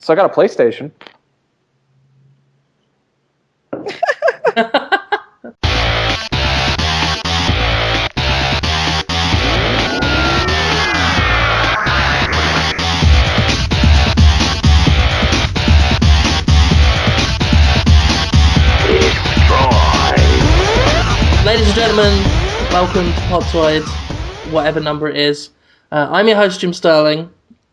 So I got a PlayStation. Ladies and gentlemen, welcome to Podtoid, whatever number it is. I'm your host, Jim Sterling.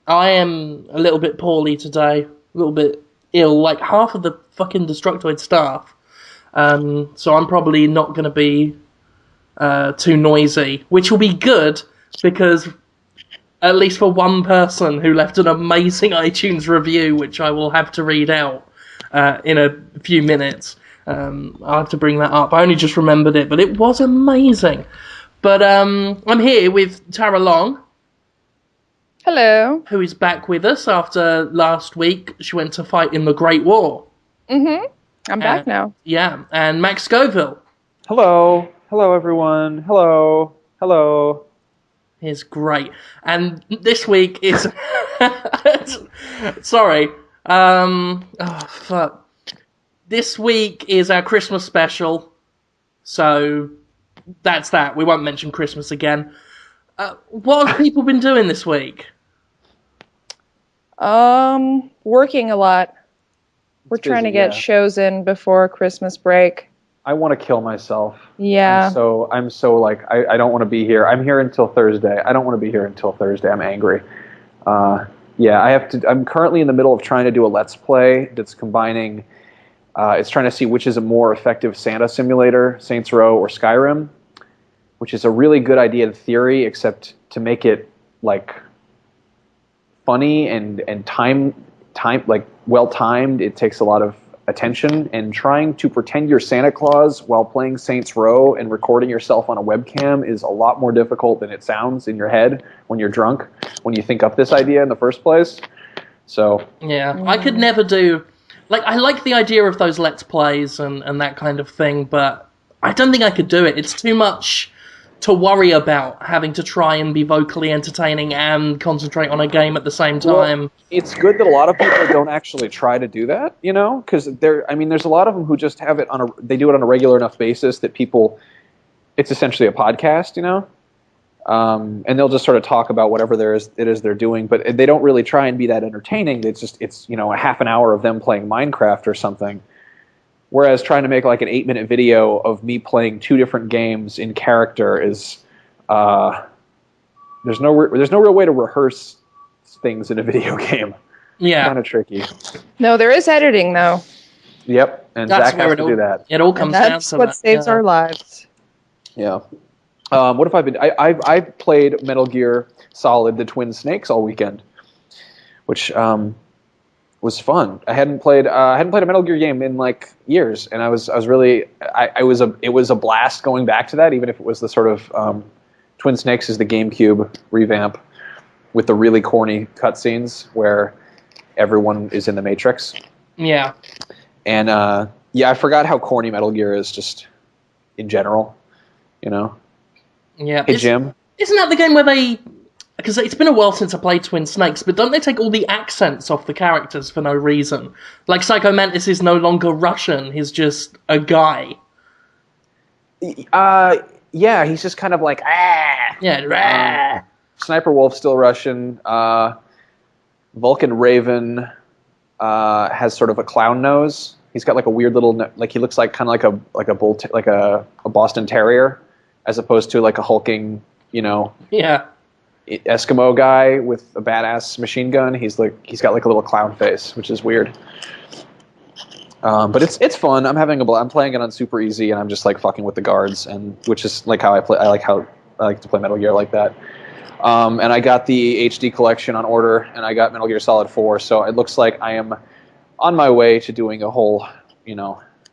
I am a little bit poorly today, a little bit ill, like half of the fucking Destructoid staff. So I'm probably not going to be too noisy, which will be good, because at least for one person who left an amazing iTunes review, which I will have to read out in a few minutes. I'll have to bring that up. I only just remembered it, but it was amazing. But I'm here with Tara Long. Hello. Who is back with us after last week. She went to fight in the Great War. Mm-hmm. I'm back now. Yeah, and Max Scoville. Hello. Hello, everyone. Hello. Hello. Is great. And this week is... Sorry. Oh, fuck. This week is our Christmas special, so that's that. We won't mention Christmas again. What have people been doing this week? Working a lot. We're trying to get shows in before Christmas break. I want to kill myself. Yeah. I'm so like, I don't want to be here. I'm here until Thursday. I don't want to be here until Thursday. I'm angry. I'm currently in the middle of trying to do a Let's Play that's combining... it's trying to see which is a more effective Santa simulator, Saints Row or Skyrim, which is a really good idea in theory, except to make it like funny and time like well timed, it takes a lot of attention. And trying to pretend you're Santa Claus while playing Saints Row and recording yourself on a webcam is a lot more difficult than it sounds in your head when you're drunk, when you think up this idea in the first place. So yeah, I could never do. Like, I like the idea of those Let's Plays and that kind of thing, but I don't think I could do it. It's too much to worry about, having to try and be vocally entertaining and concentrate on a game at the same time. Well, it's good that a lot of people don't actually try to do that, you know? Because there's a lot of them who just have it they do it on a regular enough basis that it's essentially a podcast, you know? And they'll just sort of talk about whatever it is they're doing, but they don't really try and be that entertaining. It's a half an hour of them playing Minecraft or something. Whereas trying to make like an 8-minute video of me playing 2 different games in character is there's no real way to rehearse things in a video game. Yeah, kind of tricky. No, there is editing though. Yep, and Zach has to do that. It all comes down to that. That's what saves our lives. Yeah. What have I been? I played Metal Gear Solid: The Twin Snakes all weekend, which was fun. I hadn't played a Metal Gear game in like years, and it was a blast going back to that, even if it was the sort of Twin Snakes is the GameCube revamp with the really corny cutscenes where everyone is in the Matrix. Yeah. And I forgot how corny Metal Gear is just in general, you know. Yeah. Hey, Jim. Isn't that the game where they... Because it's been a while since I played Twin Snakes, but don't they take all the accents off the characters for no reason? Like, Psycho Mantis is no longer Russian, he's just a guy. Yeah, he's just kind of like, ah! Yeah, Sniper Wolf's still Russian. Vulcan Raven has sort of a clown nose. He's got like a weird little... Like, he looks like kind of like a Boston Terrier, as opposed to like a hulking, yeah, Eskimo guy with a badass machine gun. He's got like a little clown face, which is weird. But it's fun. I'm having I'm playing it on super easy, and I'm just like fucking with the guards, and which is like how I play. I like to play Metal Gear like that. And I got the HD collection on order, and I got Metal Gear Solid 4. So it looks like I am on my way to doing a whole,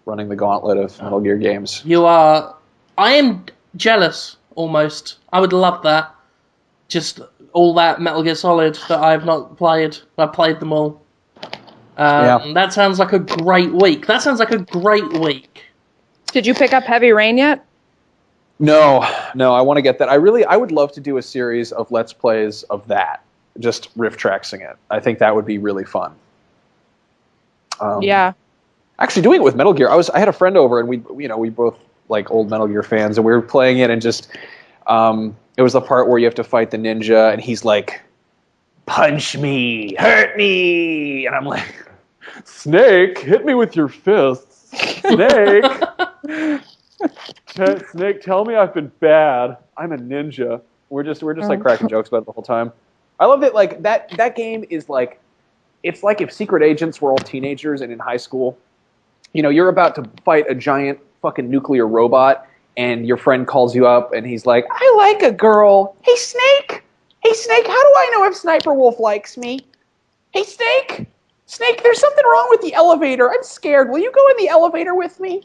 running the gauntlet of Metal Gear games. You are. I am jealous, almost. I would love that. Just all that Metal Gear Solid that I have not played. I've played them all. That sounds like a great week. Did you pick up Heavy Rain yet? No, I want to get that. I would love to do a series of Let's Plays of that, just riff tracksing it. I think that would be really fun. Yeah. Actually, doing it with Metal Gear, I had a friend over, and we both like old Metal Gear fans, and we were playing it, and just it was the part where you have to fight the ninja, and he's like, "Punch me, hurt me," and I'm like, "Snake, hit me with your fists, Snake." Snake, tell me I've been bad. I'm a ninja. We're just like cracking jokes about it the whole time. I love that. Like that game is like, it's like if secret agents were all teenagers and in high school. You're about to fight a giant fucking nuclear robot, and your friend calls you up, and he's like, "I like a girl. Hey, Snake. Hey, Snake. How do I know if Sniper Wolf likes me? Hey, Snake. Snake, there's something wrong with the elevator. I'm scared. Will you go in the elevator with me?"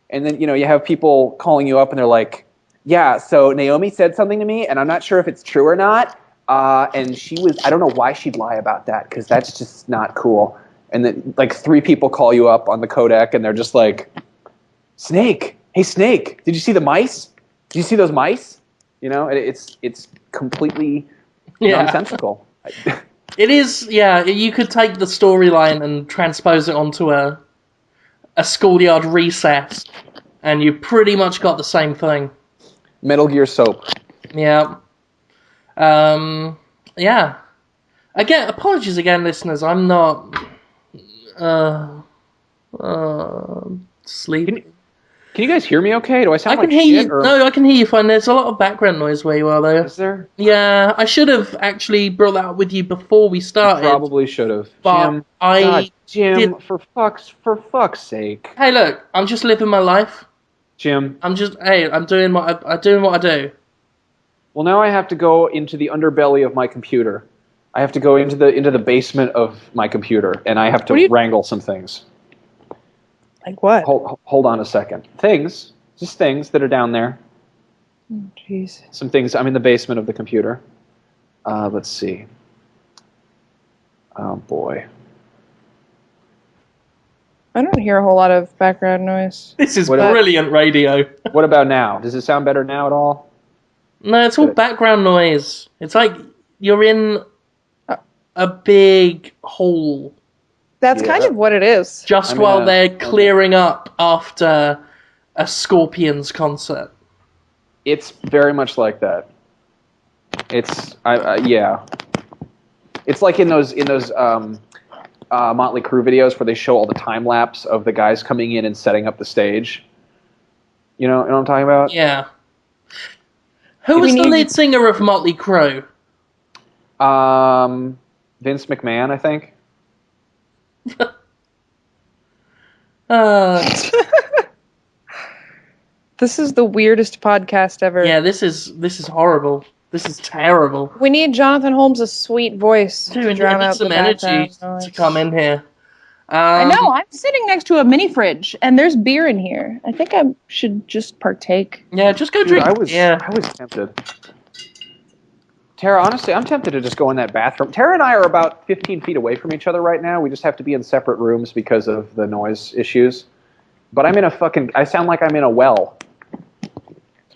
And then, you have people calling you up, and they're like, "Yeah, so Naomi said something to me, and I'm not sure if it's true or not. And I don't know why she'd lie about that, because that's just not cool." And then, like, 3 people call you up on the codec, and they're just like, "Snake, hey, Snake, did you see the mice? Did you see those mice?" It's completely nonsensical. It is, yeah, you could take the storyline and transpose it onto a schoolyard recess, and you pretty much got the same thing. Metal Gear soap. Yeah. Yeah. Again, apologies again, listeners. I'm not sleepy. Can you guys hear me okay? Do I sound like shit? shit? No, I can hear you fine. There's a lot of background noise where you are, though. Is there? Yeah, I should have actually brought that up with you before we started. You probably should have. But Jim, for fuck's sake. Hey, look, I'm just living my life. Jim. I'm doing what I do. Well, now I have to go into the underbelly of my computer. I have to go into the basement of my computer, and I have to wrangle some things. Like what? Hold on a second. Just things that are down there. Jeez. Some things. I'm in the basement of the computer. Let's see. Oh boy. I don't hear a whole lot of background noise. This is brilliant radio. What about now? Does it sound better now at all? No, it's all background noise. It's like you're in a big hall. That's kind of what it is. Just while they're clearing up after a Scorpions concert. It's very much like that. It's yeah. It's like in those Motley Crue videos where they show all the time lapse of the guys coming in and setting up the stage. You know what I'm talking about? Yeah. Who was the lead singer of Motley Crue? Vince McMahon, I think. This is the weirdest podcast ever. Yeah, this is horrible. This is terrible. We need Jonathan Holmes' sweet voice to drown out some energy to come in here. I know. I'm sitting next to a mini fridge, and there's beer in here. I think I should just partake. Yeah, just go drink. I was tempted. Tara, honestly, I'm tempted to just go in that bathroom. Tara and I are about 15 feet away from each other right now. We just have to be in separate rooms because of the noise issues. But I sound like I'm in a well.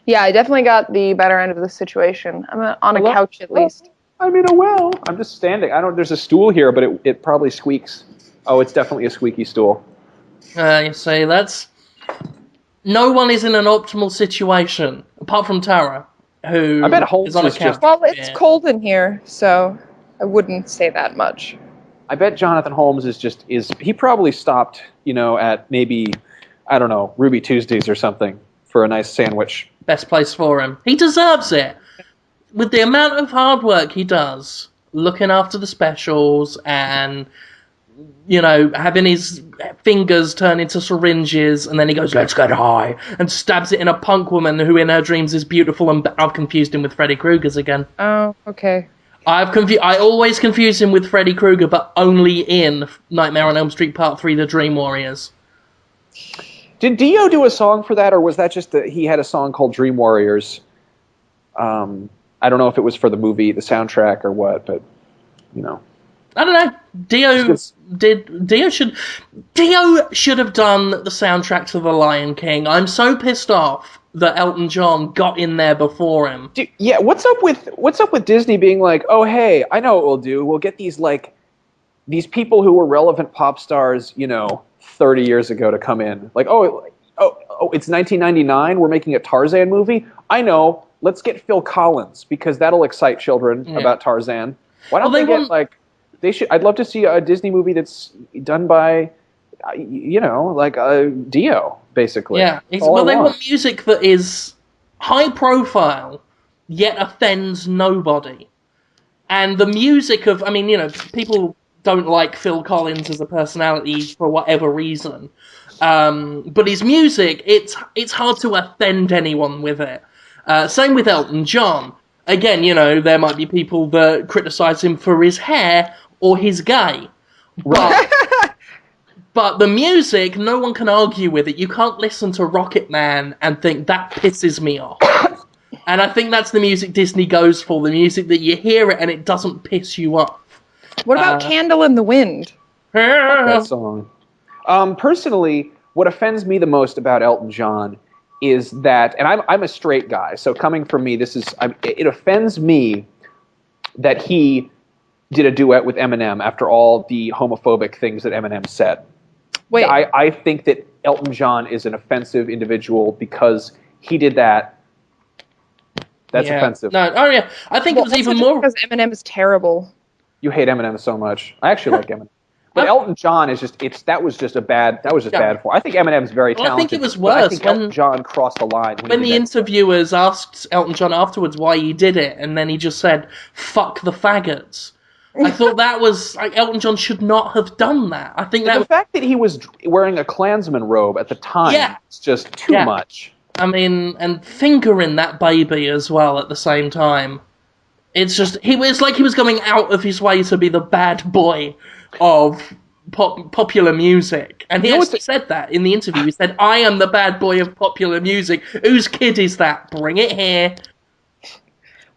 Yeah, I definitely got the better end of the situation. I'm on a couch at least. I'm in a well. I'm just standing. There's a stool here, but it probably squeaks. Oh, it's definitely a squeaky stool. You see, no one is in an optimal situation, apart from Tara, who I bet Holmes is on a couch. Well, it's cold in here, so I wouldn't say that much. I bet Jonathan Holmes he probably stopped, at maybe, I don't know, Ruby Tuesdays or something for a nice sandwich. Best place for him. He deserves it. With the amount of hard work he does, looking after the specials and, having his fingers turn into syringes, and then he goes, "Let's get high," and stabs it in a punk woman who in her dreams is beautiful, and I've confused him with Freddy Krueger's again. Oh, okay. I always confuse him with Freddy Krueger, but only in Nightmare on Elm Street Part 3, The Dream Warriors. Did Dio do a song for that, or was that just that he had a song called Dream Warriors? I don't know if it was for the movie, the soundtrack, or what, but, I don't know. Dio should have done the soundtrack to The Lion King. I'm so pissed off that Elton John got in there before him. Yeah, what's up with Disney being like, "Oh, hey, I know what we'll do. We'll get these, like, these people who were relevant pop stars, 30 years ago to come in. Like, oh, it's 1999. We're making a Tarzan movie. I know. Let's get Phil Collins because that'll excite children about Tarzan. Why don't they get like? They should. I'd love to see a Disney movie that's done by, Dio, basically. Yeah. Well, they want music that is high profile yet offends nobody. And the music of, people don't like Phil Collins as a personality for whatever reason. But his music, it's hard to offend anyone with it. Same with Elton John. Again, there might be people that criticize him for his hair or his gay. But the music, no one can argue with it. You can't listen to Rocket Man and think, that pisses me off. And I think that's the music Disney goes for, the music that you hear it and it doesn't piss you off. What about Candle in the Wind? That song. Personally, what offends me the most about Elton John is that, and I'm a straight guy, so coming from me, it offends me that he did a duet with Eminem after all the homophobic things that Eminem said. Wait. I think that Elton John is an offensive individual because he did that. That's offensive. No, I think it was even more because Eminem is terrible. You hate Eminem so much. I actually like Eminem. But Elton John is that was just bad form. I think Eminem's very talented. I think it was worse. I think Elton John crossed the line. When the interviewers asked Elton John afterwards why he did it, and then he just said, "Fuck the faggots." I thought that was like Elton John should not have done that. I think the fact that he was wearing a Klansman robe at the time is just too much. And fingering that baby as well at the same time. It's just he was going out of his way to be the bad boy of popular music. And he actually said that in the interview. He said, "I am the bad boy of popular music. Whose kid is that? Bring it here."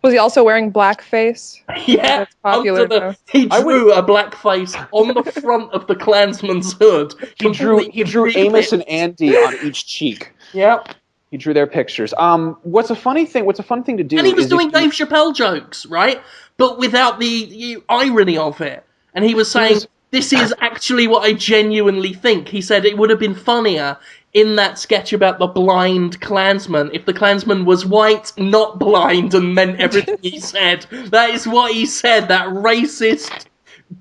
Was he also wearing blackface? Yeah, that's popular. He drew a blackface on the front of the Klansman's hood. He drew Amos and Andy on each cheek. Yep. He drew their pictures. What's a fun thing to do? And he was doing Dave Chappelle jokes, right? But without the irony of it. And he was saying, this is actually what I genuinely think. He said it would have been funnier in that sketch about the blind Klansman if the Klansman was white, not blind, and meant everything he said. That is what he said, that racist,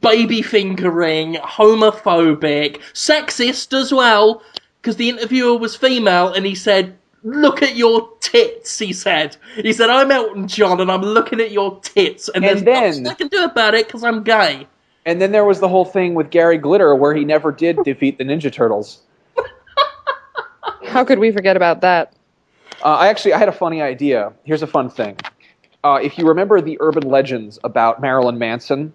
baby-fingering, homophobic, sexist as well, because the interviewer was female, and he said, "Look at your tits," he said. He said, "I'm Elton John, and I'm looking at your tits, and there's nothing I can do about it, because I'm gay." And then there was the whole thing with Gary Glitter, where he never did defeat the Ninja Turtles. How could we forget about that? I had a funny idea. Here's a fun thing. If you remember the urban legends about Marilyn Manson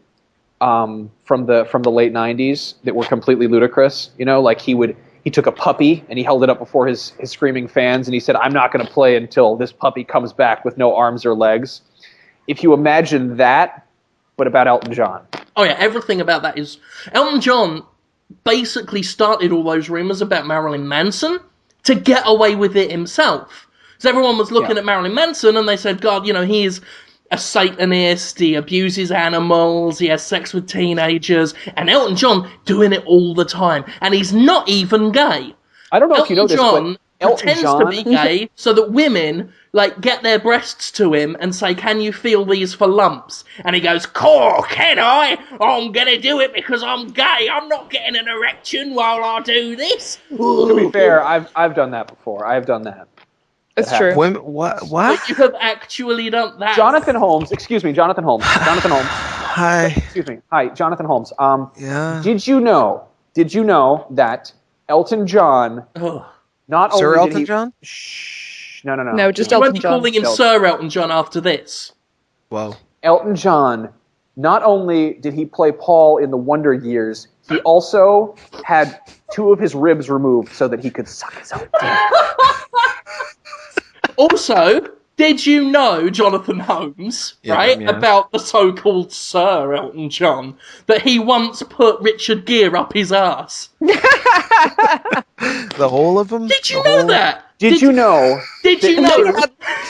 from the late 90s that were completely ludicrous, like he took a puppy and he held it up before his screaming fans and he said, "I'm not going to play until this puppy comes back with no arms or legs." If you imagine that, but about Elton John. Oh yeah, everything about that is... Elton John basically started all those rumors about Marilyn Manson to get away with it himself. Because everyone was looking at Marilyn Manson and they said, God, he's a Satanist, he abuses animals, he has sex with teenagers, and Elton John doing it all the time. And he's not even gay. I don't know if you know this, but Elton pretends John to be gay so that women get their breasts to him and say, "Can you feel these for lumps?" And he goes, "Cool, can I? I'm gonna do it because I'm gay. I'm not getting an erection while I do this." To be fair, I've done that before. I've done that. It's true. What? But you have actually done that. Jonathan Holmes. Jonathan Holmes. Hi. Excuse me. Hi, Jonathan Holmes. Yeah. Did you know that Elton John not only Sir did Elton he, John? Shh, no. No, just You Elton won't be John. calling him Sir Elton John after this. Whoa. Elton John, not only did he play Paul in the Wonder Years, he also had 2 of his ribs removed so that he could suck his own dick. Also, did you know, Jonathan Holmes, about the so-called Sir Elton John, that he once put Richard Gere up his arse? The whole of them? Did you know that? Did you know? Did you know?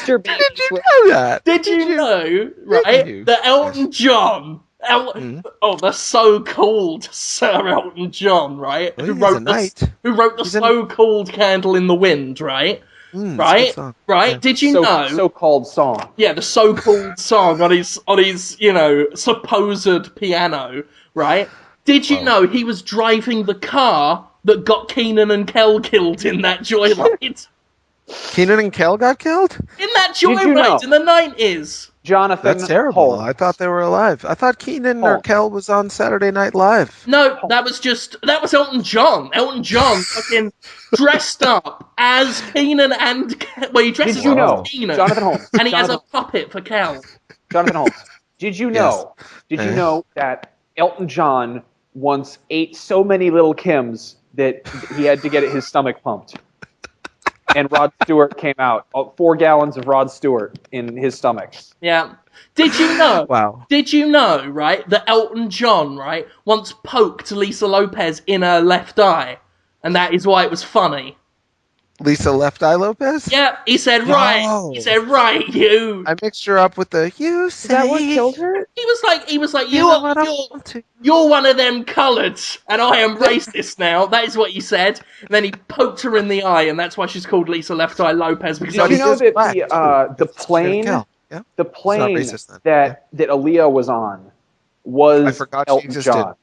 Did you know that? Did you know, right, that Elton John The so-called Sir Elton John, right? Well, who he's wrote a knight. the so-called Candle in the Wind, right? It's a good Right? song. Right? Yeah. Did you know? So-called song. Yeah, the so-called song on his supposed piano, right? Did you know he was driving the car that got Keenan and Kel killed in that joyride? Keenan and Kel got killed? In that Did you know? joyride in the 90s. Jonathan That's terrible. Holmes. I thought they were alive. I thought Keenan or Holmes. Kel was on Saturday Night Live. No, that was Elton John. Elton John fucking dressed up as Keenan and he dresses Did you up know, as Keenan, Jonathan Holmes? and he has a Jonathan, puppet for Kel. Jonathan Holmes. Did you know? Yes. Did you know that Elton John once ate so many little Kims that he had to get his stomach pumped? And Rod Stewart came out. 4 gallons of Rod Stewart in his stomach. Yeah. Did you know? Wow. Did you know, right, that Elton John, right, once poked Lisa Lopez in her left eye, and that is why it was funny. Lisa Left Eye Lopez? Yeah, he said, right. No. He said, right, you. I mixed her up with the you say. Is that what killed her? He was like, You are what I want to. you're one of them coloureds, and I am racist now. That is what he said. And then he poked her in the eye, and that's why she's called Lisa Left Eye Lopez. Because Did you know that the plane, Kel. Yeah? the plane racist then. that Aaliyah was on was I forgot she Elton existed. John?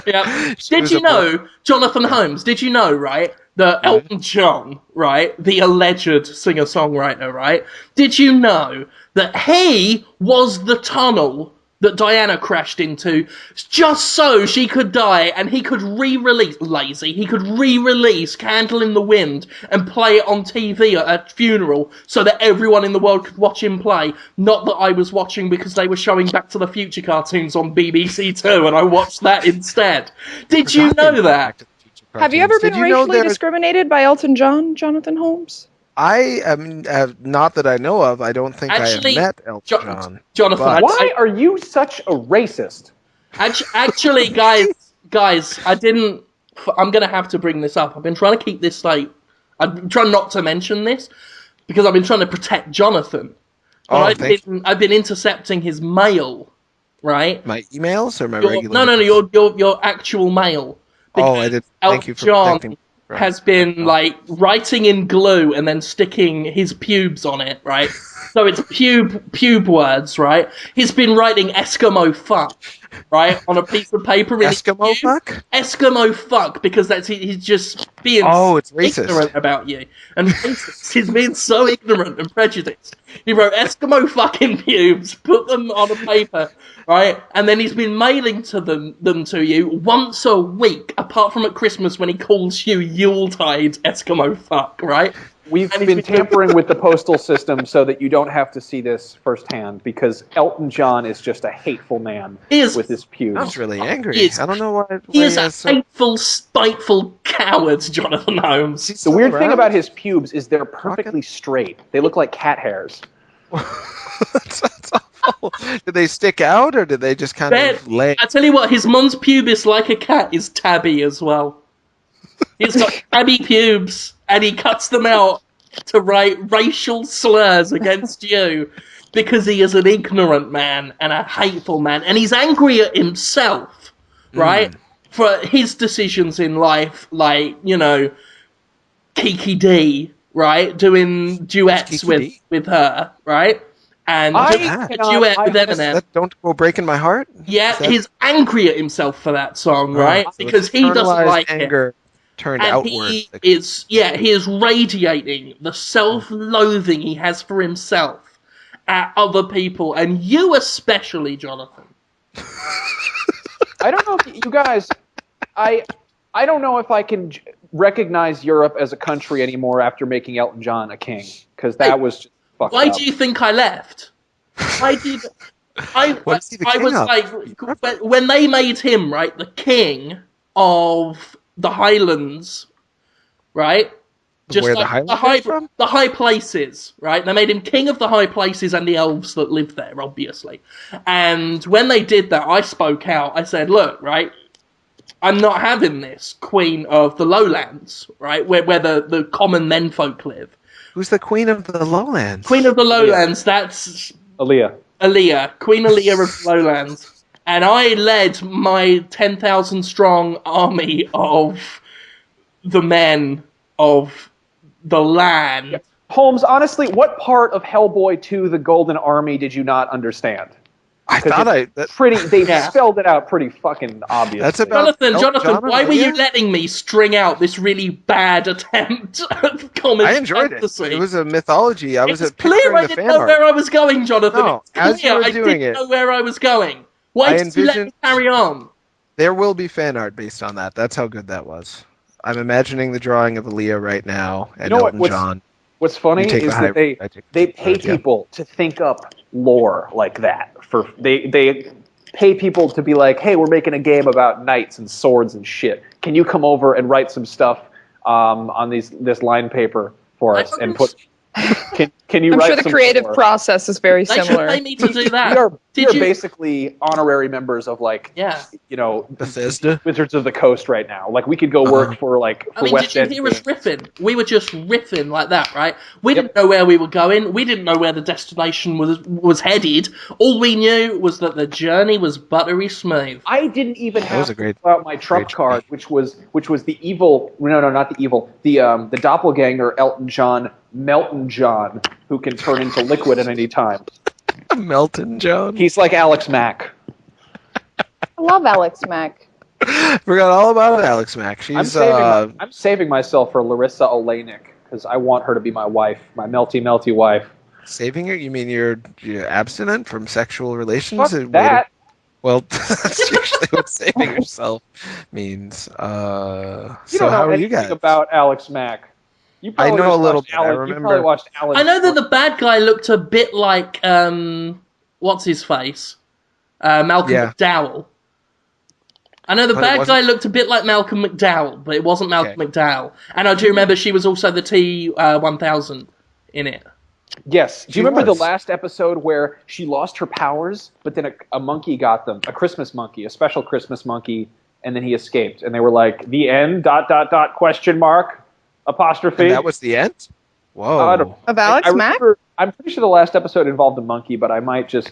Yeah. She Did was you a know, Jonathan Holmes, did you know, right, that Elton John, right, the alleged singer-songwriter, right, did you know that he was the tunnel that Diana crashed into just so she could die and he could re-release Candle in the Wind and play it on TV at a funeral so that everyone in the world could watch him play? Not that I was watching because they were showing Back to the Future cartoons on BBC Two and I watched that instead. Did you know that? Have you ever been racially discriminated by Elton John, Jonathan Holmes? I am not that I know of. I don't think Actually, I have met Elton John. Jonathan, but- Why are you such a racist? Actually, guys, I didn't. I'm gonna have to bring this up. I've been trying to keep this I'm trying not to mention this because I've been trying to protect Jonathan. But I've been intercepting his mail, right? My emails or my regular? No, your actual mail. Oh, I did. Thank you for protecting me. Right. Has been writing in glue and then sticking his pubes on it, right? So it's pube words, right? He's been writing Eskimo fuck, right, on a piece of paper. Eskimo fuck? Eskimo fuck, because he's just being it's racist. ignorant about you. And racist. He's been so ignorant and prejudiced. He wrote Eskimo fucking pubes, put them on a paper, right? And then he's been mailing them to you once a week, apart from at Christmas when he calls you Yuletide Eskimo fuck, right? We've been tampering with the postal system so that you don't have to see this firsthand because Elton John is just a hateful man with his pubes. I was really angry. I don't know why. He is a hateful, spiteful coward, Jonathan Holmes. The weird thing about his pubes is they're perfectly straight. They look like cat hairs. That's awful. Did they stick out or did they just kind of lay? I tell you what, his mons pubis like a cat is tabby as well. He's got tabby pubes, and he cuts them out to write racial slurs against you because he is an ignorant man and a hateful man, and he's angry at himself, right, for his decisions in life, like, Kiki D, right, doing duets with her, right, and a duet with Eminem. Don't Go Breaking My Heart? Yeah, he's angry at himself for that song, right, because he doesn't like anger. it. Turned and outward. He is radiating the self-loathing he has for himself at other people, and you especially, Jonathan. I don't know if you guys, I don't know if I can recognize Europe as a country anymore after making Elton John a king, because that was just fucked Why up. do you think I left? Why did I was like, when they made him, right, the king of the Highlands, right? Just where like the high places, right? They made him king of the high places and the elves that live there, obviously. And when they did that, I spoke out. I said, look, right, I'm not having this queen of the lowlands, right, where the common menfolk live. Who's the queen of the lowlands? Queen of the lowlands, that's... Aaliyah. Aaliyah, Queen Aaliyah of Lowlands, and I led my 10,000 strong army of the men of the land. Holmes, honestly, what part of Hellboy 2: The Golden Army did you not understand? I thought They spelled it out pretty fucking obviously. That's about Jonathan, John why were you Aaliyah? letting me string out this really bad attempt at comic I enjoyed fantasy? it. It was a mythology. I was It's picturing clear I the didn't fan know art. where I was going, Jonathan. No, It's clear as you were I doing didn't it, know where I was going. Why did you let me carry on? There will be fan art based on that. That's how good that was. I'm imagining the drawing of Aaliyah right now and Elton John. What's funny You take is the that they pay people to think up lore like that. They pay people to be like, hey, we're making a game about knights and swords and shit. Can you come over and write some stuff on this line paper for us and put? Can you? I'm write sure the some creative lore? process is very They should similar. pay me to do that. We are basically honorary members of Bethesda, Wizards of the Coast right now. Like we could go work for West did you End hear us Games. riffing? We were just riffing like that, right? We didn't know where we were going. We didn't know where the destination was headed. All we knew was that the journey was buttery smooth. I didn't even have to pull out my trump card, which was the evil. No, not the evil. The doppelganger Elton John, Melton John, who can turn into liquid at any time. Melton John. He's like Alex Mack. I love Alex Mack. Forgot all about Alex Mack. She's I'm saving myself for Larissa Olenek because I want her to be my wife, my melty wife. Saving her? You mean you're abstinent from sexual relations? Fuck that. Well, that's usually what saving yourself means. You so don't know how are you anything guys? about Alex Mack. I know a little bit. I You remember. probably watched Alan. I know that the bad guy looked a bit like what's his face, Malcolm McDowell. I know the bad guy looked a bit like Malcolm McDowell, but it wasn't Malcolm McDowell. And I do remember she was also the T-1000 in it. Yes. Do you remember the last episode where she lost her powers, but then a monkey got them, a Christmas monkey, a special Christmas monkey, and then he escaped, and they were like, "The end? ... Question mark? Apostrophe." And that was the end? Whoa. Of Alex Mack? I'm pretty sure the last episode involved a monkey, but I might just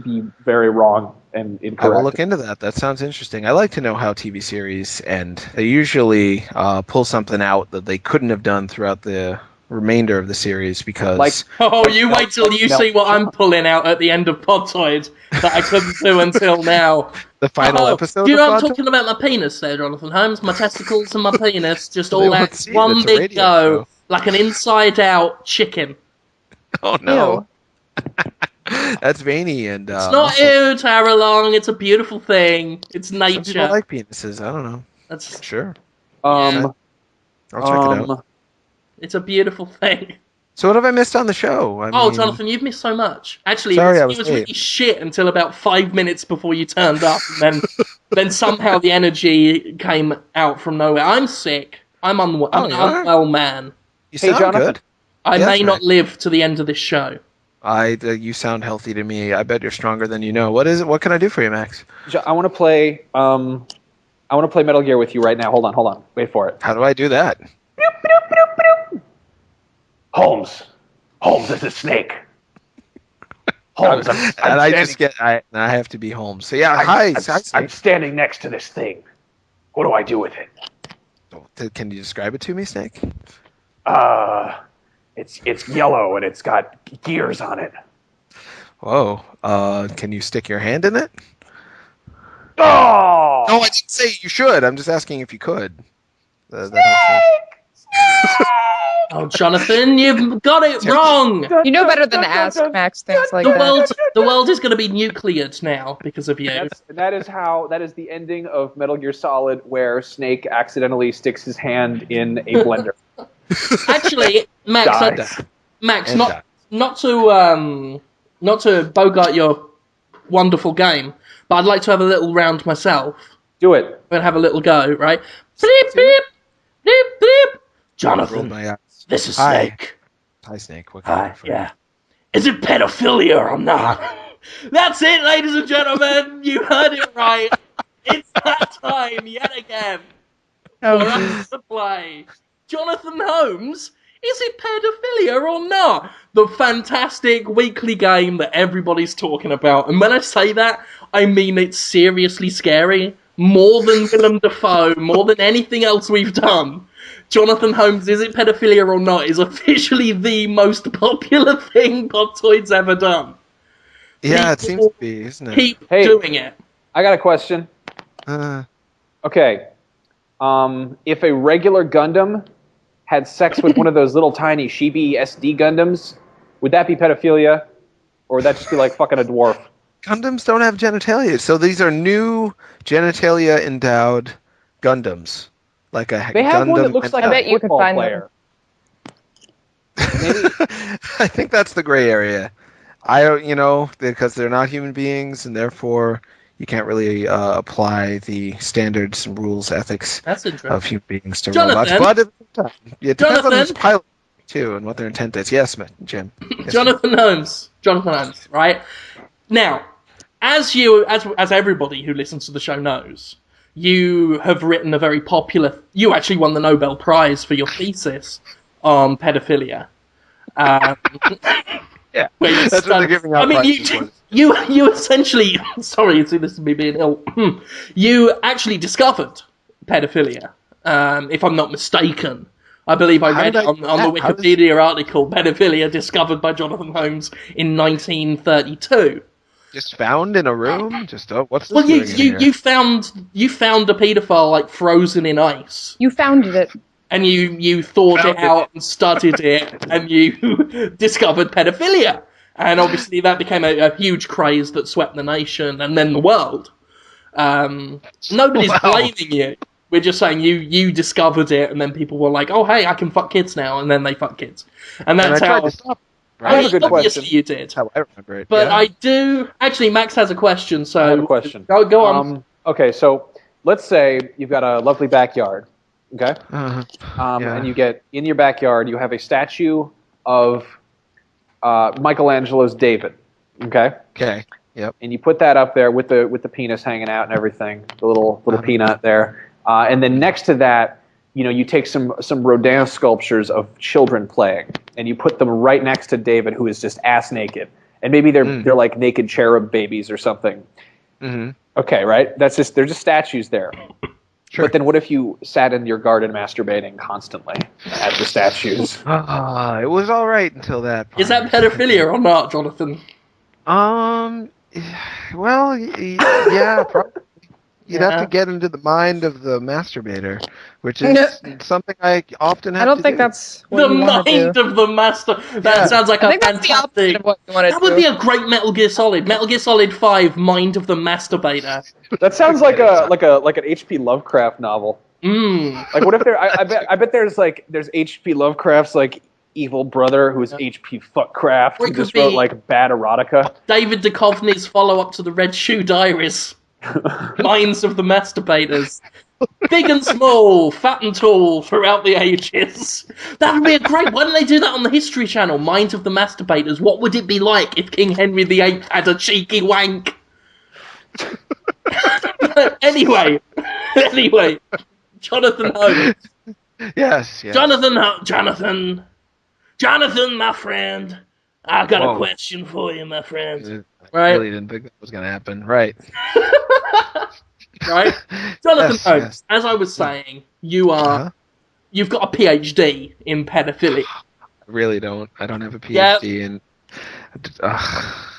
be very wrong and incorrect. I will look into that. That sounds interesting. I like to know how TV series end. They usually pull something out that they couldn't have done throughout the remainder of the series because... you wait till you see what I'm pulling out at the end of Podtoid that I couldn't do until now. The final episode Do you know of I'm Podtoid? talking about my penis there, Jonathan Holmes? My testicles and my penis just all won't at see it. one It's a big radio go, show. like an inside-out chicken. Oh, no. That's veiny and It's not ew, Tara Long. It's a beautiful thing. It's nature. Some people like penises. I don't know. That's sure. Yeah. I'll check it out. It's a beautiful thing. So what have I missed on the show? I mean, Jonathan, you've missed so much. Actually, Sorry, it was really shit until about 5 minutes before you turned up, and then somehow the energy came out from nowhere. I'm sick. I'm an unwell man. You sound Jonathan. good. I may not live to the end of this show. You sound healthy to me. I bet you're stronger than you know. What is it? What can I do for you, Max? I want to play. I want to play Metal Gear with you right now. Hold on. Wait for it. How do I do that? Holmes, this is Snake. Holmes, I have to be Holmes. So yeah, hi. I'm standing next to this thing. What do I do with it? Can you describe it to me, Snake? It's yellow and it's got gears on it. Whoa. Can you stick your hand in it? Oh! No, I didn't say you should. I'm just asking if you could. Oh, Jonathan, you've got it wrong. You know better than to ask Max things like that. The world is going to be nucleared now because of you. That is the ending of Metal Gear Solid, where Snake accidentally sticks his hand in a blender. Actually, Max, not to bogart your wonderful game, but I'd like to have a little round myself. Do it. We'll have a little go, right? Bleep, bleep, bleep, bleep. Jonathan, this is Snake. Hi, Snake. What can I do for you? Is it pedophilia or not? That's it, ladies and gentlemen. You heard it right. It's that time yet again for us to play Jonathan Holmes Is it pedophilia or not? The fantastic weekly game that everybody's talking about. And when I say that, I mean it's seriously scary. More than Willem Dafoe, more than anything else we've done. Jonathan Holmes, Is It Pedophilia or Not, is officially the most popular thing Podtoid's ever done. Yeah, it seems to be, isn't it? Keep doing it. I got a question. Okay. If a regular Gundam had sex with one of those little tiny sheepy SD Gundams, would that be pedophilia? Or would that just be like fucking a dwarf? Gundams don't have genitalia, so these are new genitalia endowed Gundams. Like a they have Gundam one that looks like a football player. Maybe. I think that's the gray area. I don't, because they're not human beings, and therefore you can't really apply the standards and rules, ethics of human beings to robots. But at the same time, it depends on who's pilot too and what their intent is. Yes, Jim. Yes, Jonathan Holmes, right? Now, as everybody who listens to the show knows, you have written a very popular. You actually won the Nobel Prize for your thesis on pedophilia. Yeah, that's what they're giving out. I mean, you essentially. Sorry, see, this is me being ill. You actually discovered pedophilia, if I'm not mistaken. I believe I read on the Wikipedia article, pedophilia discovered by Jonathan Holmes in 1932. Just found in a room? What's this? Well, you found a paedophile like frozen in ice. You found it. And you thought it out and studied it, and you discovered pedophilia. And obviously that became a huge craze that swept the nation and then the world. Nobody's blaming you. We're just saying you discovered it, and then people were like, oh, hey, I can fuck kids now, and then they fuck kids. And that's how... I have a good obviously question. You did. How I remember it. But I do... Actually, Max has a question, so... I have a question. Go on. Okay, so let's say you've got a lovely backyard, okay? And you get, in your backyard, you have a statue of Michelangelo's David, okay? Okay, yep. And you put that up there with the penis hanging out and everything, the little peanut there. And then next to that, you take some Rodin sculptures of children playing, and you put them right next to David, who is just ass naked, and maybe they're like naked cherub babies or something. Mm-hmm. Okay, right? They're just statues there. Sure. But then what if you sat in your garden masturbating constantly at the statues? It was all right until that point. Is that pedophilia or not, Jonathan? Well, yeah, probably. You'd have to get into the mind of the masturbator, which is something I often have to do. I don't think that's what you want to do. The mind of the master. That sounds like a fantastic... Of what you want to that would be a great Metal Gear Solid. Metal Gear Solid 5, Mind of the Masturbator. That sounds like an H.P. Lovecraft novel. Like, what if there... I bet there's H.P. Lovecraft's, like, evil brother who's H.P. Fuckcraft, who just wrote, like, bad erotica. David Duchovny's follow-up to the Red Shoe Diaries. Minds of the Masturbators. Big and small, fat and tall, throughout the ages. That would be a great... Why don't they do that on the History Channel? Minds of the Masturbators. What would it be like if King Henry VIII had a cheeky wank? Anyway. Jonathan Holmes. Yes. Jonathan, my friend. I got a question for you, my friend. I really didn't think that was going to happen. Right. Right? Jonathan Holmes, as I was saying, you've got a PhD in pedophilia. I really don't. I don't have a PhD in...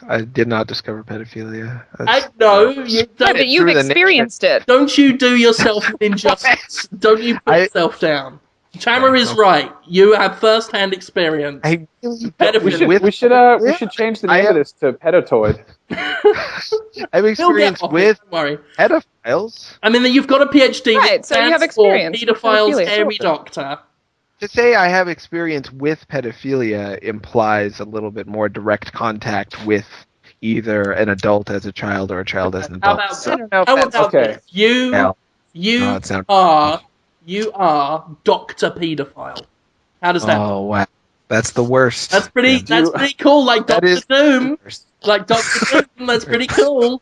I did not discover pedophilia. I know. But you've experienced it. Don't you do yourself an injustice. Don't you put yourself down. Tamara is right. You have first-hand experience. We should change the name of this to Pedoptoid. I've experienced with pedophiles. I mean, you've got a PhD. Right, so you have experience. Pedophiles, hairy doctor. To say I have experience with pedophilia implies a little bit more direct contact with either an adult as a child or a child as an adult. I don't know if that's okay. You are Dr. Pedophile. How does that? Oh wow, that's the worst. That's pretty cool. Like Dr. Doom. Like Dr. Doom. That's pretty cool.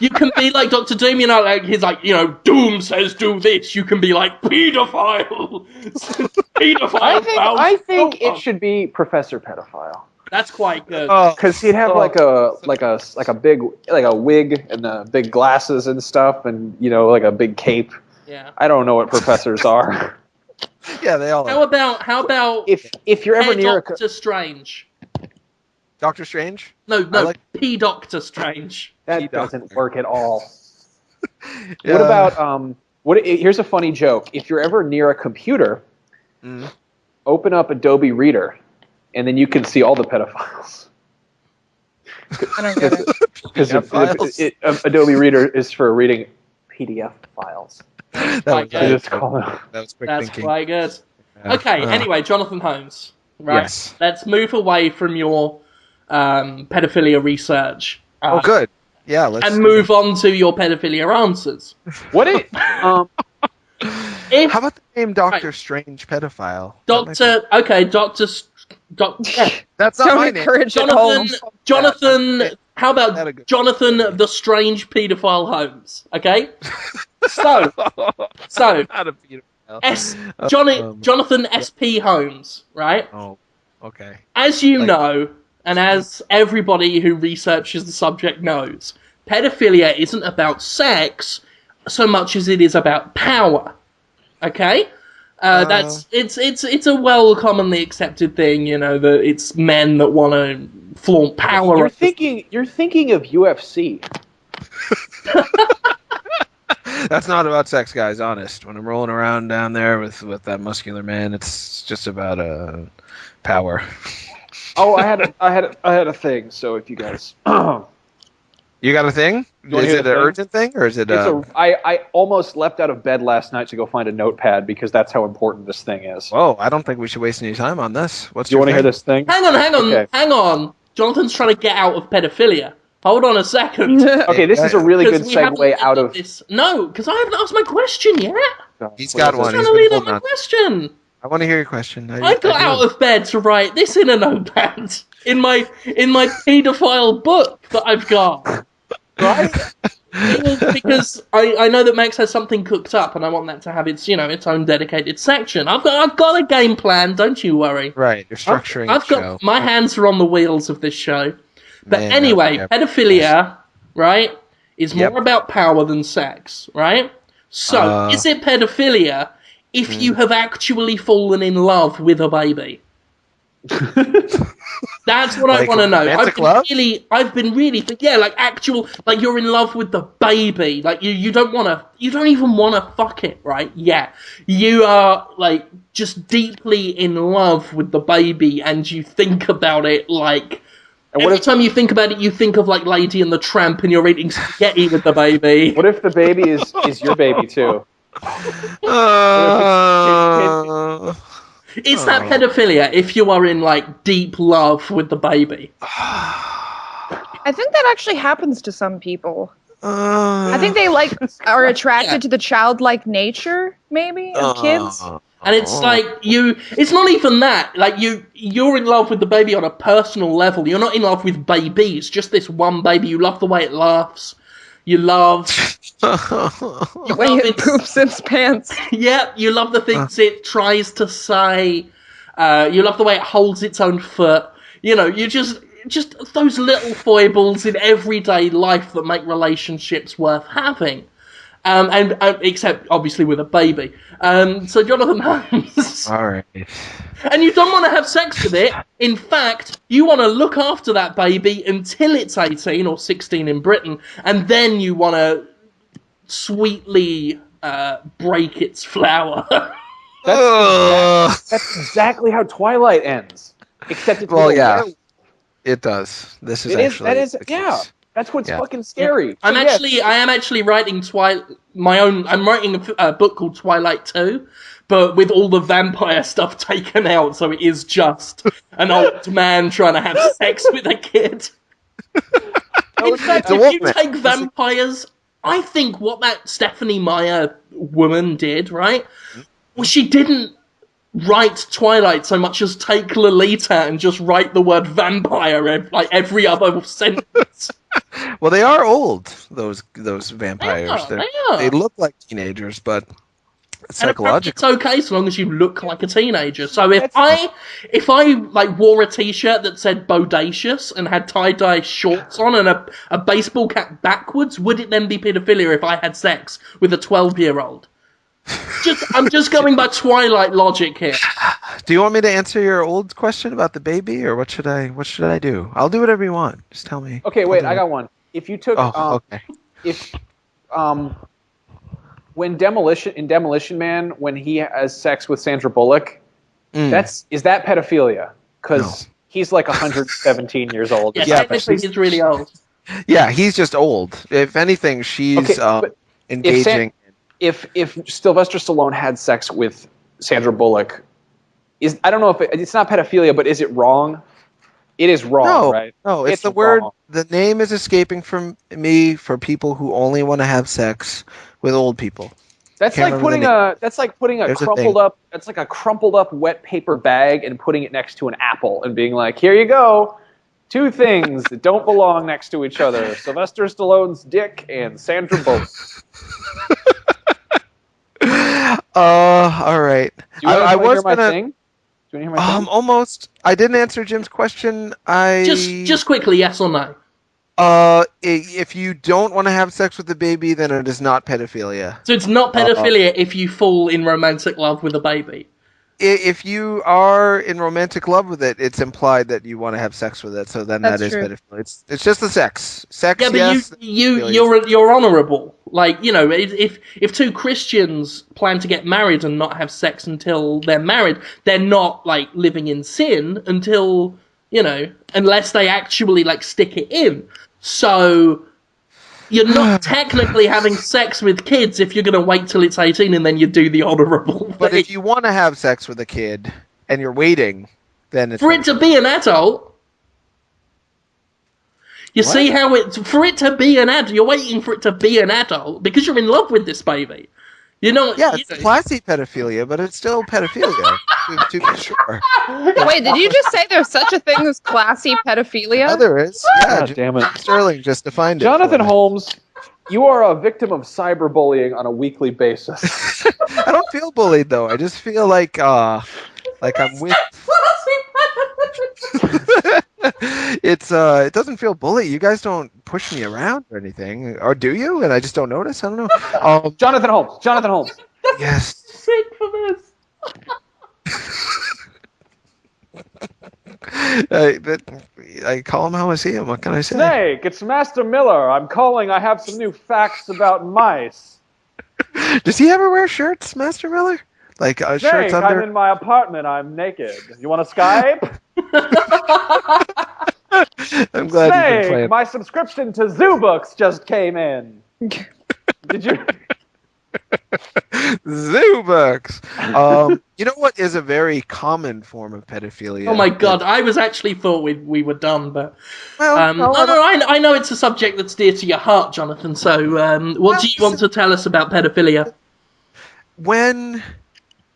You can be like Dr. Doom, you know, like he's like, you know, Doom says do this. You can be like pedophile. Pedophile. I think it should be Professor Pedophile. That's quite good. Because he'd have like a big wig and big glasses and stuff, and you know, like a big cape. Yeah. I don't know what professors are. Yeah, they all. How about if you're ever near Doctor Strange? Doctor Strange? No, P Doctor Strange. That doesn't work at all. Yeah. What about here's a funny joke. If you're ever near a computer, open up Adobe Reader, and then you can see all the pedophiles. I don't get it. Because Adobe Reader is for reading PDF files. That was quick That's thinking. quite good. Yeah. Okay, anyway, Jonathan Holmes. Right. Yes. Let's move away from your pedophilia research. Oh, good. Yeah, let's move on to your pedophilia answers. What it? How about the name Doctor Strange Pedophile? Yeah. That's not my name. Jonathan. How about Jonathan the Strange Pedophile Holmes? Okay. So not a pedophile. Jonathan S.P. Holmes, right? Oh, okay. As you know, and as everybody who researches the subject knows, pedophilia isn't about sex so much as it is about power. Okay? It's a well commonly accepted thing, you know, that it's men that want to flaunt power. You're thinking of UFC. That's not about sex, guys. Honest. When I'm rolling around down there with that muscular man, it's just about power. Oh, I had a thing. So if you guys, you got a thing? Is it an urgent thing or is it? I almost leapt out of bed last night to go find a notepad because that's how important this thing is. Whoa! I don't think we should waste any time on this. Do you want to hear this thing? Hang on. Jonathan's trying to get out of pedophilia. Hold on a second. Okay, this is a really good segue out of this. No, because I haven't asked my question yet. He's got one. I'm trying to lead up my question. I want to hear your question. I got out of bed to write this in a notepad in my paedophile book that I've got. Right? Because I know that Max has something cooked up, and I want that to have its own dedicated section. I've got a game plan. Don't you worry. Right, you're structuring. I've got my hands are on the wheels of this show. But anyway, pedophilia, right, is more about power than sex, right? So, is it pedophilia if you have actually fallen in love with a baby? That's what I want to know. I've been really like you're in love with the baby. Like you don't even want to fuck it, right? Yeah. You are like just deeply in love with the baby and you think about it like every time you think about it, you think of like Lady and the Tramp and you're eating spaghetti with the baby. What if the baby is your baby too? It's that pedophilia if you are in like deep love with the baby. I think that actually happens to some people. I think they are attracted to the childlike nature, maybe, of kids. And it's like it's not even that. Like you're in love with the baby on a personal level. You're not in love with babies. Just this one baby. You love the way it laughs. You love the way it poops its pants. Yeah, you love the things it tries to say. You love the way it holds its own foot. You know, you just those little foibles in everyday life that make relationships worth having. And except obviously with a baby. So Jonathan Holmes. All right. And you don't want to have sex with it. In fact, you want to look after that baby until it's 18 or 16 in Britain, and then you want to sweetly break its flower. That's exactly how Twilight ends. Except it's it does. This is That's what's fucking scary. I am actually writing I'm writing a book called Twilight 2, but with all the vampire stuff taken out, so it is just an old man trying to have sex with a kid. In fact, if you take vampires, I think what that Stephanie Meyer woman did, right? Well, she didn't write Twilight so much as take Lolita and just write the word vampire like every other sentence. Well, they are old. Those vampires. They are. They look like teenagers, but psychologically, it's okay so long as you look like a teenager. So if I like wore a T-shirt that said "bodacious" and had tie-dye shorts on and a baseball cap backwards, would it then be pedophilia if I had sex with a 12-year-old? I'm just going by Twilight logic here. Do you want me to answer your old question about the baby, or what should I do? I'll do whatever you want. Just tell me. Okay, wait, I got one. If you took okay. When Demolition Man, when he has sex with Sandra Bullock, is that pedophilia? Because he's like 117 years old. Yeah, but he's really old. Yeah, he's just old. If anything, she's engaging. If Sylvester Stallone had sex with Sandra Bullock, I don't know if it's not pedophilia, but is it wrong? It is wrong, right? No, it's the word. The name is escaping from me for people who only want to have sex with old people. That's like putting a crumpled up wet paper bag and putting it next to an apple and being like, here you go. 2 things that don't belong next to each other. Sylvester Stallone's dick and Sandra Bullock. All right. Do you want to hear my thing? Do you want to hear my thing? Almost. I didn't answer Jim's question. Just quickly, yes or no? If you don't want to have sex with the baby, then it is not pedophilia. So it's not pedophilia if you fall in romantic love with a baby? If you are in romantic love with it, it's implied that you want to have sex with it. So then that is pedophilia. It's just the sex. Sex. Yeah, but yes, you're honourable. Like, you know, if 2 Christians plan to get married and not have sex until they're married, they're not like living in sin until, you know, unless they actually like stick it in. So you're not technically having sex with kids if you're going to wait till it's 18 and then you do the honourable thing. But if you want to have sex with a kid and you're waiting, then it's... For it to be an adult... See how for it to be an adult, you're waiting for it to be an adult because you're in love with this baby. You know, it's classy pedophilia, but it's still pedophilia, to be sure. Wait, did you just say there's such a thing as classy pedophilia? Oh, there is. Yeah, damn it. Sterling just defined it. Jonathan Holmes, you are a victim of cyberbullying on a weekly basis. I don't feel bullied, though. I just feel like I'm with... It doesn't feel bully. You guys don't push me around or anything, or do you? And I just don't notice. I don't know. Jonathan Holmes. Yes. Sick for this. I call him how I see him. What can I say? Snake, it's Master Miller. I'm calling. I have some new facts about mice. Does he ever wear shirts, Master Miller? Like shirts under? I'm in my apartment. I'm naked. You want to Skype? I'm glad you've been playing. My subscription to Zoo Books just came in. Did you? Zoo Books. You know what is a very common form of pedophilia? Oh my god! I was actually thought we were done, but no, I know it's a subject that's dear to your heart, Jonathan. So, what do you want to tell us about pedophilia?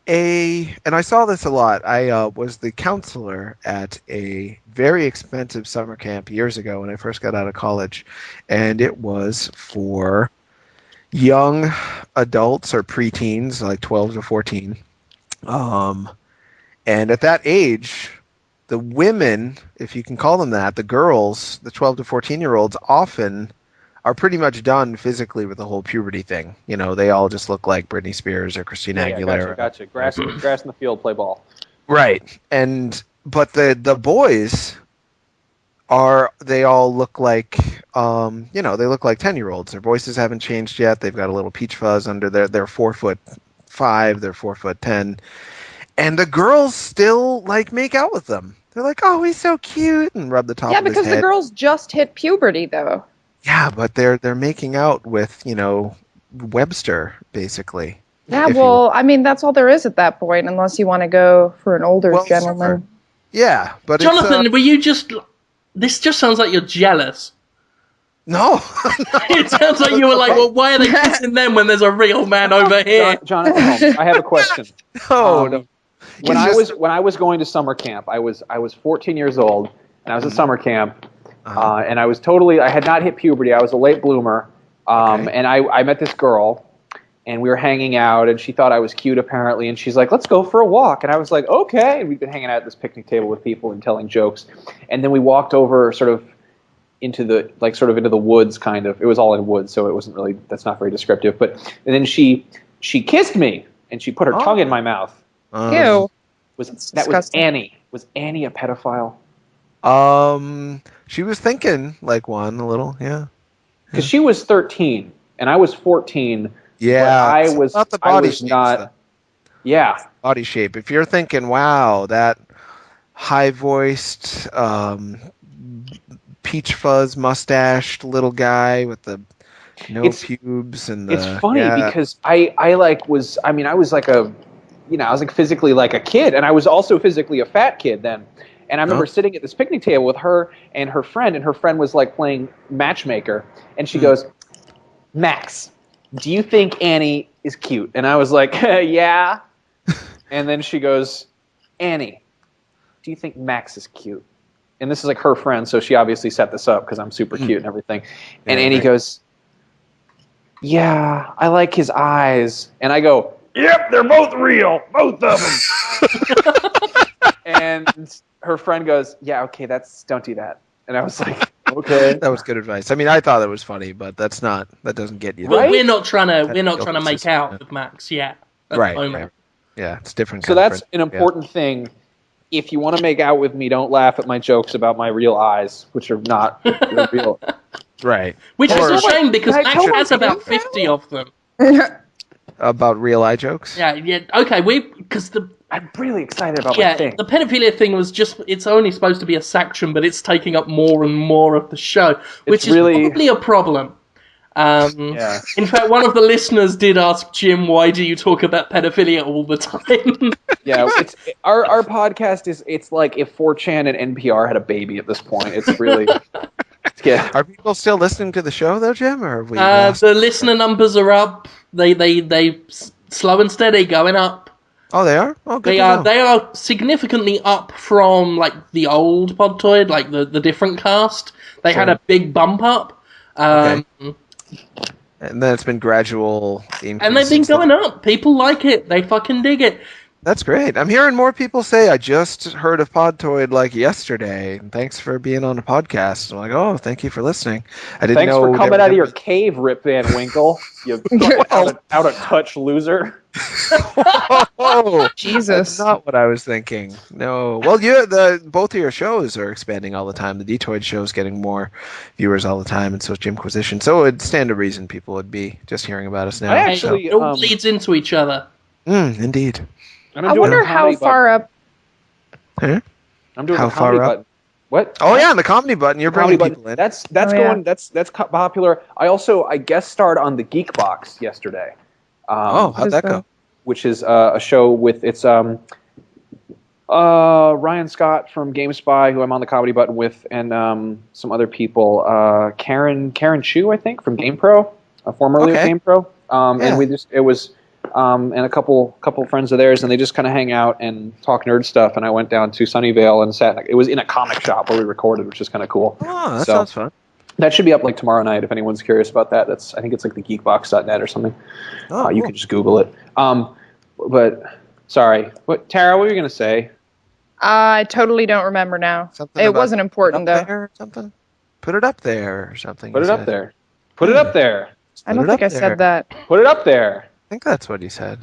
And I saw this a lot. I was the counselor at a very expensive summer camp years ago when I first got out of college, and it was for young adults or preteens, like 12 to 14. And at that age, the women, if you can call them that, the girls, the 12 to 14-year-olds, often are pretty much done physically with the whole puberty thing. You know, they all just look like Britney Spears or Christina Aguilera. Gotcha. Grass in the field, play ball. Right. But the boys they all look like, they look like 10-year-olds. Their voices haven't changed yet. They've got a little peach fuzz under they're 4'5", they're 4'10", and the girls still make out with them. They're like, oh, he's so cute, and rub the top of his head. Yeah, because the girls just hit puberty, though. Yeah, but they're making out with, Webster, basically. Yeah, I mean, that's all there is at that point, unless you want to go for an older gentleman. Sure. Yeah, but Jonathan, were you just... This just sounds like you're jealous. No. It sounds like you were like, well, why are they kissing them when there's a real man over here? Jonathan Holmes, I have a question. No. When I was going to summer camp, I was 14 years old, and I was at summer camp, And I had not hit puberty. I was a late bloomer. And I met this girl, and we were hanging out, and she thought I was cute apparently, and she's like, let's go for a walk. And I was like, okay. And we've been hanging out at this picnic table with people and telling jokes. And then we walked over sort of into the woods, kind of. It was all in woods, so it wasn't really, that's not very descriptive. And then she kissed me, and she put her tongue in my mouth. Ew. That was Annie. Was Annie a pedophile? She was thinking like one a little, yeah. Because she was 13 and I was 14. Yeah, but I was not the body I was shape, not. Yeah, body shape. If you're thinking, wow, that high-voiced, peach fuzz mustached little guy with the pubes and the, it's funny because I was like physically like a kid, and I was also physically a fat kid then. And I remember sitting at this picnic table with her and her friend was like playing matchmaker, and she goes, Max, do you think Annie is cute? And I was like, yeah. And then she goes, Annie, do you think Max is cute? And this is like her friend, so she obviously set this up because I'm super cute and everything. And Annie goes, yeah, I like his eyes. And I go, yep, they're both real, both of them. And her friend goes, yeah, okay, don't do that. And I was like, okay. That was good advice. I mean, I thought it was funny, but that doesn't get you. Well, we're not trying to make out with Max yet. Right. Yeah, it's different. So that's an important thing. If you want to make out with me, don't laugh at my jokes about my real eyes, which are not real. Right. Which is a shame because Max has about 50 of them. About real eye jokes? Yeah. Okay, I'm really excited about my thing. The pedophilia thing was it's only supposed to be a section, but it's taking up more and more of the show, which is probably a problem. In fact, one of the listeners did ask Jim, why do you talk about pedophilia all the time? Yeah, our podcast it's like if 4chan and NPR had a baby at this point. It's really... Yeah. Are people still listening to the show though, Jim? Or have we the listener numbers are up. They slow and steady going up. Oh, they are? Oh, good. They are significantly up from like the old Podtoid, like the different cast. They had a big bump up. And then it's been gradual increase. And they've been going up. People like it. They fucking dig it. That's great. I'm hearing more people say, I just heard of Podtoid like yesterday. And thanks for being on the podcast. I'm like, oh, thank you for listening. Thanks for coming out of your cave, Rip Van Winkle. You out of touch loser. Oh, Jesus. That's not what I was thinking. No. Well, both of your shows are expanding all the time. The Detoid show is getting more viewers all the time, and so is Jimquisition. So it'd stand to reason people would be just hearing about us now. It all bleeds into each other. Indeed. I wonder how far up. Huh? I'm doing the comedy button. What? Oh yeah, the comedy button. You're bringing people in. That's popular. I guest starred on the Geek Box yesterday. How'd that go? Which is a show with Ryan Scott from GameSpy, who I'm on the comedy button with, and some other people. Karen Chu, I think, from GamePro, formerly of GamePro. And a couple friends of theirs, and they just kind of hang out and talk nerd stuff. And I went down to Sunnyvale and sat. It was in a comic shop where we recorded, which is kind of cool. Oh, that sounds fun. That should be up like tomorrow night if anyone's curious about that. I think it's like the geekbox.net or something. Oh, cool. You can just Google it. But sorry, Tara? What were you gonna say? I totally don't remember now. It wasn't important though. Or something. Put it up there or something. Put it up there. Put it up there. I don't think I said that. Put it up there. I think that's what he said.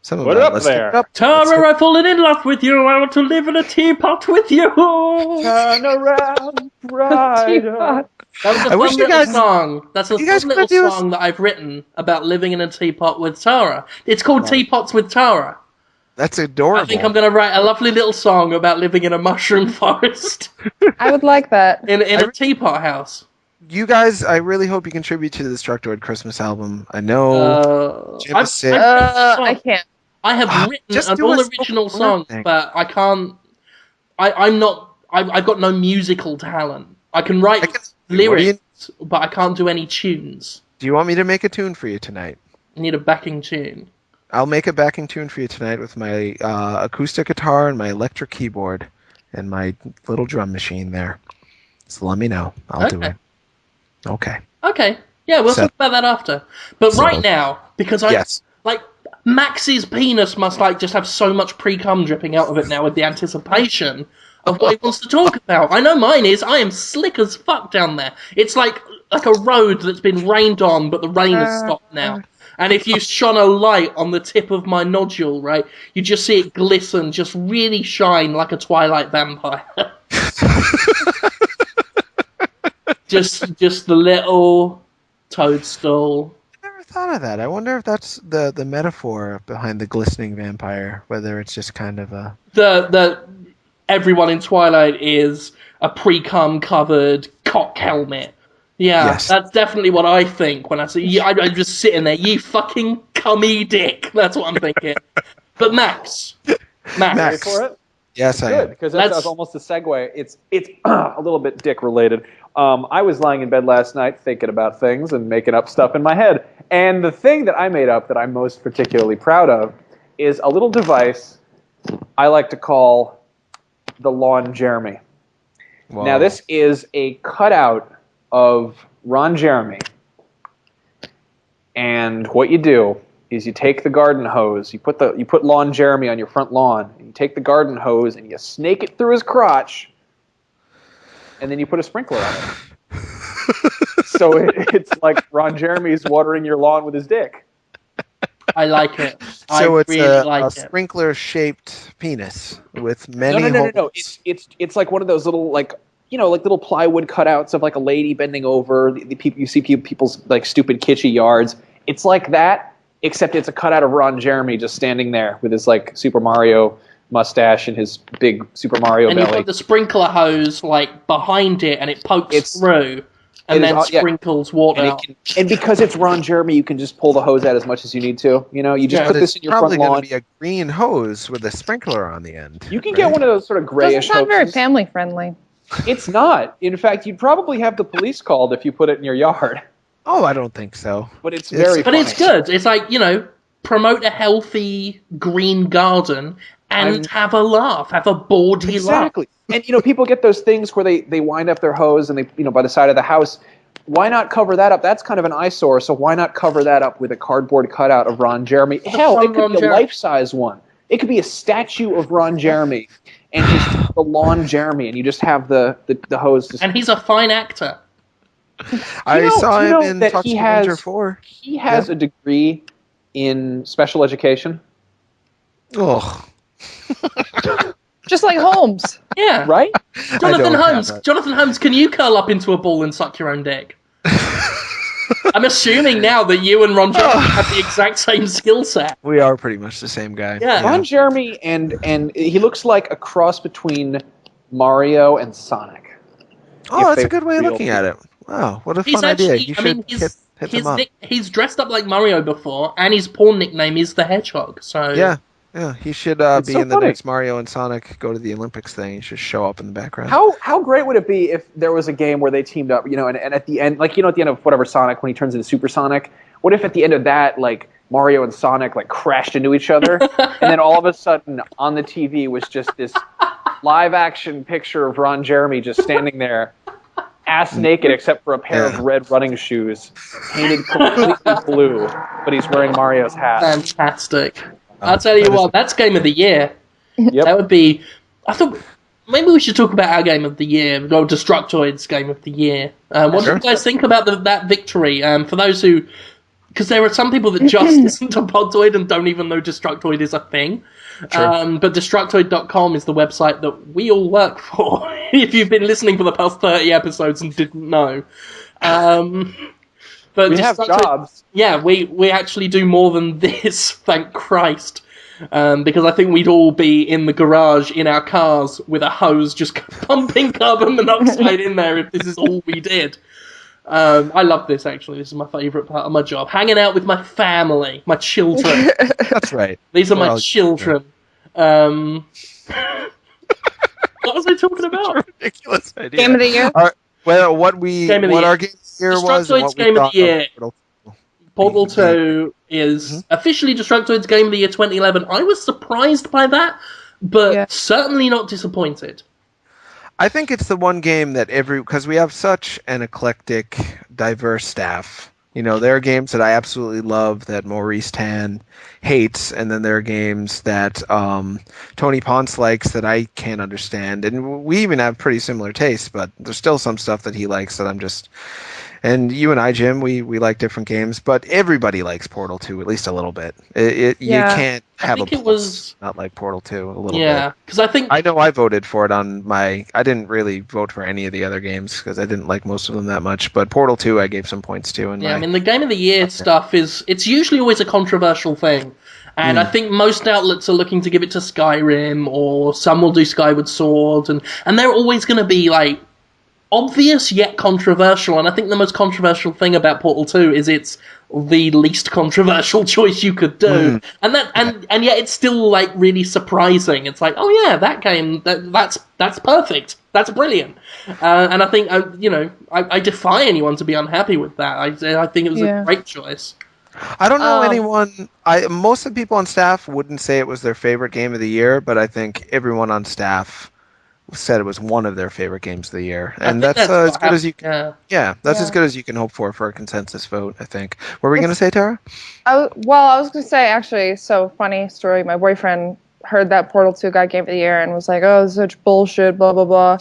Put it up there. Tara, I've fallen in love with you. I want to live in a teapot with you. Turn around, Ryder. That was a fun little song. That's a fun little song that I've written about living in a teapot with Tara. It's called Teapots with Tara. That's adorable. I think I'm going to write a lovely little song about living in a mushroom forest. I would like that. in a teapot house. You guys, I really hope you contribute to the Destructoid Christmas album. I know Jim is sick. I can't. I have written an all-original song, but I can't... I've got no musical talent. I can write lyrics, but I can't do any tunes. Do you want me to make a tune for you tonight? I need a backing tune. I'll make a backing tune for you tonight with my acoustic guitar and my electric keyboard and my little drum machine there. So let me know. I'll do it. Okay. Okay. Yeah, we'll talk about that after. But right now, because Max's penis must just have so much pre-cum dripping out of it now with the anticipation of what he wants to talk about. I know mine is. I am slick as fuck down there. It's like a road that's been rained on, but the rain has stopped now. And if you shone a light on the tip of my nodule, right, you just see it glisten, just really shine like a Twilight vampire. just the little toadstool. I never thought of that. I wonder if that's the metaphor behind the glistening vampire, whether it's just kind of a... The everyone in Twilight is a pre-cum covered cock helmet. Yeah, that's definitely what I think when I see... I'm just sitting there, you fucking cummy dick. That's what I'm thinking. But Max. Ready for it? Yes, I am. Because that's almost a segue. It's a little bit dick related. I was lying in bed last night thinking about things and making up stuff in my head. And the thing that I made up that I'm most particularly proud of is a little device I like to call the Lawn Jeremy. Wow. Now, this is a cutout of Ron Jeremy. And what you do is you take the garden hose, you put Lawn Jeremy on your front lawn, and you take the garden hose and you snake it through his crotch, and then you put a sprinkler on it. So it's like Ron Jeremy's watering your lawn with his dick. I like it. So it's a sprinkler-shaped penis with many holes. No. It's like one of those little little plywood cutouts of like a lady bending over. The people you see people's like stupid kitschy yards. It's like that, except it's a cutout of Ron Jeremy just standing there with his like Super Mario mustache and his big Super Mario belly. And you put the sprinkler hose like behind it, and it pokes through, and then sprinkles water. And because it's Ron Jeremy, you can just pull the hose out as much as you need to. You know, you just put this in your front lawn. It's probably going to be a green hose with a sprinkler on the end. You can get one of those sort of grayish hoses. Doesn't sound very family friendly. It's not. In fact, you'd probably have the police called if you put it in your yard. Oh, I don't think so. But it's very funny. It's good. It's like, promote a healthy green garden and have a laugh. Have a bawdy laugh. Exactly. And, people get those things where they wind up their hose and they, by the side of the house. Why not cover that up? That's kind of an eyesore, so why not cover that up with a cardboard cutout of Ron Jeremy? Hell, it could be a life-size one. It could be a statue of Ron Jeremy and just the Lawn Jeremy, and you just have the hose. And he's a fine actor. I saw him in Toxic Avenger 4. He has a degree in special education. Oh. Just like Holmes. Yeah. Right? Jonathan Holmes, can you curl up into a ball and suck your own dick? I'm assuming now that you and Ron Jeremy have the exact same skill set. We are pretty much the same guy. Yeah. Ron Jeremy, and he looks like a cross between Mario and Sonic. Oh, that's a good way of looking at it. Wow, what a fun idea. You should hit them up. He's dressed up like Mario before, and his porn nickname is the Hedgehog. So yeah, he should be in the next Mario and Sonic go to the Olympics thing. He should show up in the background. How great would it be if there was a game where they teamed up, and at the end, at the end of whatever Sonic, when he turns into Super Sonic, what if at the end of that, Mario and Sonic crashed into each other, and then all of a sudden on the TV was just this live action picture of Ron Jeremy just standing there, ass naked except for a pair of red running shoes, painted completely blue, but he's wearing Mario's hat. Fantastic. I'll tell you what, that's Game of the Year. Yep. That would be... I thought maybe we should talk about our Game of the Year, or Destructoid's Game of the Year. What do you guys think about that victory? For those who... Because there are some people that just listen to Podtoid and don't even know Destructoid is a thing. Sure. But Destructoid.com is the website that we all work for, if you've been listening for the past 30 episodes and didn't know. But we have jobs. Yeah, we actually do more than this, thank Christ. Because I think we'd all be in the garage in our cars with a hose just pumping carbon monoxide in there if this is all we did. I love this, actually. This is my favourite part of my job. Hanging out with my family, my children. That's right. These are my children. What was I talking about? Ridiculous idea. Game of the Year? What our Game of the Year was. Destructoid's Game of the Year. Portal 2 is officially Destructoid's Game of the Year 2011. I was surprised by that, but certainly not disappointed. I think it's the one game that because we have such an eclectic, diverse staff. You know, there are games that I absolutely love that Maurice Tan hates, and then there are games that Tony Ponce likes that I can't understand. And we even have pretty similar tastes, but there's still some stuff that he likes that I'm just... And you and I, Jim, we like different games, but everybody likes Portal 2 at least a little bit. You can't have not like Portal 2 a little bit. Yeah, because I know I voted for it on my... I didn't really vote for any of the other games because I didn't like most of them that much, but Portal 2 I gave some points to. I mean, the Game of the Year stuff it's usually always a controversial thing. And I think most outlets are looking to give it to Skyrim, or some will do Skyward Sword, and they're always going to be like obvious yet controversial, and I think the most controversial thing about Portal 2 is it's the least controversial choice you could do, and yet it's still like really surprising. It's like, oh yeah, that game that's perfect, that's brilliant, and I think I defy anyone to be unhappy with that. I think it was a great choice. I don't know anyone. Most of the people on staff wouldn't say it was their favorite game of the year, but I think everyone on staff said it was one of their favorite games of the year, and that's as good as you can. Yeah, that's as good as you can hope for a consensus vote, I think. What were we going to say, Tara? I was going to say, actually, so funny story. My boyfriend heard that Portal 2 got Game of the Year and was like, "Oh, this is such bullshit, blah blah blah."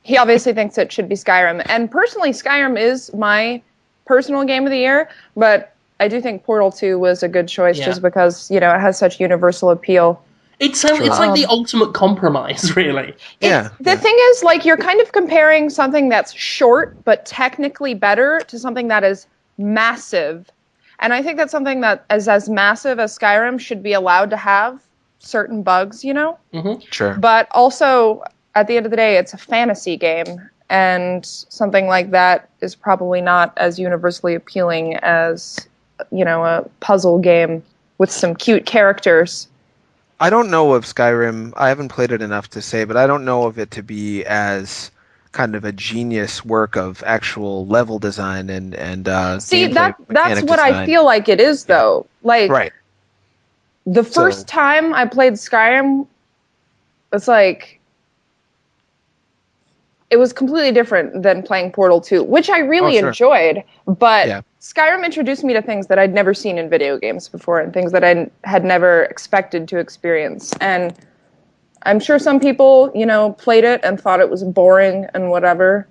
He obviously thinks it should be Skyrim, and personally, Skyrim is my personal Game of the Year, but I do think Portal 2 was a good choice just because it has such universal appeal. It's like the ultimate compromise, really. The thing is, like, you're kind of comparing something that's short but technically better to something that is massive. And I think that something that is as massive as Skyrim should be allowed to have certain bugs, Mm-hmm. Sure. But also, at the end of the day, it's a fantasy game. And something like that is probably not as universally appealing as, a puzzle game with some cute characters. I don't know of Skyrim. I haven't played it enough to say, but I don't know of it to be as kind of a genius work of actual level design and see that's what design. I feel like it is, though. Like, right. The first time I played Skyrim, it's like it was completely different than playing Portal 2, which I really enjoyed. But Skyrim introduced me to things that I'd never seen in video games before, and things that I had never expected to experience. And I'm sure some people, played it and thought it was boring and whatever.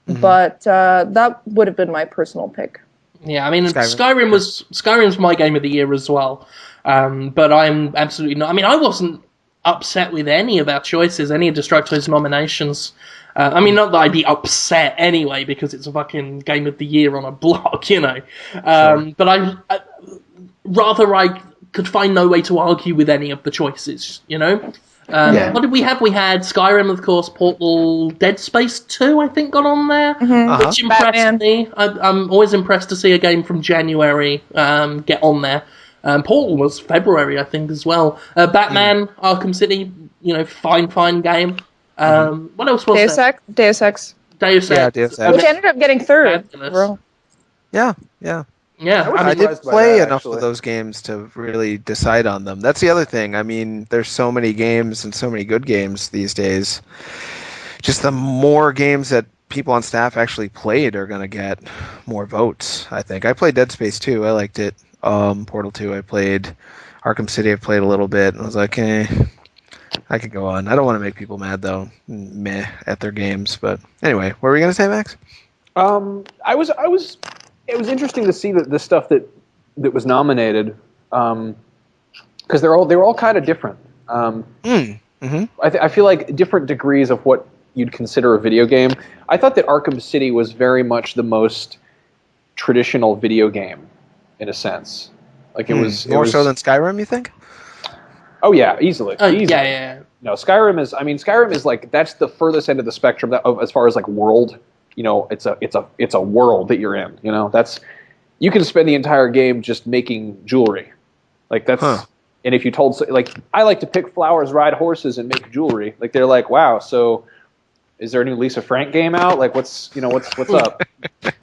Mm-hmm. But that would have been my personal pick. Yeah, I mean, Skyrim's my Game of the Year as well. But I'm absolutely not. I mean, I wasn't upset with any of our choices, any of Destructoid's nominations. I mean, not that I'd be upset anyway, because it's a fucking Game of the Year on a block, But I could find no way to argue with any of the choices, What did we have? We had Skyrim, of course, Portal, Dead Space 2, I think, got on there, which impressed me. I'm always impressed to see a game from January get on there. Portal was February, I think, as well. Batman, Arkham City, fine game. What else was there? Deus Ex. Deus Ex. Which ended up getting third. Yeah. I did play enough of those games to really decide on them. That's the other thing. I mean, there's so many games and so many good games these days. Just the more games that people on staff actually played are going to get more votes, I think. I played Dead Space 2. I liked it. Portal 2 I played. Arkham City I played a little bit. And I was like, I could go on. I don't want to make people mad, though. Meh at their games. But anyway, what were you going to say, Max? It was interesting to see the stuff that was nominated, because they were all kind of different. I feel like different degrees of what you'd consider a video game. I thought that Arkham City was very much the most traditional video game, in a sense. Like it was more so than Skyrim, you think? Oh yeah, easily. Yeah. No, Skyrim is like, that's the furthest end of the spectrum as far as like world. It's a world that you're in. That's, you can spend the entire game just making jewelry. Like that's, and if you told, like, I like to pick flowers, ride horses, and make jewelry. Like they're like, wow. So, is there a new Lisa Frank game out? Like what's up?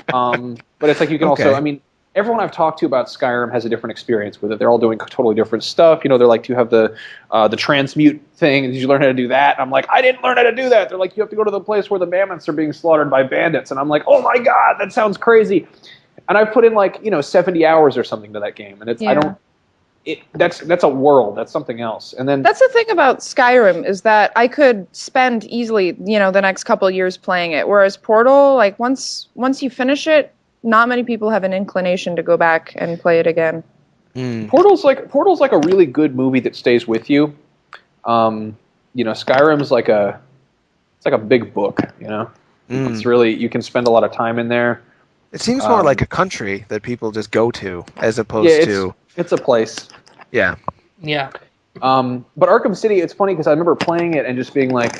But it's like you can also, I mean, everyone I've talked to about Skyrim has a different experience with it. They're all doing totally different stuff. They're like, do you have the transmute thing? Did you learn how to do that? And I'm like, I didn't learn how to do that. They're like, you have to go to the place where the mammoths are being slaughtered by bandits. And I'm like, oh my god, that sounds crazy. And I've put in 70 hours or something to that game, and that's a world. That's something else. And then that's the thing about Skyrim is that I could spend easily, the next couple of years playing it. Whereas Portal, like once you finish it, not many people have an inclination to go back and play it again. Portal's like a really good movie that stays with you. Skyrim's like a big book. It's really, you can spend a lot of time in there. It seems more like a country that people just go to, as opposed to... It's a place. Yeah. Yeah. But Arkham City, it's funny because I remember playing it and just being like,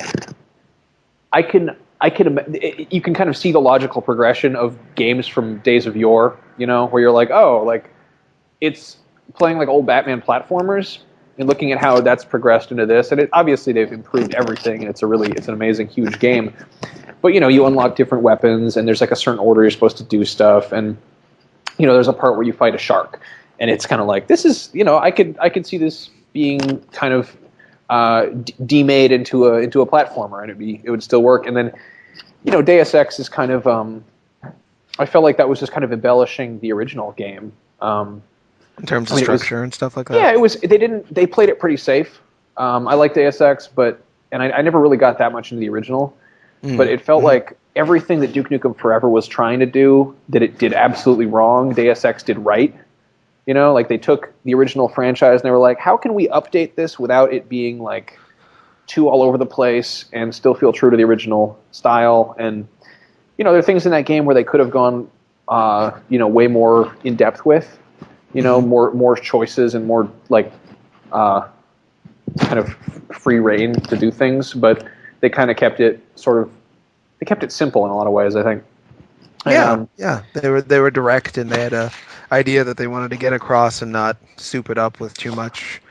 you can kind of see the logical progression of games from days of yore, where you're like, oh, like, it's playing like old Batman platformers and looking at how that's progressed into this. And obviously they've improved everything, and it's an amazing, huge game. But, you unlock different weapons, and there's like a certain order you're supposed to do stuff. And, there's a part where you fight a shark. And it's kind of like, this is, I could see this being kind of demade into a platformer, and it would still work. And then, Deus Ex is kind of, I felt like that was just kind of embellishing the original game. In terms of structure and stuff like that? Yeah, they played it pretty safe. I like Deus Ex, and I never really got that much into the original. But it felt like everything that Duke Nukem Forever was trying to do, that it did absolutely wrong, Deus Ex did right. Like they took the original franchise and they were like, how can we update this without it being like too all over the place and still feel true to the original style? And, there are things in that game where they could have gone, way more in depth with, more choices and more like kind of free reign to do things. But they kind of kept it simple in a lot of ways, I think. Yeah. They were direct, and they had a idea that they wanted to get across and not soup it up with too much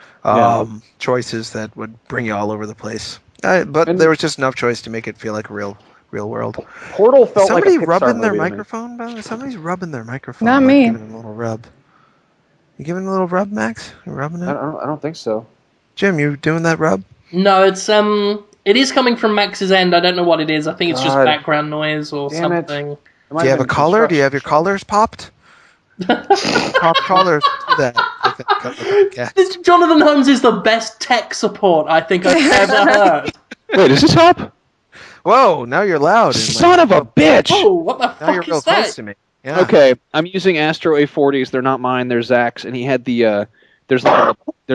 choices that would bring you all over the place. But there was just enough choice to make it feel like a real world. Portal felt like a Pixar rubbing their movie microphone, by the way? Somebody's rubbing their microphone. Not me. Giving it a little rub. You giving it a little rub, Max? You rubbing it? I don't think so. Jim, you doing that rub? No, it is coming from Max's end. I don't know what it is. I think it's just background noise or something. Do you have a collar? Do you have your collars popped? Pop collars to that, I think. Jonathan Holmes is the best tech support I think I've ever heard. Wait, is this up? Whoa, now you're loud. Son of a bitch! Oh, what the fuck now you're is real that? close to me. Yeah. Okay, I'm using Astro A40s. They're not mine. They're Zach's, and he had the there's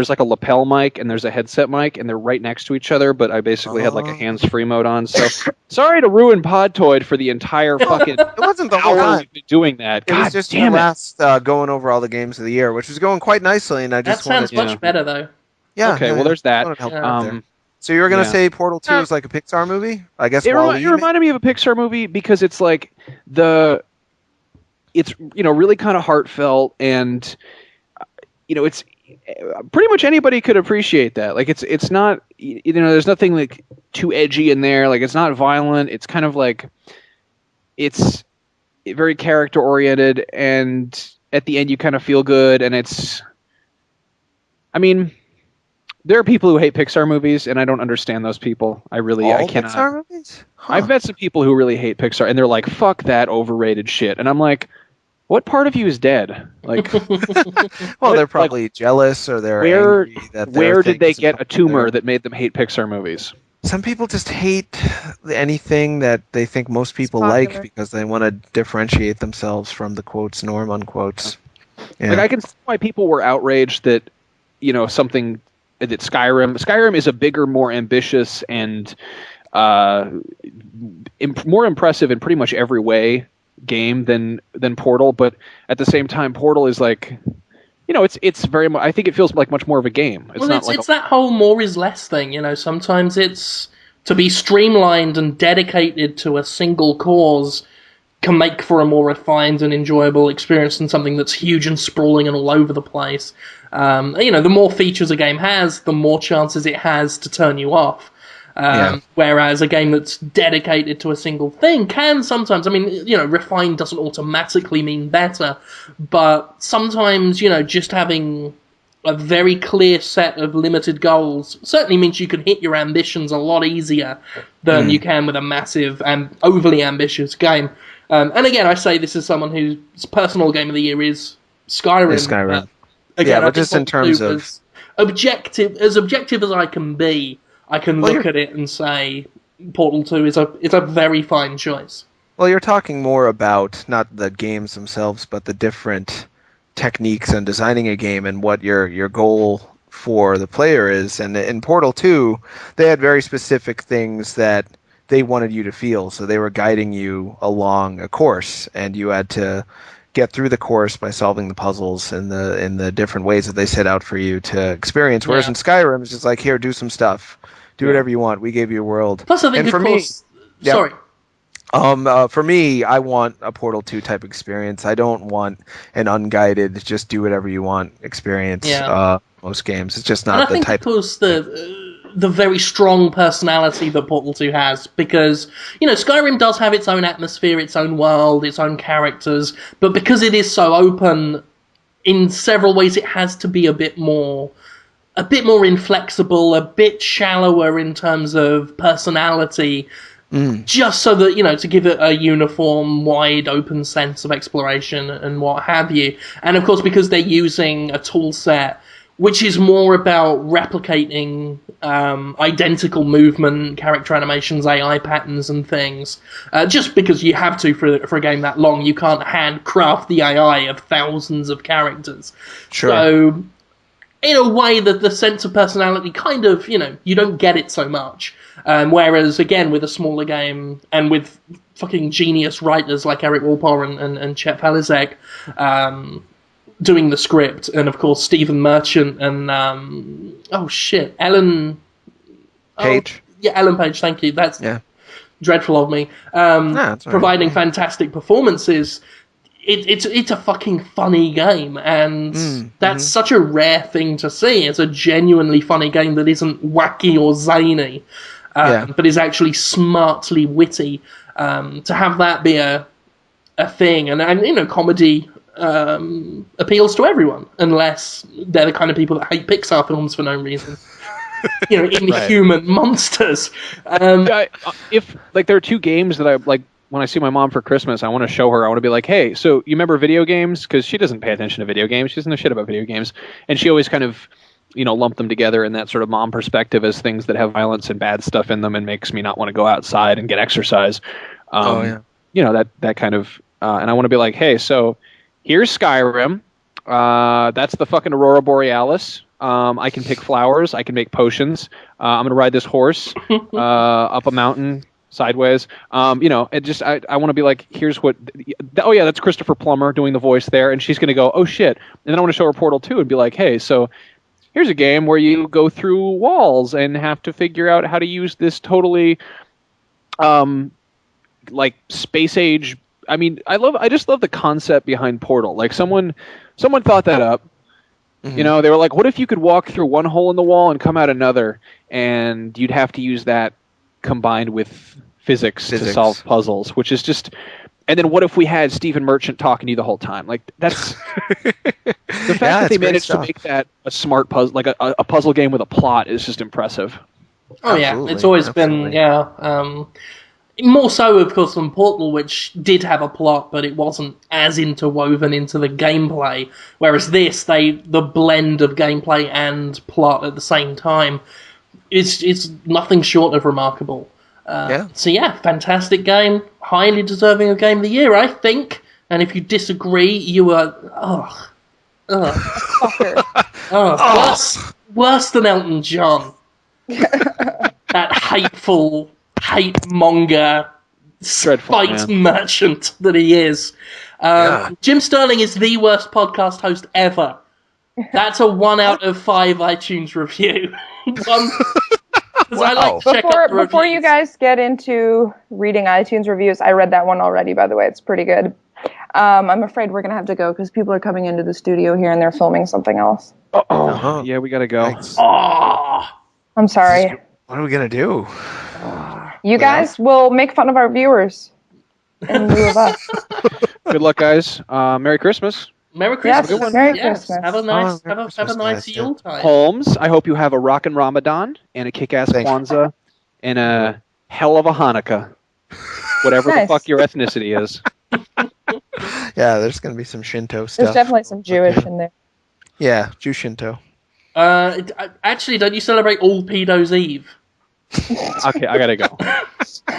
like a lapel mic and there's a headset mic, and they're right next to each other. But I basically had like a hands-free mode on. So sorry to ruin Podtoid for the entire fucking. It wasn't the whole time. We've been doing that. It was just your last going over all the games of the year, which was going quite nicely, and I just that sounds much better though. Yeah. Okay. Well, there's that. So you were gonna say Portal 2 is like a Pixar movie? I guess it reminded me of a Pixar movie because it's like it's really kind of heartfelt, and it's pretty much anybody could appreciate that. Like it's not there's nothing like too edgy in there. Like it's not violent. It's kind of like it's very character oriented, and at the end you kind of feel good. And there are people who hate Pixar movies, and I don't understand those people. I cannot. Pixar movies? Huh. I've met some people who really hate Pixar, and they're like, "Fuck that overrated shit." And I'm like, "What part of you is dead?" Like, well, they're probably jealous, or they're angry that where did they get a tumor that made them hate Pixar movies? Some people just hate anything that they think most people like because they want to differentiate themselves from the quotes norm unquotes. Yeah. Like I can see why people were outraged that something. That Skyrim is a bigger, more ambitious, and more impressive in pretty much every way game than Portal. But at the same time, Portal is like, it's very much. I think it feels like much more of a game. It's that whole more is less thing. Sometimes it's to be streamlined and dedicated to a single cause can make for a more refined and enjoyable experience than something that's huge and sprawling and all over the place. The more features a game has, the more chances it has to turn you off. Whereas a game that's dedicated to a single thing can sometimes, I mean, refined doesn't automatically mean better, but sometimes, just having a very clear set of limited goals certainly means you can hit your ambitions a lot easier than you can with a massive and overly ambitious game. And again, I say this as someone whose personal game of the year is Skyrim. Again, but just in terms of as objective as I can be, I can look at it and say Portal 2 is a very fine choice. Well, you're talking more about not the games themselves, but the different techniques and designing a game and what your goal for the player is. And in Portal 2, they had very specific things that they wanted you to feel. So they were guiding you along a course, and you had to get through the course by solving the puzzles in the different ways that they set out for you to experience. Whereas in Skyrim, it's just like, here, do some stuff. Do whatever you want. We gave you a world. Plus, I think, for me, sorry. For me, I want a Portal 2 type experience. I don't want an unguided, just do whatever you want experience. Most games, it's just not the type. And I think the very strong personality that Portal 2 has, because Skyrim does have its own atmosphere, its own world, its own characters, but because it is so open, in several ways, it has to be a bit more inflexible, a bit shallower in terms of personality. Just so that, to give it a uniform, wide, open sense of exploration and what have you. And, of course, because they're using a tool set which is more about replicating identical movement, character animations, AI patterns and things. Just because you have to for a game that long. You can't handcraft the AI of thousands of characters. Sure. So, in a way, that the sense of personality kind of, you don't get it so much. Whereas, again, with a smaller game and with fucking genius writers like Eric Walpole and Chet Palizek doing the script, and of course Stephen Merchant and Ellen Page. Ellen Page. Thank you. That's dreadful of me. Providing fantastic performances. It's a fucking funny game, and that's such a rare thing to see. It's a genuinely funny game that isn't wacky or zany, but is actually smartly witty. To have that be a thing, and comedy appeals to everyone, unless they're the kind of people that hate Pixar films for no reason. Inhuman monsters. If there are two games that I like. When I see my mom for Christmas, I want to show her. I want to be like, hey, so you remember video games? Because she doesn't pay attention to video games. She doesn't know shit about video games. And she always kind of, lump them together in that sort of mom perspective as things that have violence and bad stuff in them and makes me not want to go outside and get exercise. That kind of... and I want to be like, hey, so here's Skyrim. That's the fucking Aurora Borealis. I can pick flowers. I can make potions. I'm going to ride this horse up a mountain... sideways, it just I want to be like, here's what. That's Christopher Plummer doing the voice there, and she's going to go, oh shit, and then I want to show her Portal 2 and be like, hey, so here's a game where you go through walls and have to figure out how to use this totally, like space age. I mean, I just love the concept behind Portal. Like someone thought that up. They were like, what if you could walk through one hole in the wall and come out another, and you'd have to use that combined with physics to solve puzzles, which is just... And then what if we had Stephen Merchant talking to you the whole time? Like, that's... the fact that they managed to make that a smart puzzle, like a puzzle game with a plot, is just impressive. Oh, yeah. It's always been, more so, of course, than Portal, which did have a plot, but it wasn't as interwoven into the gameplay. Whereas this, the blend of gameplay and plot at the same time, it's nothing short of remarkable. So fantastic game, highly deserving of Game of the Year, I think. And if you disagree, you are worse than Elton John. That hateful hate monger, spite merchant that he is. Jim Sterling is the worst podcast host ever. That's a 1 out of 5 iTunes review. I like to check out the before you guys get into reading iTunes reviews, I read that one already, by the way. It's pretty good. I'm afraid we're going to have to go because people are coming into the studio here and they're filming something else. Yeah, we got to go. Oh, I'm sorry. What are we gonna do? You guys will make fun of our viewers in lieu of us. Good luck, guys. Merry Christmas. Merry Christmas. Yes, Merry Christmas. Have a nice, Merry have Christmas, a nice guys, Yule time. Holmes, I hope you have a rockin' Ramadan and a kick-ass Thank you. Kwanzaa and a hell of a Hanukkah. Whatever the Nice. fuck your ethnicity is. Yeah, there's gonna be some Shinto stuff. There's definitely some Jewish in there. Yeah, Jew Shinto. Actually, don't you celebrate All Pedos Eve? Okay, I gotta go. Bye,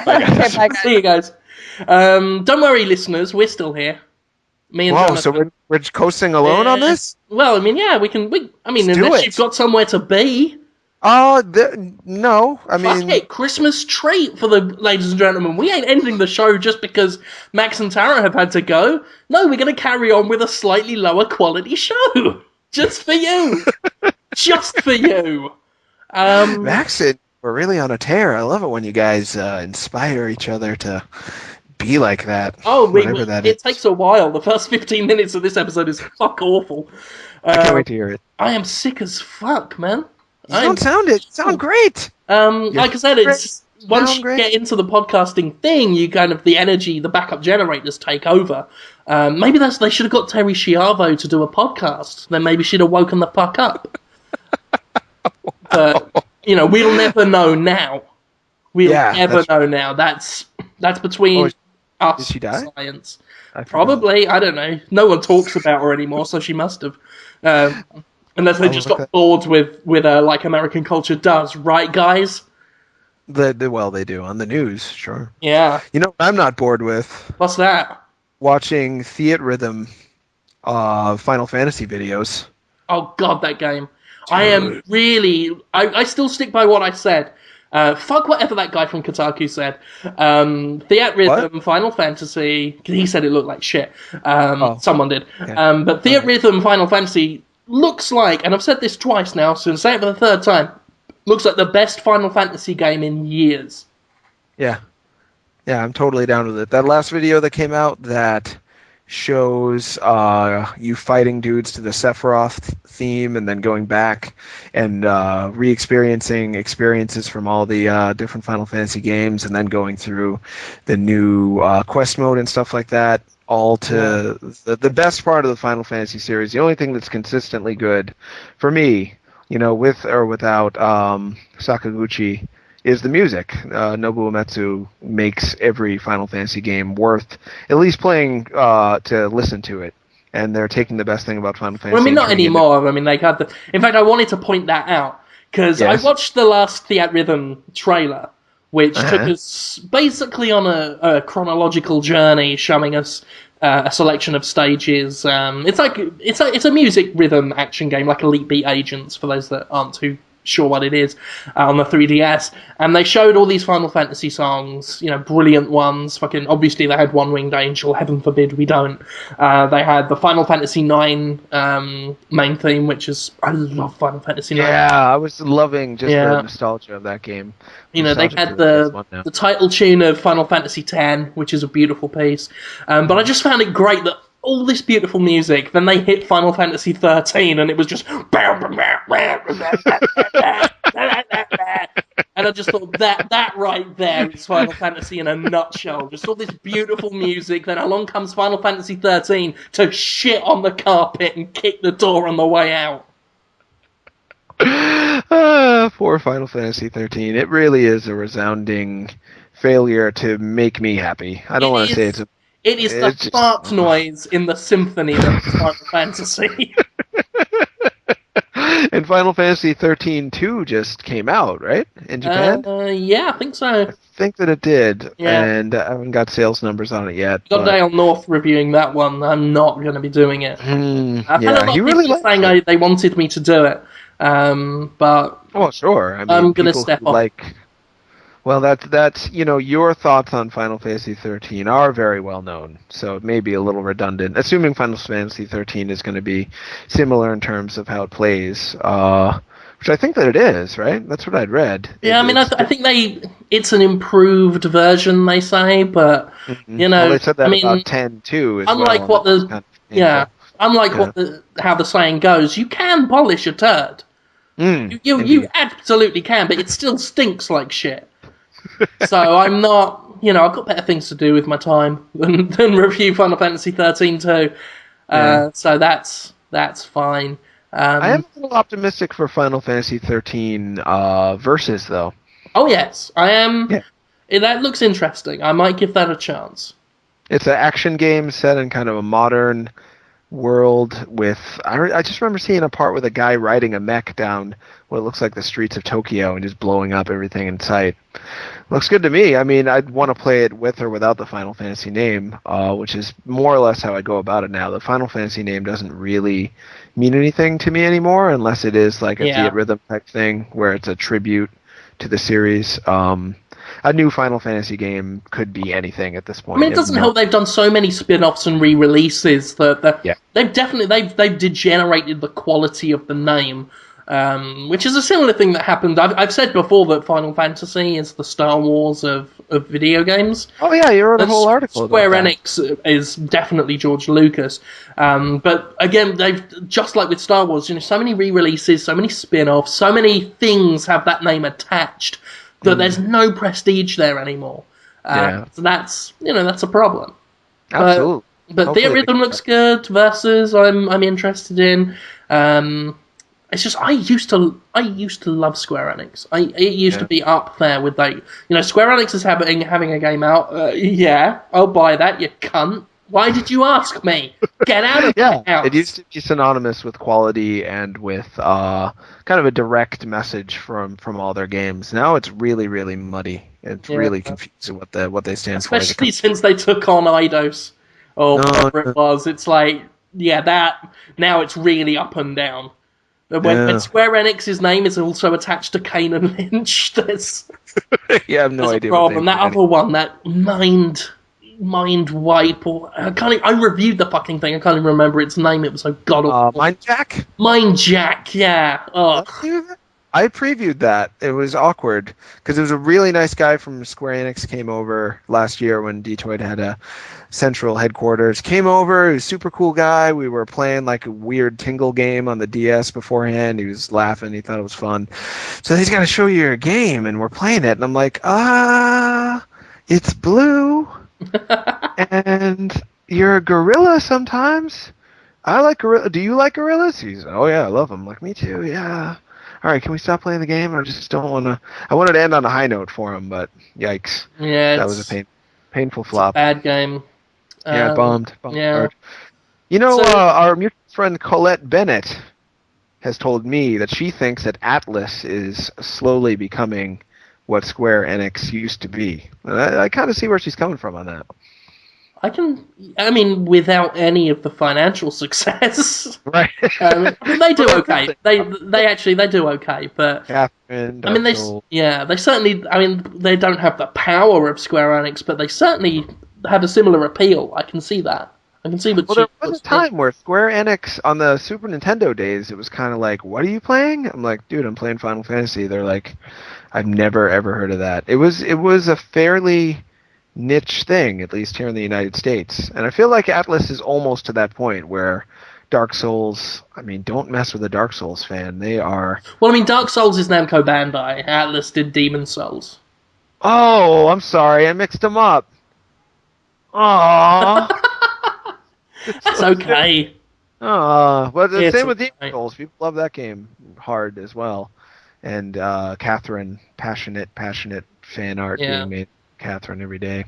guys. Okay, bye, guys. See you guys. Don't worry, listeners, we're still here. Me and Whoa, Jonathan. so we're coasting alone on this? Well, I mean, yeah, we can. Let's do Unless it. you've got somewhere to be. Oh, no. I Fuck mean, it, Christmas treat for the ladies and gentlemen. We ain't ending the show just because Max and Tara have had to go. No, we're going to carry on with a slightly lower quality show. Just for you. Just for you. Max and we're really on a tear. I love it when you guys inspire each other to be like that. Oh, whatever that it is. takes a while. The first 15 minutes of this episode is fuck awful. I can't wait to hear it. I am sick as fuck, man. You don't sound it. You sound great. Like I said, it's once you great. get into the podcasting thing, you kind of the energy, the backup generators take over. Maybe they should have got Terry Schiavo to do a podcast. Then maybe she'd have woken the fuck up. But we'll never know now. We'll never know now. That's between us did she die? and science. Probably. I don't know. No one talks about her anymore, so she must have. Unless they just got bored with like American culture does, right, guys? Well, they do on the news, sure. Yeah. You know what I'm not bored with? What's that? Watching Theatrhythm Final Fantasy videos. Oh god, that game. I am really... I still stick by what I said. Fuck whatever that guy from Kotaku said. Theatrhythm, Final Fantasy... He said it looked like shit. Someone did. Okay. But Theatrhythm, Final Fantasy looks like, and I've said this twice now, so I'll say it for the third time, looks like the best Final Fantasy game in years. Yeah. Yeah, I'm totally down with it. That last video that came out that shows you fighting dudes to the Sephiroth theme and then going back and re-experiencing experiences from all the different Final Fantasy games and then going through the new quest mode and stuff like that, all to the best part of the Final Fantasy series. The only thing that's consistently good for me, with or without Sakaguchi, is the music. Nobuo Uematsu makes every Final Fantasy game worth at least playing to listen to it. And they're taking the best thing about Final Fantasy. Well, I mean, not anymore. I mean, they had the... In fact, I wanted to point that out, because I watched the last Theatrhythm trailer, which took us basically on a chronological journey, showing us a selection of stages. It's a music rhythm action game, like Elite Beat Agents, for those that aren't too sure what it is, on the 3DS, and they showed all these Final Fantasy songs, brilliant ones. Fucking obviously they had One Winged Angel, heaven forbid we don't. They had the Final Fantasy IX main theme, which is, I love Final Fantasy IX. Yeah, I was loving just the nostalgia of that game. They had the title tune of Final Fantasy X, which is a beautiful piece, but I just found it great that all this beautiful music, then they hit Final Fantasy 13 and it was just and I just thought that right there is Final Fantasy in a nutshell. Just all this beautiful music, then along comes Final Fantasy 13 to shit on the carpet and kick the door on the way out. Poor Final Fantasy 13. It really is a resounding failure to make me happy. I don't want to say it's a... It is the fart noise in the symphony of Final Fantasy. And Final Fantasy 13-2 just came out, right? In Japan? Yeah, I think so. I think that it did. Yeah. And I haven't got sales numbers on it yet. Got Dale North reviewing that one. I'm not going to be doing it. I've had a lot of people saying they wanted me to do it. But... Oh, sure. I mean, I'm going to step off. Well, that's your thoughts on Final Fantasy 13 are very well known, so it may be a little redundant. Assuming Final Fantasy 13 is going to be similar in terms of how it plays, which I think that it is, right? That's what I'd read. Yeah, I think it's an improved version, they say, but well, they said that about 10 too. Unlike how the saying goes, you can polish a turd. You absolutely can, but it still stinks like shit. So I'm not, I've got better things to do with my time than review Final Fantasy 13 too. So that's fine. I am a little optimistic for Final Fantasy 13 Versus, though. Oh yes, I am. Yeah. That looks interesting. I might give that a chance. It's an action game set in kind of a modern world with... I just remember seeing a part with a guy riding a mech down what looks like the streets of Tokyo and just blowing up everything in sight. Looks good to me. I mean, I'd want to play it with or without the Final Fantasy name, which is more or less how I go about it now. The Final Fantasy name doesn't really mean anything to me anymore unless it is like a Theatrhythm type thing where it's a tribute to the series. A new Final Fantasy game could be anything at this point. I mean, it doesn't help they've done so many spin-offs and re-releases that they've degenerated the quality of the name, which is a similar thing that happened. I've said before that Final Fantasy is the Star Wars of video games. Oh yeah, you wrote a whole article Square about that. Enix is definitely George Lucas. But again, they've, just like with Star Wars, so many re-releases, so many spin-offs, so many things have that name attached that there's no prestige there anymore. So that's a problem. Absolutely. But Theatrhythm looks good. Versus, I'm interested in. It's just I used to love Square Enix. It used to be up there with Square Enix is having a game out. I'll buy that. You cunt. Why did you ask me? Get out of my house. It used to be synonymous with quality and with kind of a direct message from all their games. Now it's really, really muddy. It's really confusing what they stand for. Especially since they took on Eidos or whatever it was. It's like, that now it's really up and down. When Square Enix's name is also attached to Kane and Lynch, there's I have no idea. A problem. That other one, that Mind Wipe, or I reviewed the fucking thing. I can't even remember its name. It was so god-awful. Mind Jack? Mind Jack, yeah. Ugh. I previewed that. It was awkward because it was a really nice guy from Square Enix came over last year when Detroit had a central headquarters. Came over, he was a super cool guy. We were playing like a weird Tingle game on the DS beforehand. He was laughing. He thought it was fun. So he's got to show you your game, and we're playing it. And I'm like, it's blue. And you're a gorilla sometimes. I like gorilla. Do you like gorillas? He's, oh yeah, I love them. I'm like, me too. Yeah. All right, can we stop playing the game? I just don't want to. I wanted to end on a high note for him, but yikes. Yeah, that was a painful flop. Bad game. Bummed hard. Our mutual friend Colette Bennett has told me that she thinks that Atlas is slowly becoming what Square Enix used to be. And I kind of see where she's coming from on that. Without any of the financial success. Right. They do okay. They do okay, but Catherine, they certainly, they don't have the power of Square Enix, but they certainly have a similar appeal. I can see that. I can see what. Well, there was a time where Square Enix on the Super Nintendo days, it was kind of like, "What are you playing?" I'm like, "Dude, I'm playing Final Fantasy." They're like, "I've never ever heard of that." It was a fairly niche thing, at least here in the United States, and I feel like Atlas is almost to that point where Dark Souls. Don't mess with a Dark Souls fan. They are. Well, Dark Souls is Namco Bandai. Atlas did Demon Souls. Oh, I'm sorry, I mixed them up. Aww. That's okay. Well, the same with Demon Souls. People love that game hard as well. And Catherine, passionate fan art being made. Catherine every day.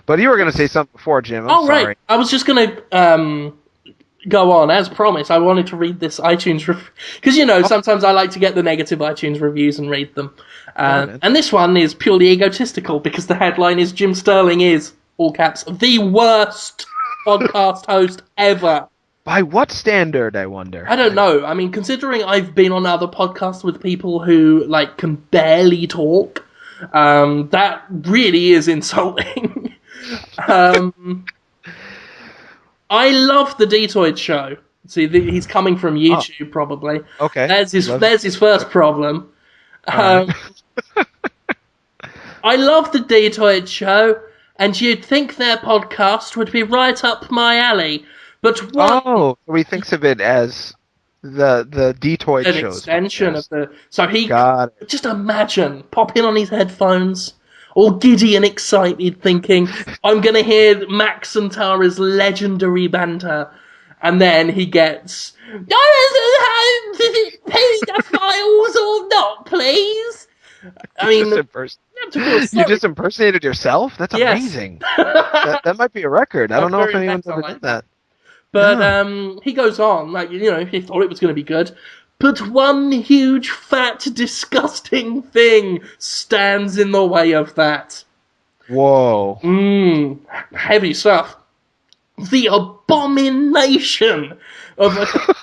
But you were going to say something before, Jim. I'm sorry. Right. I was just going to go on. As promised, I wanted to read this iTunes review. Because, sometimes I like to get the negative iTunes reviews and read them. And this one is purely egotistical because the headline is Jim Sterling is, all caps, the worst podcast host ever. By what standard, I wonder? I don't know. Considering I've been on other podcasts with people who, can barely talk, that really is insulting. I love the Detroit show. See, he's coming from YouTube, probably. Okay. There's his first problem. I love the Detroit show, and you'd think their podcast would be right up my alley. But so he thinks of it as The Detoid an shows. extension of the. So he Got it. just imagine popping on his headphones, all giddy and excited, thinking, "I'm gonna hear Max and Tara's legendary banter," and then he gets, "Pedophiles or not, please." I mean, you just impersonated yourself? That's Yes. amazing. that might be a record. I don't know if anyone's ever done that. But he goes on, like, he thought it was going to be good. But one huge, fat, disgusting thing stands in the way of that. Whoa. Heavy stuff. The abomination of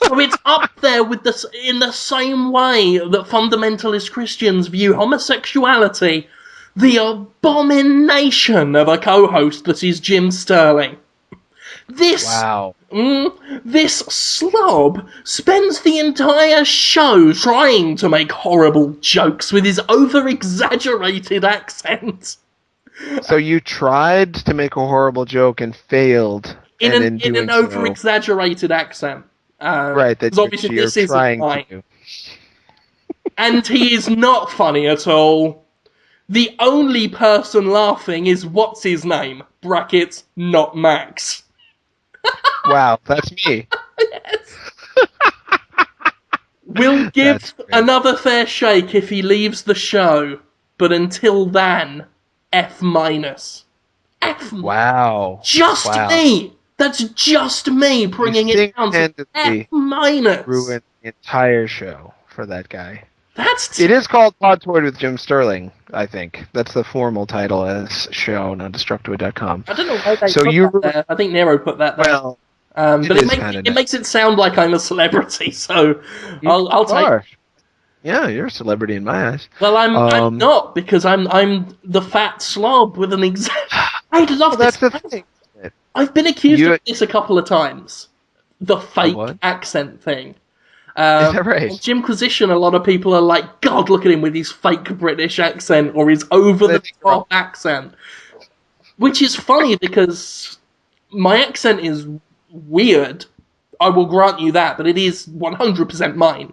so it's up there with in the same way that fundamentalist Christians view homosexuality. The abomination of a co-host that is Jim Sterling. This slob spends the entire show trying to make horrible jokes with his over-exaggerated accent. So you tried to make a horrible joke and failed. In an over-exaggerated accent. Right, that obviously you're this isn't trying right. to do. And he is not funny at all. The only person laughing is what's his name? Brackets, not Max. Wow, that's me. Yes. We'll give another fair shake if he leaves the show, but until then, F-. F-. Wow. Me! That's just me bringing it down to F-. Ruin the entire show for that guy. It is called Podtoid with Jim Sterling, I think. That's the formal title as shown on Destructoid.com. I don't know why they put that there. I think Nero put that there. Well, but it makes it sound like I'm a celebrity, so I'll take it. Yeah, you're a celebrity in my eyes. Well, I'm not, because I'm the fat slob with an I love this. That's the thing. I've been accused of this a couple of times. The fake accent thing. Is that right? On Jimquisition, a lot of people are like, God, look at him with his fake British accent or his over-the-top accent. Which is funny because my accent is weird. I will grant you that, but it is 100% mine.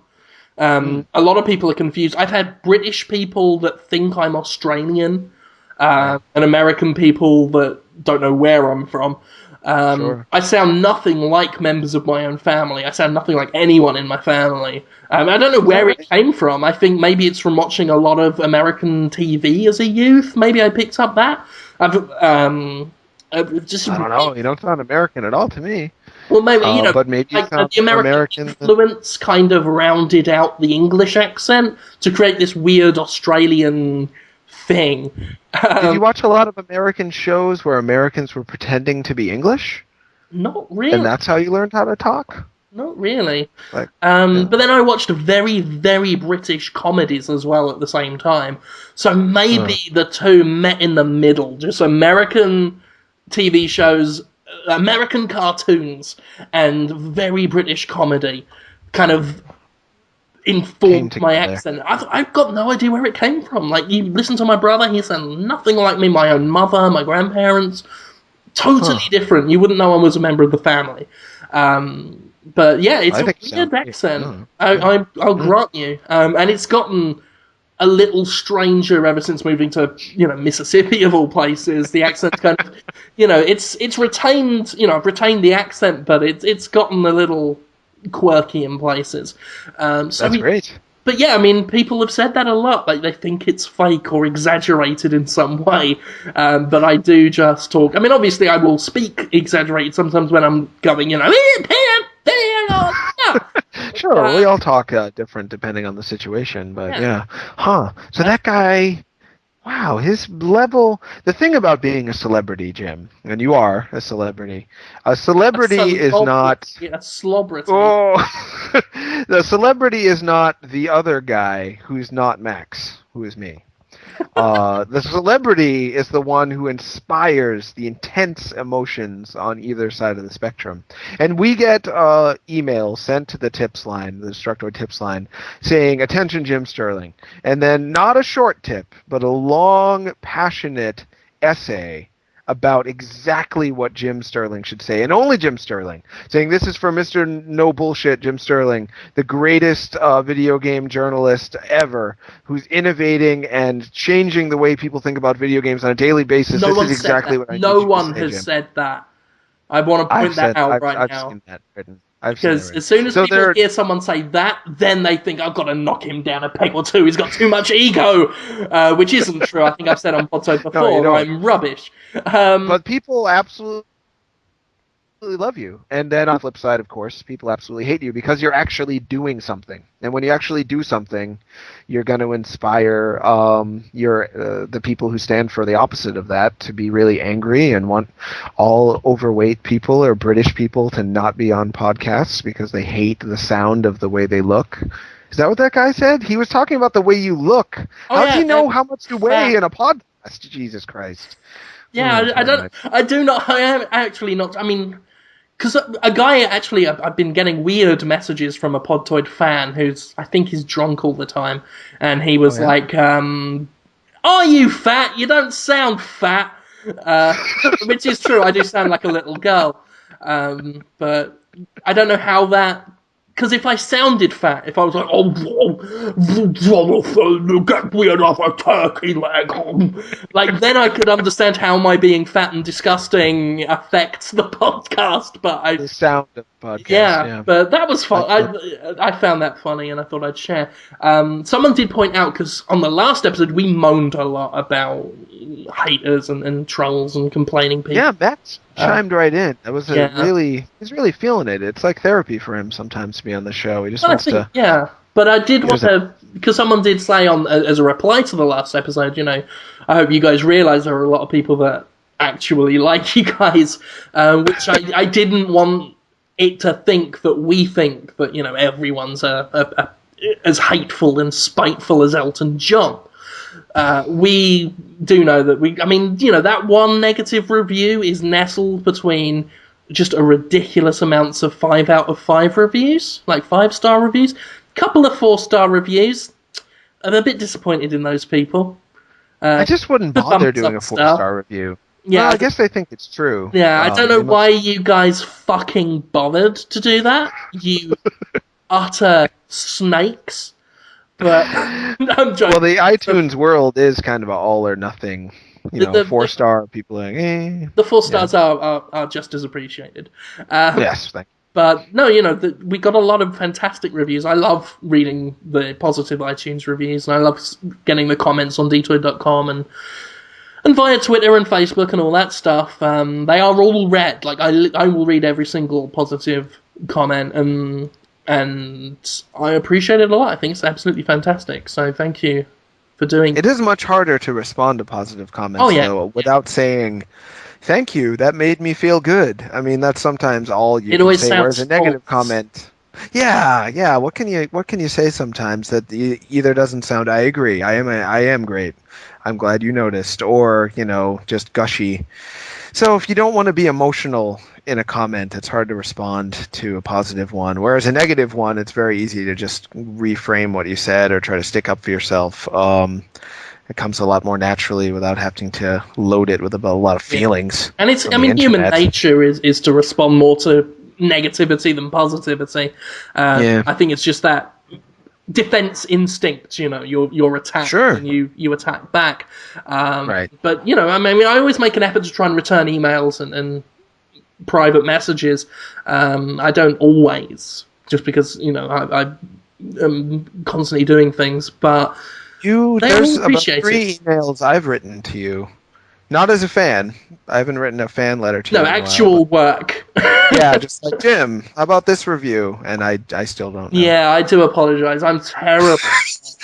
A lot of people are confused. I've had British people that think I'm Australian, and American people that don't know where I'm from. I sound nothing like members of my own family. I sound nothing like anyone in my family. I don't know where it came from. I think maybe it's from watching a lot of American TV as a youth. Maybe I picked up that. I don't know. You don't sound American at all to me. Well, maybe but maybe like, the American influence kind of rounded out the English accent to create this weird Australian thing. Did you watch a lot of American shows where Americans were pretending to be English? Not really. And that's how you learned how to talk? Not really. But then I watched very, very British comedies as well at the same time. So maybe the two met in the middle. Just American TV shows, American cartoons, and very British comedy kind of informed my accent. I've got no idea where it came from. Like, you listen to my brother, he sounds nothing like me. My own mother, my grandparents, totally different. You wouldn't know I was a member of the family. But yeah, it's a weird accent. I'll grant you. And it's gotten a little stranger ever since moving to, Mississippi of all places. The accent's kind of, it's retained. I've retained the accent, but it's gotten a little quirky in places. That's great. But yeah, I mean, people have said that a lot. Like, they think it's fake or exaggerated in some way. But I do just talk. I mean, obviously, I will speak exaggerated sometimes when I'm going, Sure, we all talk different depending on the situation. But yeah. So that guy, wow, his level. The thing about being a celebrity, Jim, and you are a celebrity. A celebrity is not a celebrity. Oh, the celebrity is not the other guy who's not Max, who is me. The celebrity is the one who inspires the intense emotions on either side of the spectrum. And we get emails sent to the tips line, the Destructoid tips line, saying, "Attention, Jim Sterling." And then not a short tip, but a long, passionate essay about exactly what Jim Sterling should say, and only Jim Sterling, saying this is for Mr. No Bullshit Jim Sterling, the greatest video game journalist ever, who's innovating and changing the way people think about video games on a daily basis. This is exactly what I need you to say, Jim. No one has said that. I want to point that out right now. I've seen that written. Because as soon as people hear someone say that, then they think, I've got to knock him down a peg or two. He's got too much ego, which isn't true. I think I've said on Podtoid before, I'm rubbish. But people absolutely love you. And then on the flip side, of course, people absolutely hate you because you're actually doing something. And when you actually do something, you're going to inspire the people who stand for the opposite of that to be really angry and want all overweight people or British people to not be on podcasts because they hate the sound of the way they look. Is that what that guy said? He was talking about the way you look. How does he know how much you weigh in a podcast? Jesus Christ. Yeah, I am actually not, I mean, because a guy actually, I've been getting weird messages from a Podtoid fan I think he's drunk all the time, and he was like, are you fat? You don't sound fat, which is true, I do sound like a little girl, but I don't know how that... Because if I sounded fat, if I was like, get me another turkey leg, like, then I could understand how my being fat and disgusting affects the podcast, but the sound of the podcast, yeah. But that was fun. I found that funny, and I thought I'd share. Someone did point out, because on the last episode, we moaned a lot about haters and trolls and complaining people. Yeah, Max chimed right in. That was he's really feeling it. It's like therapy for him sometimes to be on the show. He just wants to... Yeah, but I did want to... Because someone did say as a reply to the last episode, I hope you guys realise there are a lot of people that actually like you guys, which I didn't want it to think that we think that, everyone's as hateful and spiteful as Elton John. We do know that that one negative review is nestled between just a ridiculous amounts of 5 out of 5 reviews, like 5-star reviews, couple of 4-star reviews. I'm a bit disappointed in those people. I just wouldn't bother doing a 4-star review. Yeah, well, I guess they think it's true. Yeah, I don't know why you guys fucking bothered to do that, you utter snakes. But I'm joking. Well, the iTunes world is kind of an all or nothing. 4-star people are like, The 4 stars are just as appreciated. Yes, thank you. But no, we got a lot of fantastic reviews. I love reading the positive iTunes reviews, and I love getting the comments on dtoid.com and via Twitter and Facebook and all that stuff. They are all read. Like I will read every single positive comment, and I appreciate it a lot. I think it's absolutely fantastic. So thank you for doing it. It is much harder to respond to positive comments though, without saying thank you. That made me feel good. I mean, that's sometimes all you can say. Whereas a negative comment, yeah. What can you say sometimes that either doesn't sound I agree. I am great. I'm glad you noticed, or just gushy. So if you don't want to be emotional in a comment, it's hard to respond to a positive one. Whereas a negative one, it's very easy to just reframe what you said or try to stick up for yourself. It comes a lot more naturally without having to load it with a lot of feelings. And it's, human nature is to respond more to negativity than positivity. I think it's just that defense instinct, you're attacked, sure, and you attack back. Right. But, I always make an effort to try and return emails and private messages. I don't always, just because, I am constantly doing things, but there's about 3 emails I've written to you. Not as a fan. I haven't written a fan letter to you. No, actual work. Yeah, just like, Jim, how about this review? And I still don't know. Yeah, I do apologize. I'm terrible.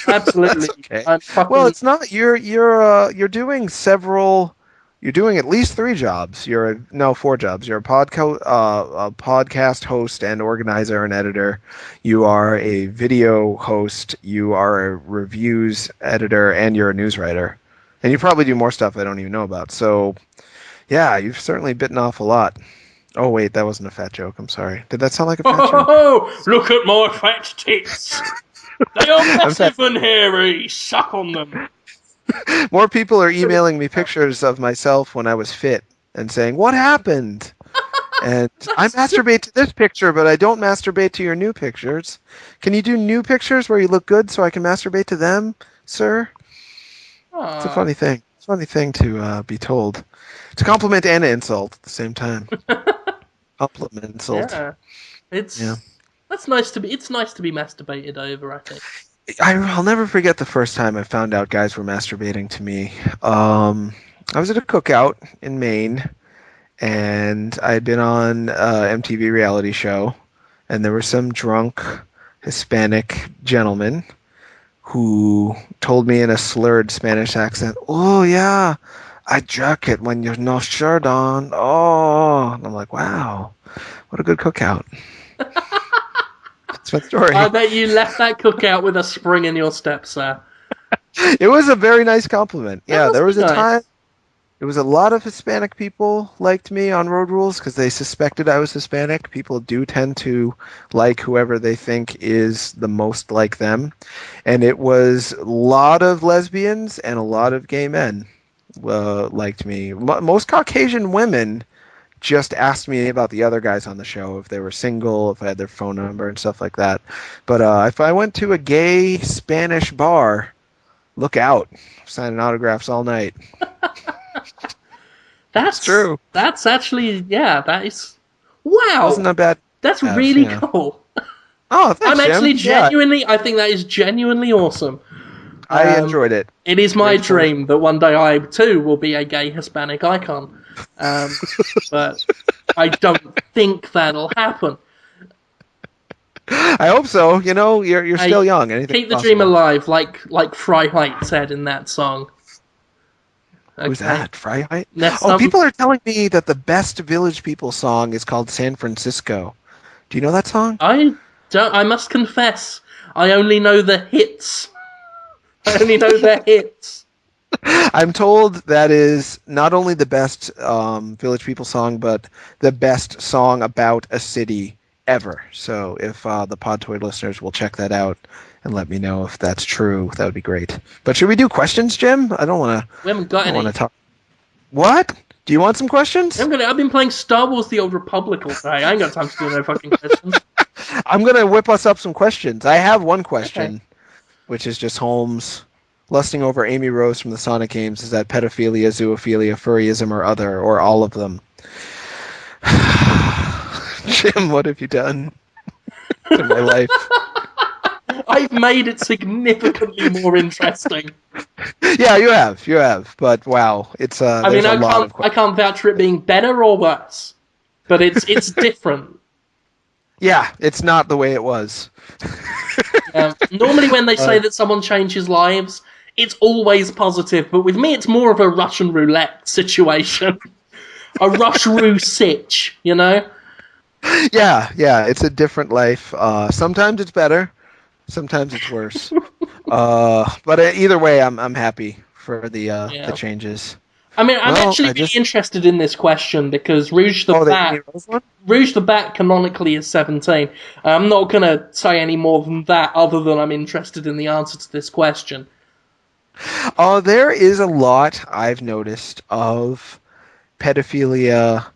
Absolutely. That's okay. Well, it's not. You're doing several. You're doing at least 3 jobs. 4 jobs. You're a podcast host and organizer and editor. You are a video host. You are a reviews editor, and you're a news writer. And you probably do more stuff I don't even know about. So, yeah, you've certainly bitten off a lot. Oh, wait, that wasn't a fat joke. I'm sorry. Did that sound like a fat joke? Oh, look at my fat tits. They are massive and hairy. Suck on them. More people are emailing me pictures of myself when I was fit. and saying, "What happened?" And I masturbate to this picture, but I don't masturbate to your new pictures. Can you do new pictures where you look good so I can masturbate to them, sir? It's a funny thing. It's a funny thing to be told. It's a compliment and an insult at the same time. Compliment, insult. Yeah. It's nice to be masturbated over, I think. I'll never forget the first time I found out guys were masturbating to me. I was at a cookout in Maine, and I had been on MTV reality show, and there was some drunk Hispanic gentleman who told me in a slurred Spanish accent, "Oh yeah, I jerk it when you're no shirt on. Oh," and I'm like, "Wow, what a good cookout." That's my story. I bet you left that cookout with a spring in your step, sir. It was a very nice compliment. Yeah, there was a nice. time. There was a lot of Hispanic people liked me on Road Rules because they suspected I was Hispanic. People do tend to like whoever they think is the most like them. And it was a lot of lesbians and a lot of gay men liked me. Most Caucasian women just asked me about the other guys on the show, if they were single, if I had their phone number and stuff like that. But if I went to a gay Spanish bar, look out. Signing autographs all night. That's true. That's actually, that is... Wow! Wasn't that bad? That's really cool. Oh, thanks, I'm actually Jim. genuinely... I think that is genuinely awesome. I enjoyed it. It is my dream that one day I, too, will be a gay Hispanic icon. But I don't think that'll happen. I hope so. You know, you're still young. Keep the dream alive, like Freiheit said in that song. Okay. Who's that? Freiheit? People are telling me that the best Village People song is called San Francisco. Do you know that song? I don't. I must confess, I only know the hits. I only know the hits. I'm told that is not only the best Village People song, but the best song about a city ever. So if the Podtoid listeners will check that out and let me know if that's true, that would be great. But should we do questions, Jim? I don't want to. We haven't got any. Talk. What? Do you want some questions? I've been playing Star Wars: The Old Republic all day. I ain't got time to do no fucking questions. I'm gonna whip us up some questions. I have one question, which is just Holmes lusting over Amy Rose from the Sonic games. Is that pedophilia, zoophilia, furryism, or other, or all of them? Jim, what have you done to my life? I've made it significantly more interesting. Yeah, you have. But wow, it's I can't vouch for it being better or worse, but it's different. Yeah, it's not the way it was. Normally, when they say that someone changes lives, it's always positive. But with me, it's more of a Russian roulette situation, a Rush-roo sitch, you know. Yeah, it's a different life. Sometimes it's better, sometimes it's worse. But either way, I'm happy for the changes. I mean, I'm actually really interested in this question because Rouge the Bat canonically is 17. I'm not going to say any more than that other than I'm interested in the answer to this question. There is a lot I've noticed of pedophilia,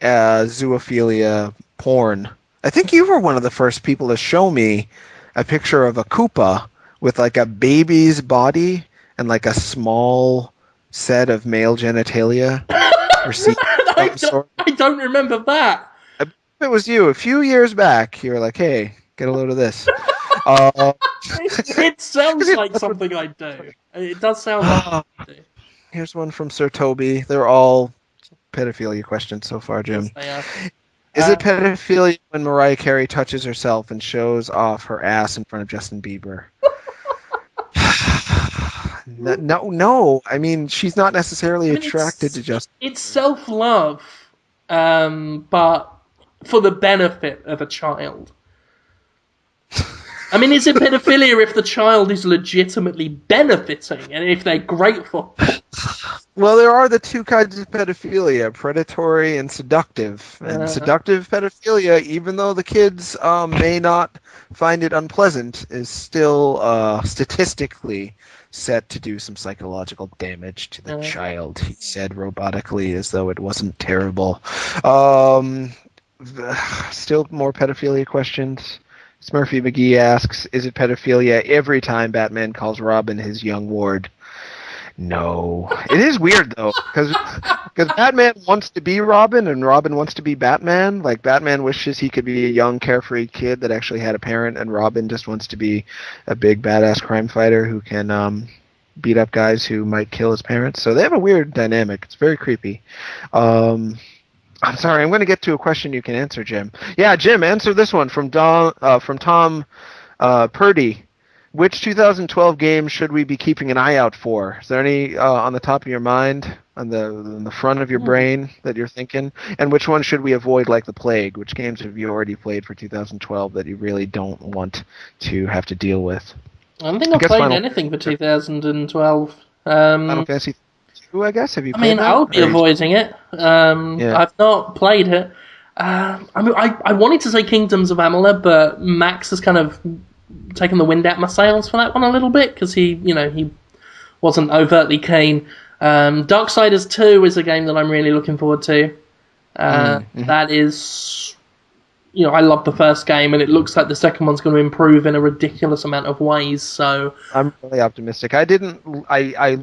zoophilia porn. I think you were one of the first people to show me a picture of a Koopa with like a baby's body and like a small set of male genitalia. I don't remember that. It was you a few years back. You were like, "Hey, get a load of this." It sounds like something I do. It does sound like something I do. Here's one from Sir Toby. They're all pedophilia questions so far, Jim. Yes, Is it pedophilia when Mariah Carey touches herself and shows off her ass in front of Justin Bieber? No. I mean, she's not necessarily attracted to Justin. It's self-love, but for the benefit of a child. I mean, is it pedophilia if the child is legitimately benefiting and if they're grateful? Well, there are the two kinds of pedophilia, predatory and seductive. And seductive pedophilia, even though the kids may not find it unpleasant, is still statistically set to do some psychological damage to the child, he said robotically, as though it wasn't terrible. Still more pedophilia questions. Smurfy McGee asks, is it pedophilia every time Batman calls Robin his young ward? No. It is weird, though, because Batman wants to be Robin and Robin wants to be Batman. Like, Batman wishes he could be a young, carefree kid that actually had a parent, and Robin just wants to be a big, badass crime fighter who can beat up guys who might kill his parents. So they have a weird dynamic. It's very creepy. I'm sorry, I'm going to get to a question you can answer, Jim. Yeah, Jim, answer this one from Tom Purdy. Which 2012 game should we be keeping an eye out for? Is there any on the top of your mind, on the front of your brain that you're thinking? And which one should we avoid like the plague? Which games have you already played for 2012 that you really don't want to have to deal with? I don't think I've played anything for 2012. Final Fantasy 2, I guess. Have you played that? I'll be avoiding it. I've not played it. I wanted to say Kingdoms of Amalur, but Max has kind of taken the wind out my sails for that one a little bit, because he wasn't overtly keen. Darksiders 2 is a game that I'm really looking forward to. That is... I love the first game, and it looks like the second one's going to improve in a ridiculous amount of ways, so... I'm really optimistic. I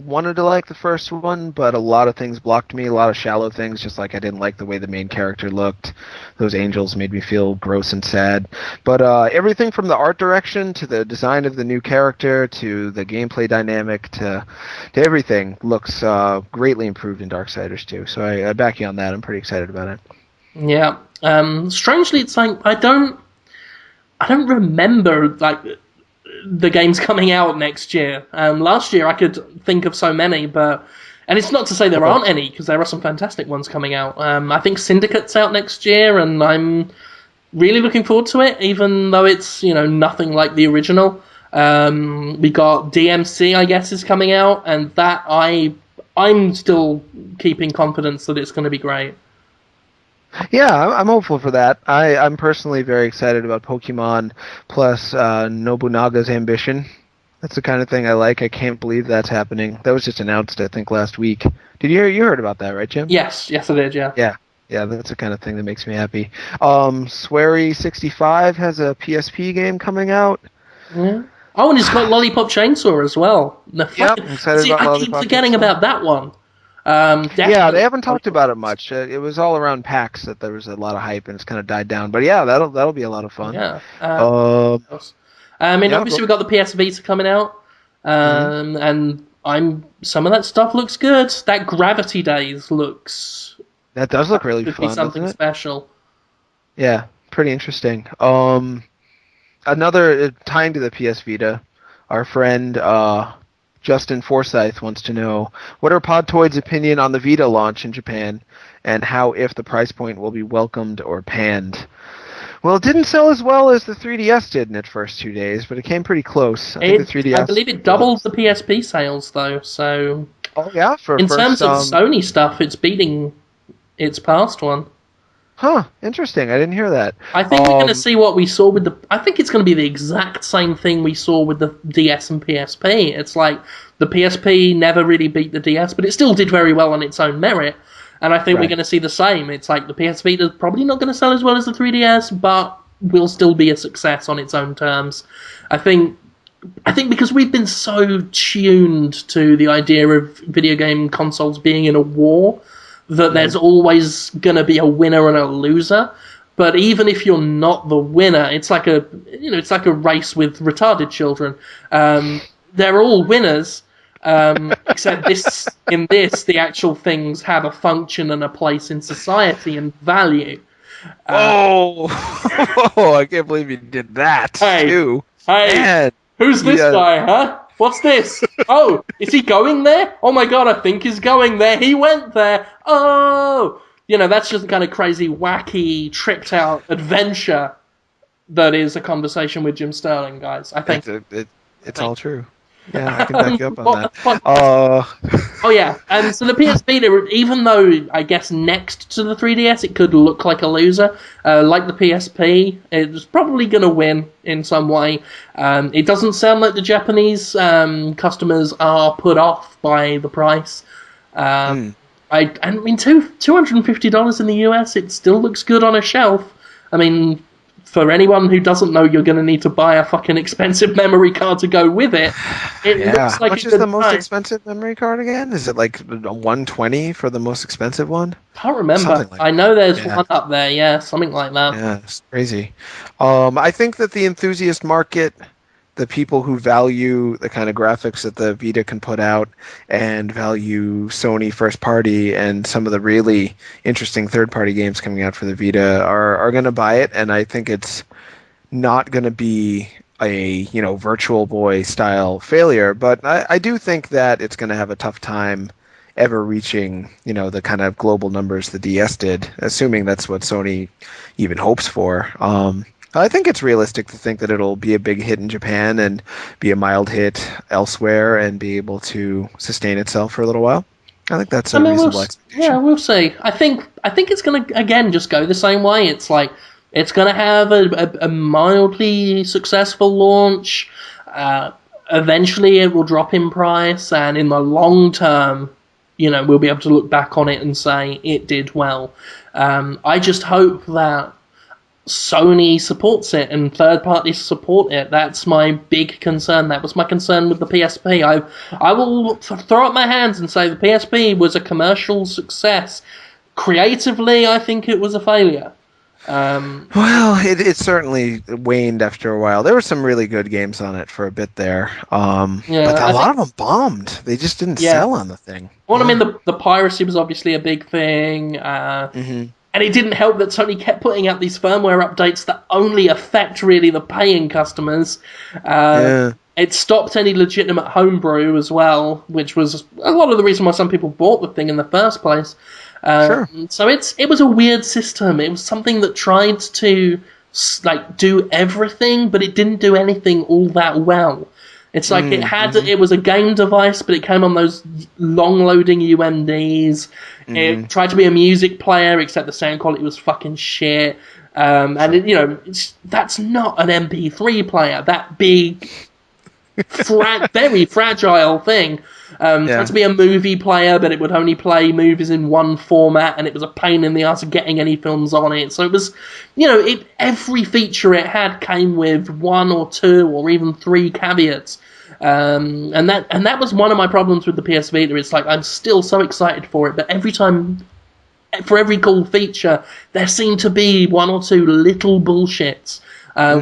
wanted to like the first one, but a lot of things blocked me, a lot of shallow things, just like I didn't like the way the main character looked. Those angels made me feel gross and sad. But everything from the art direction, to the design of the new character, to the gameplay dynamic, to everything looks greatly improved in Darksiders 2. So I back you on that. I'm pretty excited about it. Yeah. Strangely, it's like I don't remember like the games coming out next year. Last year I could think of so many, and it's not to say there aren't any, because there are some fantastic ones coming out. I think Syndicate's out next year, and I'm really looking forward to it, even though it's nothing like the original. We got DMC, I guess, is coming out, and that I'm still keeping confidence that it's going to be great. Yeah, I'm hopeful for that. I'm personally very excited about Pokemon plus Nobunaga's Ambition. That's the kind of thing I like. I can't believe that's happening. That was just announced, I think, last week. You heard about that, right, Jim? Yes, I did, yeah. Yeah, that's the kind of thing that makes me happy. Swery65 has a PSP game coming out. Yeah. Oh, and it's got Lollipop Chainsaw as well. Yep, I'm excited about I keep forgetting about that one. Yeah, they haven't talked about it much. It was all around PAX that there was a lot of hype, and it's kind of died down. But yeah, that'll be a lot of fun. Yeah. Obviously we've got the PS Vita coming out, and some of that stuff looks good. That Gravity Days looks. That does look really fun. Be something special. Yeah, pretty interesting. Another tying to the PS Vita, our friend Justin Forsyth wants to know, what are Podtoid's opinion on the Vita launch in Japan, and how if the price point will be welcomed or panned? Well, it didn't sell as well as the 3DS did in its first 2 days, but it came pretty close. I believe it doubled the PSP sales, though, so... Oh, yeah? In terms of Sony stuff, it's beating its past one. Huh, interesting. I didn't hear that. I think we're going to see what we saw with the... I think it's going to be the exact same thing we saw with the DS and PSP. It's like the PSP never really beat the DS, but it still did very well on its own merit. And I think we're going to see the same. It's like the PSP is probably not going to sell as well as the 3DS, but will still be a success on its own terms. I think because we've been so tuned to the idea of video game consoles being in a war, that there's always going to be a winner and a loser. But even if you're not the winner, it's like a race with retarded children. They're all winners, except the actual things have a function and a place in society and value. I can't believe you did that, too. Hey, man. Who's this guy, huh? What's this? Oh, is he going there? Oh my god, I think he's going there. He went there. Oh! That's just the kind of crazy, wacky, tripped-out adventure that is a conversation with Jim Sterling, guys. I think it's all true. Yeah, I can back you up on that. Oh yeah, and so the PS Vita, even though I guess next to the 3DS it could look like a loser, like the PSP, it's probably going to win in some way. It doesn't sound like the Japanese customers are put off by the price. I mean, $250 in the US, it still looks good on a shelf. I mean, for anyone who doesn't know, you're going to need to buy a fucking expensive memory card to go with it. It looks like how much is the most expensive memory card again? Is it like $120 for the most expensive one? Can't remember. I know there's one up there, yeah, something like that. Yeah, it's crazy. I think that the enthusiast market, the people who value the kind of graphics that the Vita can put out and value Sony first party and some of the really interesting third party games coming out for the Vita are going to buy it, and I think it's not going to be a Virtual Boy style failure, but I do think that it's going to have a tough time ever reaching the kind of global numbers the DS did, assuming that's what Sony even hopes for. I think it's realistic to think that it'll be a big hit in Japan and be a mild hit elsewhere and be able to sustain itself for a little while. I think that's a reasonable expectation. Yeah, we'll see. I think it's going to, again, just go the same way. It's like, it's going to have a mildly successful launch. Eventually it will drop in price, and in the long term, we'll be able to look back on it and say it did well. I just hope that Sony supports it and third parties support it. That's my big concern. That was my concern with the PSP. I will throw up my hands and say the PSP was a commercial success. Creatively, I think it was a failure. Well, it certainly waned after a while. There were some really good games on it for a bit there, but a lot of them bombed. They just didn't sell on the thing. Well, I mean, the piracy was obviously a big thing. And it didn't help that Sony kept putting out these firmware updates that only affect really the paying customers. It stopped any legitimate homebrew as well, which was a lot of the reason why some people bought the thing in the first place. So it was a weird system. It was something that tried to do everything, but it didn't do anything all that well. It's like it was a game device, but it came on those long-loading UMDs. It tried to be a music player, except the sound quality was fucking shit. And that's not an MP3 player. That big, very fragile thing. Tried to be a movie player, but it would only play movies in one format, and it was a pain in the ass of getting any films on it. So it was, every feature it had came with one or two or even three caveats. And that was one of my problems with the PS Vita. It's like, I'm still so excited for it, but every time, for every cool feature, there seemed to be one or two little bullshits.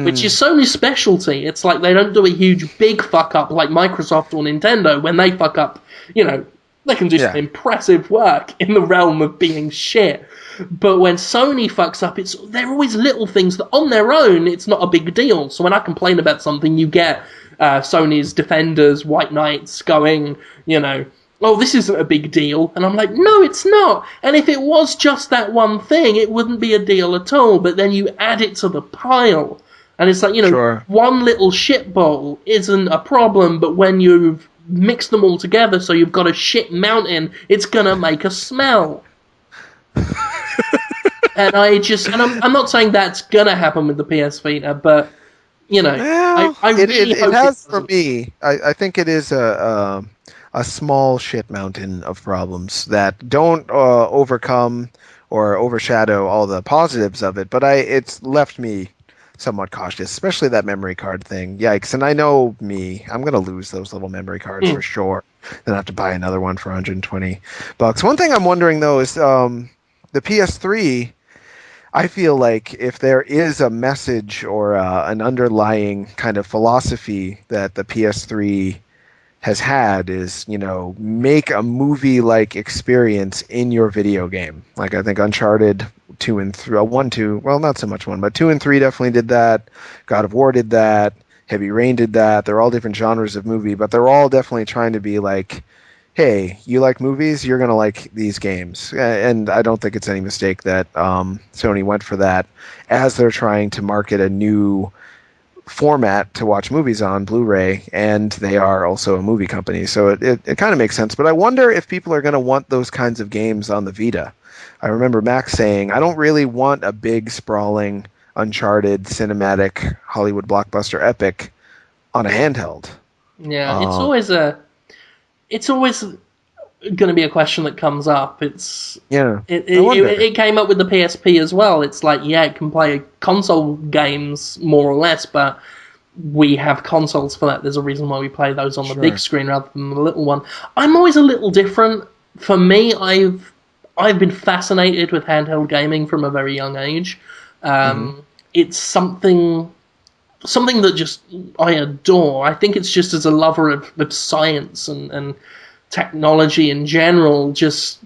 Which is Sony's specialty. It's like they don't do a huge big fuck up like Microsoft or Nintendo. When they fuck up, they can do some impressive work in the realm of being shit. But when Sony fucks up, they're always little things that on their own, it's not a big deal. So when I complain about something, you get Sony's Defenders, White Knights going, oh, this isn't a big deal. And I'm like, no, it's not. And if it was just that one thing, it wouldn't be a deal at all. But then you add it to the pile. And it's like, one little shit bowl isn't a problem, but when you've mixed them all together so you've got a shit mountain, it's going to make a smell. And I'm not saying that's going to happen with the PS Vita, but, I really hope it has for me. I think it is a small shit mountain of problems that don't overcome or overshadow all the positives of it, but it's left me somewhat cautious, especially that memory card thing. Yikes. And I know me, I'm going to lose those little memory cards for sure. Then I have to buy another one for $120. One thing I'm wondering, though, is the PS3, I feel like if there is a message or an underlying kind of philosophy that the PS3 has had is, make a movie-like experience in your video game. Like, I think Uncharted 2 and 3, 1, 2, well, not so much 1, but 2 and 3 definitely did that. God of War did that. Heavy Rain did that. They're all different genres of movie, but they're all definitely trying to be like, hey, you like movies, you're going to like these games. And I don't think it's any mistake that Sony went for that as they're trying to market a new format to watch movies on, Blu-ray, and they are also a movie company. So it kind of makes sense. But I wonder if people are going to want those kinds of games on the Vita. I remember Max saying, I don't really want a big, sprawling, Uncharted, cinematic, Hollywood blockbuster epic on a handheld. Yeah, it's always going to be a question that comes up. It came up with the PSP as well. It's like, yeah, it can play console games more or less, but we have consoles for that. There's a reason why we play those on the big screen rather than the little one. I'm always a little different. For me, I've been fascinated with handheld gaming from a very young age. It's something that just I adore. I think it's just as a lover of science and technology in general, just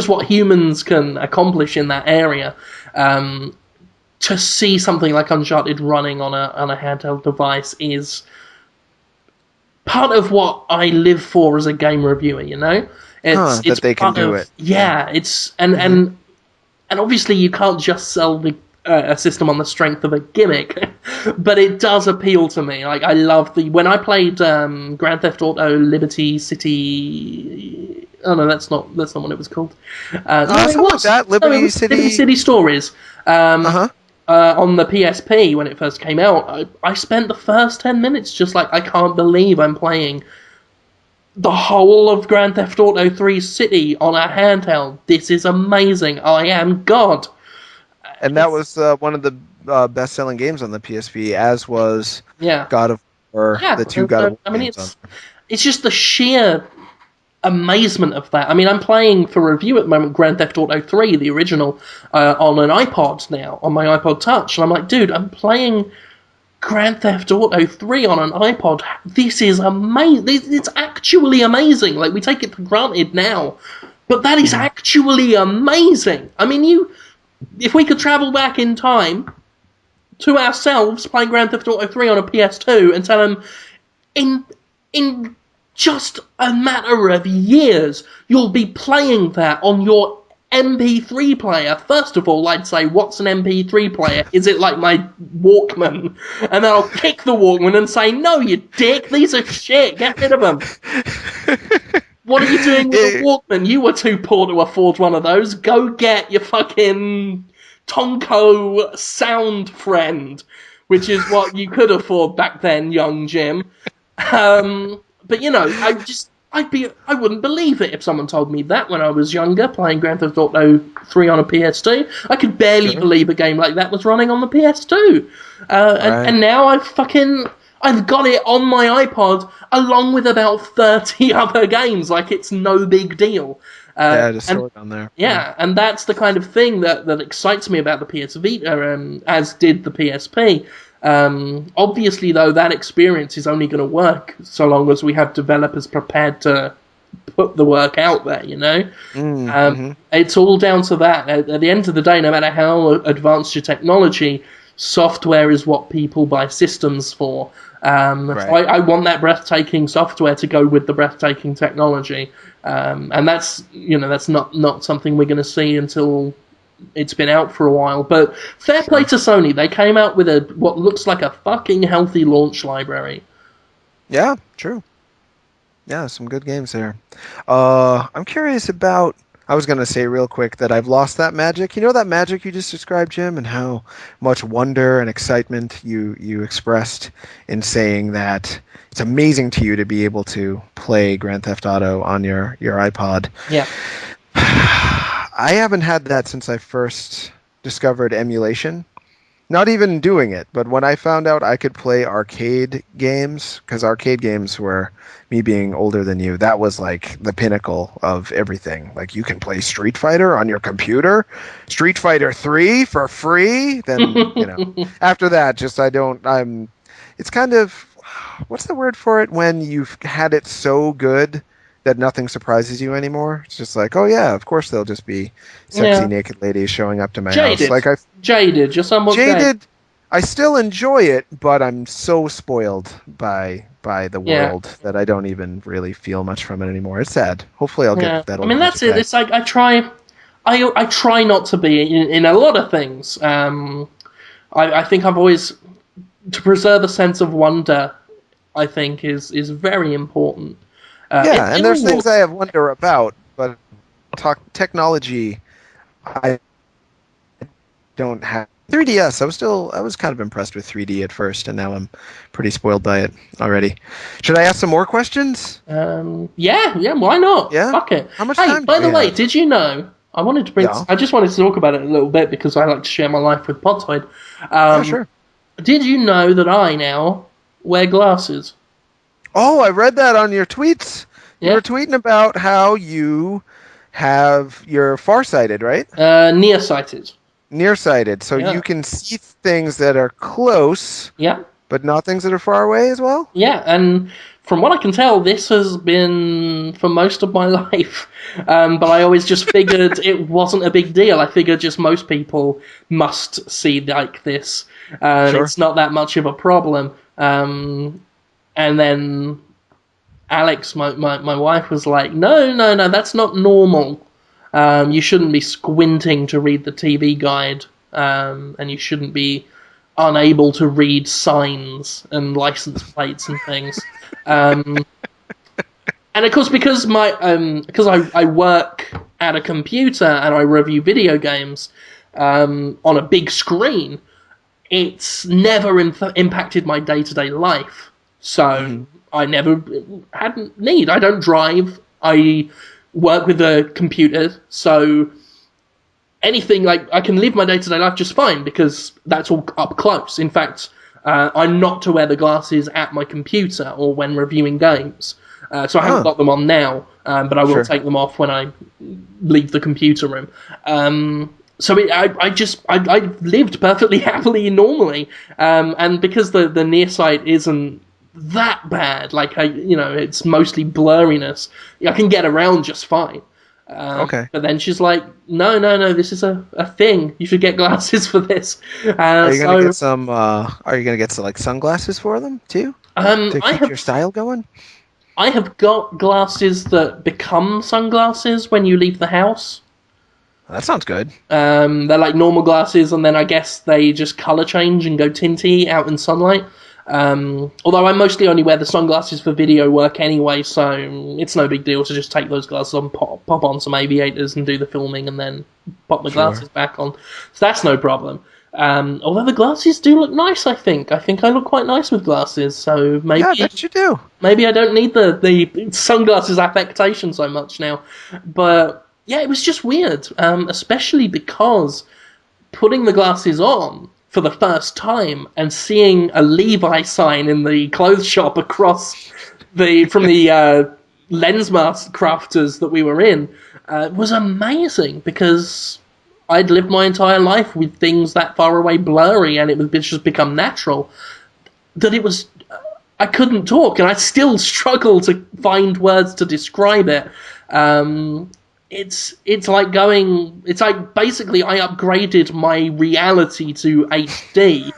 what humans can accomplish in that area. To see something like Uncharted running on a handheld device is part of what I live for as a game reviewer. You know, it's that they can do it. Yeah, it's and obviously you can't just sell a system on the strength of a gimmick, but it does appeal to me. Like, I love when I played Grand Theft Auto Liberty City. Oh no, that's not what it was called. Liberty City Stories. On the PSP when it first came out, I spent the first 10 minutes just like, I can't believe I'm playing the whole of Grand Theft Auto 3 City on a handheld. This is amazing. I am God. And that was one of the best-selling games on the PSP, as was God of War, the two God of War games. It's just the sheer amazement of that. I mean, I'm playing for review at the moment Grand Theft Auto 3, the original, on an iPod now, on my iPod Touch. And I'm like, dude, I'm playing Grand Theft Auto 3 on an iPod. This is amazing. It's actually amazing. Like, we take it for granted now. But that is actually amazing. I mean, if we could travel back in time to ourselves playing Grand Theft Auto 3 on a PS2 and tell them, in just a matter of years, you'll be playing that on your MP3 player. First of all, I'd say, what's an MP3 player? Is it like my Walkman? And then I'll kick the Walkman and say, no, you dick, these are shit, get rid of them. What are you doing with a Walkman? You were too poor to afford one of those. Go get your fucking Tonko sound friend, which is what you could afford back then, young Jim. But you know, I wouldn't believe it if someone told me that when I was younger, playing Grand Theft Auto 3 on a PS2. I could barely believe a game like that was running on the PS2. And now I've got it on my iPod along with about 30 other games. Like, it's no big deal. Just throw it on there. Yeah, and that's the kind of thing that excites me about the PS Vita, as did the PSP. Obviously, though, that experience is only going to work so long as we have developers prepared to put the work out there, you know? It's all down to that. At the end of the day, no matter how advanced your technology, software is what people buy systems for. So I want that breathtaking software to go with the breathtaking technology. And that's not something we're going to see until it's been out for a while. But fair play to Sony. They came out with what looks like a fucking healthy launch library. Yeah, true. Yeah, some good games there. I'm curious about... I was going to say real quick that I've lost that magic. You know that magic you just described, Jim, and how much wonder and excitement you expressed in saying that it's amazing to you to be able to play Grand Theft Auto on your iPod. Yeah. I haven't had that since I first discovered emulation. Not even doing it, but when I found out I could play arcade games, because arcade games were, me being older than you, that was like the pinnacle of everything. Like, you can play Street Fighter on your computer, Street Fighter 3 for free, then, you know, after that, it's kind of, what's the word for it, when you've had it so good that nothing surprises you anymore? It's just like, oh yeah, of course there'll just be sexy naked ladies showing up to my house. Like, Jaded. You're somewhat jaded. I still enjoy it, but I'm so spoiled by the world that I don't even really feel much from it anymore. It's sad. Hopefully, I'll get that. I mean, that's it. Back. It's like I try not to be in a lot of things. I think I've always to preserve a sense of wonder. I think is very important. And there's things I have wonder about, but technology, I don't have. 3DS, I was kind of impressed with 3D at first, and now I'm pretty spoiled by it already. Should I ask some more questions? Yeah, why not? Yeah? Fuck it. How much time by the way, have? did you know, I just wanted to talk about it a little bit because I like to share my life with Podtoid. Sure. Did you know that I now wear glasses? Oh, I read that on your tweets. You were tweeting about how you're farsighted, right? Nearsighted. Nearsighted, so you can see things that are close, but not things that are far away as well? Yeah, and from what I can tell, this has been for most of my life. But I always just figured it wasn't a big deal. I figured just most people must see like this. It's not that much of a problem. And then Alex, my wife, was like, no, that's not normal. You shouldn't be squinting to read the TV guide, and you shouldn't be unable to read signs and license plates and things. And of course, because I work at a computer and I review video games on a big screen, it's never impacted my day-to-day life. So I never had need. I don't drive. I work with a computer, so anything like I can live my day-to-day life just fine because that's all up close. In fact, I'm not to wear the glasses at my computer or when reviewing games, so I haven't got them on now, but I will take them off when I leave the computer room. So I lived perfectly happily normally, and because the near sight isn't that bad, like it's mostly blurriness, I can get around just fine. But then she's like, no, this is a thing. You should get glasses for this. Are you gonna get some? Are you gonna get some like sunglasses for them too? To keep your style going. I have got glasses that become sunglasses when you leave the house. That sounds good. They're like normal glasses, and then I guess they just color change and go tinty out in sunlight. Although I mostly only wear the sunglasses for video work anyway, so it's no big deal to just take those glasses on, pop on some aviators and do the filming and then pop my glasses back on. So that's no problem. Although the glasses do look nice, I think. I think I look quite nice with glasses, so maybe... Yeah, that you do. Maybe I don't need the sunglasses affectation so much now. But, yeah, it was just weird, especially because putting the glasses on for the first time and seeing a Levi sign in the clothes shop across from the lens mask crafters that we were in was amazing because I'd lived my entire life with things that far away blurry, and it's just become natural that it was... I couldn't talk, and I still struggle to find words to describe it. It's like basically I upgraded my reality to HD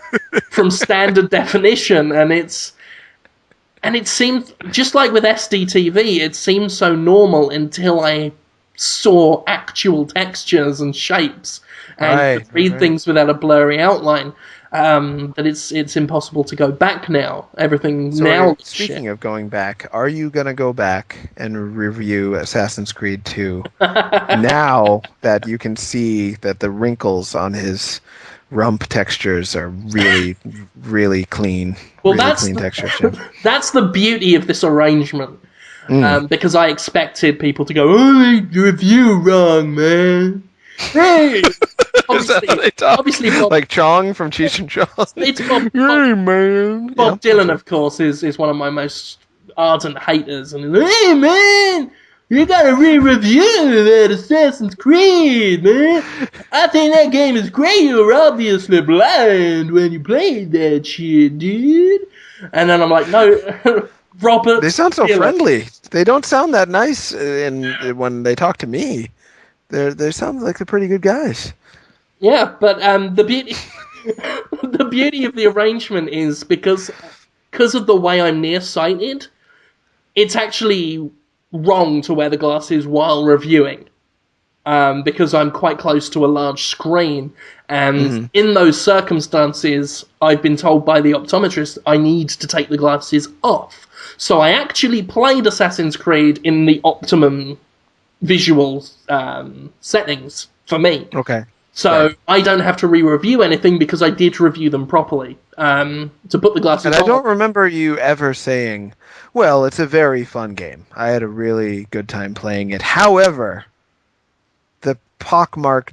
from standard definition, and it seemed just like with SD-TV, it seemed so normal until I saw actual textures and shapes and could read things without a blurry outline. That it's impossible to go back now. Everything so now. Speaking of going back, are you gonna go back and review Assassin's Creed 2 now that you can see that the wrinkles on his rump textures are really, really clean? Well, really clean textures. That's the beauty of this arrangement. Because I expected people to go, "Oh, you review wrong, man." Hey. Obviously, Bob, like Chong from Cheech and Chong. It's Bob, hey, man. Bob Dylan, of course, is one of my most ardent haters. And hey, man, you gotta re-review that Assassin's Creed, man. I think that game is great. You were obviously blind when you played that shit, dude. And then I'm like, no, Robert. They sound so friendly. They don't sound that nice when they talk to me. They sound like they're pretty good guys. Yeah, but the beauty The beauty of the arrangement is because of the way I'm nearsighted, it's actually wrong to wear the glasses while reviewing. Because I'm quite close to a large screen. And in those circumstances, I've been told by the optometrist I need to take the glasses off. So I actually played Assassin's Creed in the optimum visual settings for me. Okay. So I don't have to re-review anything because I did review them properly. To put the glasses on. And I don't remember you ever saying, well, it's a very fun game. I had a really good time playing it. However, the pockmark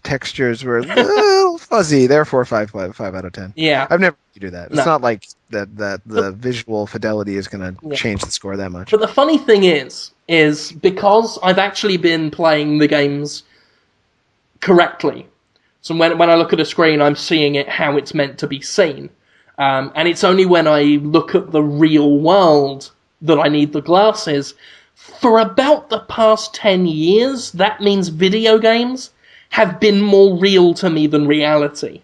textures were a little fuzzy, therefore 5 out of 10. Yeah. I've never do that. It's No. not like that the visual fidelity is going to change the score that much. But the funny thing is because I've actually been playing the games correctly. So when I look at a screen, I'm seeing it how it's meant to be seen. And it's only when I look at the real world that I need the glasses. For about the past 10 years, that means video games have been more real to me than reality.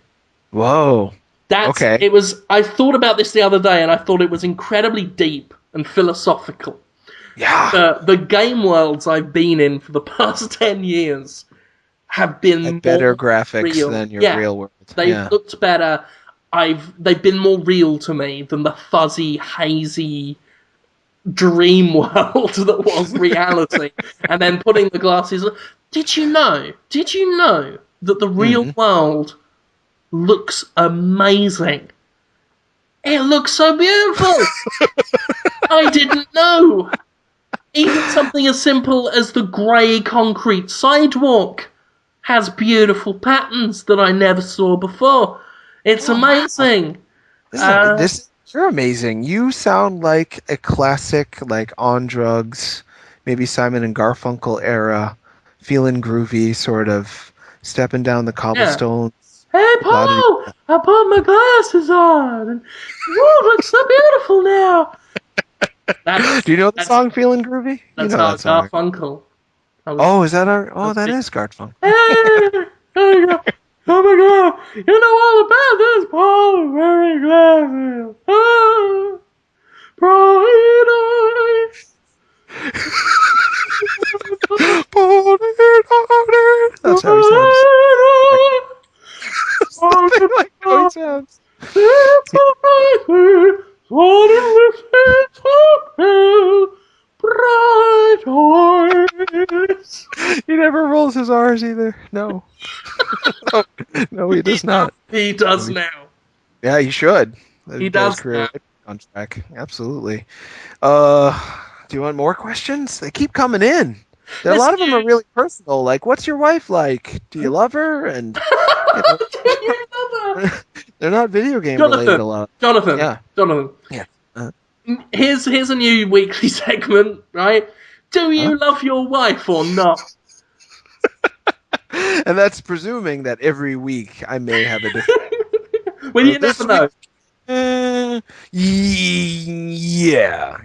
Whoa. Okay. I thought about this the other day, and I thought it was incredibly deep and philosophical. Yeah. The game worlds I've been in for the past 10 years have been better more graphics real. than your real world. They've looked better. They've been more real to me than the fuzzy, hazy dream world that was reality. And then putting the glasses on. Did you know that the real world looks amazing? It looks so beautiful. I didn't know. Even something as simple as the grey concrete sidewalk has beautiful patterns that I never saw before. It's amazing. You're amazing. You sound like a classic, like On Drugs, maybe Simon and Garfunkel era, feeling groovy, sort of stepping down the cobblestones. Hey, Paul! I put my glasses on, and it looks so beautiful now. Do you know the song "Feeling Groovy"? That's you know that song. Garfunkel. Oh, is that our? Oh, that is Garfunkel. Hey! Oh my God! You know all about this, Paul. Wearing glasses. Oh, bright eyes. That's how he sounds. Something like how he sounds. Bright eyes. He never rolls his R's either. No. No, he does not. He does now. Yeah, he should. He does now. On track. Absolutely. Do you want more questions? They keep coming in. A lot of them are really personal. Like, what's your wife like? Do you love her? And they're not video game related a lot. Jonathan. Yeah. Here's a new weekly segment, right? Do you love your wife or not? And that's presuming that every week I may have a different. Well, you never know. Yeah,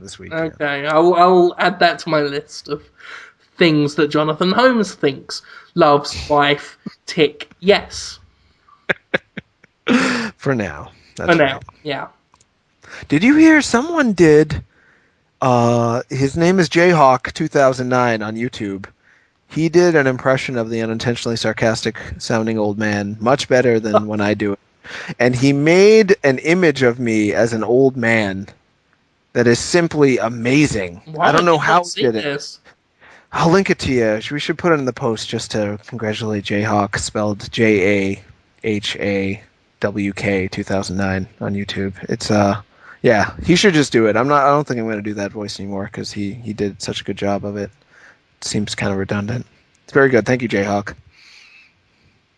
this week. Okay, yeah. I'll add that to my list of things that Jonathan Holmes thinks. Loves, wife, tick, yes. For now. For now, yeah. Did you hear someone did, his name is Jayhawk2009 on YouTube. He did an impression of the unintentionally sarcastic sounding old man, much better than when I do it. And he made an image of me as an old man that is simply amazing. I don't know how he did it. I'll link it to you. We should put it in the post just to congratulate Jayhawk, spelled Jahawk 2009 on YouTube. It's yeah, he should just do it. I don't think I'm going to do that voice anymore because he did such a good job of it. It seems kind of redundant. It's very good. Thank you, Jayhawk.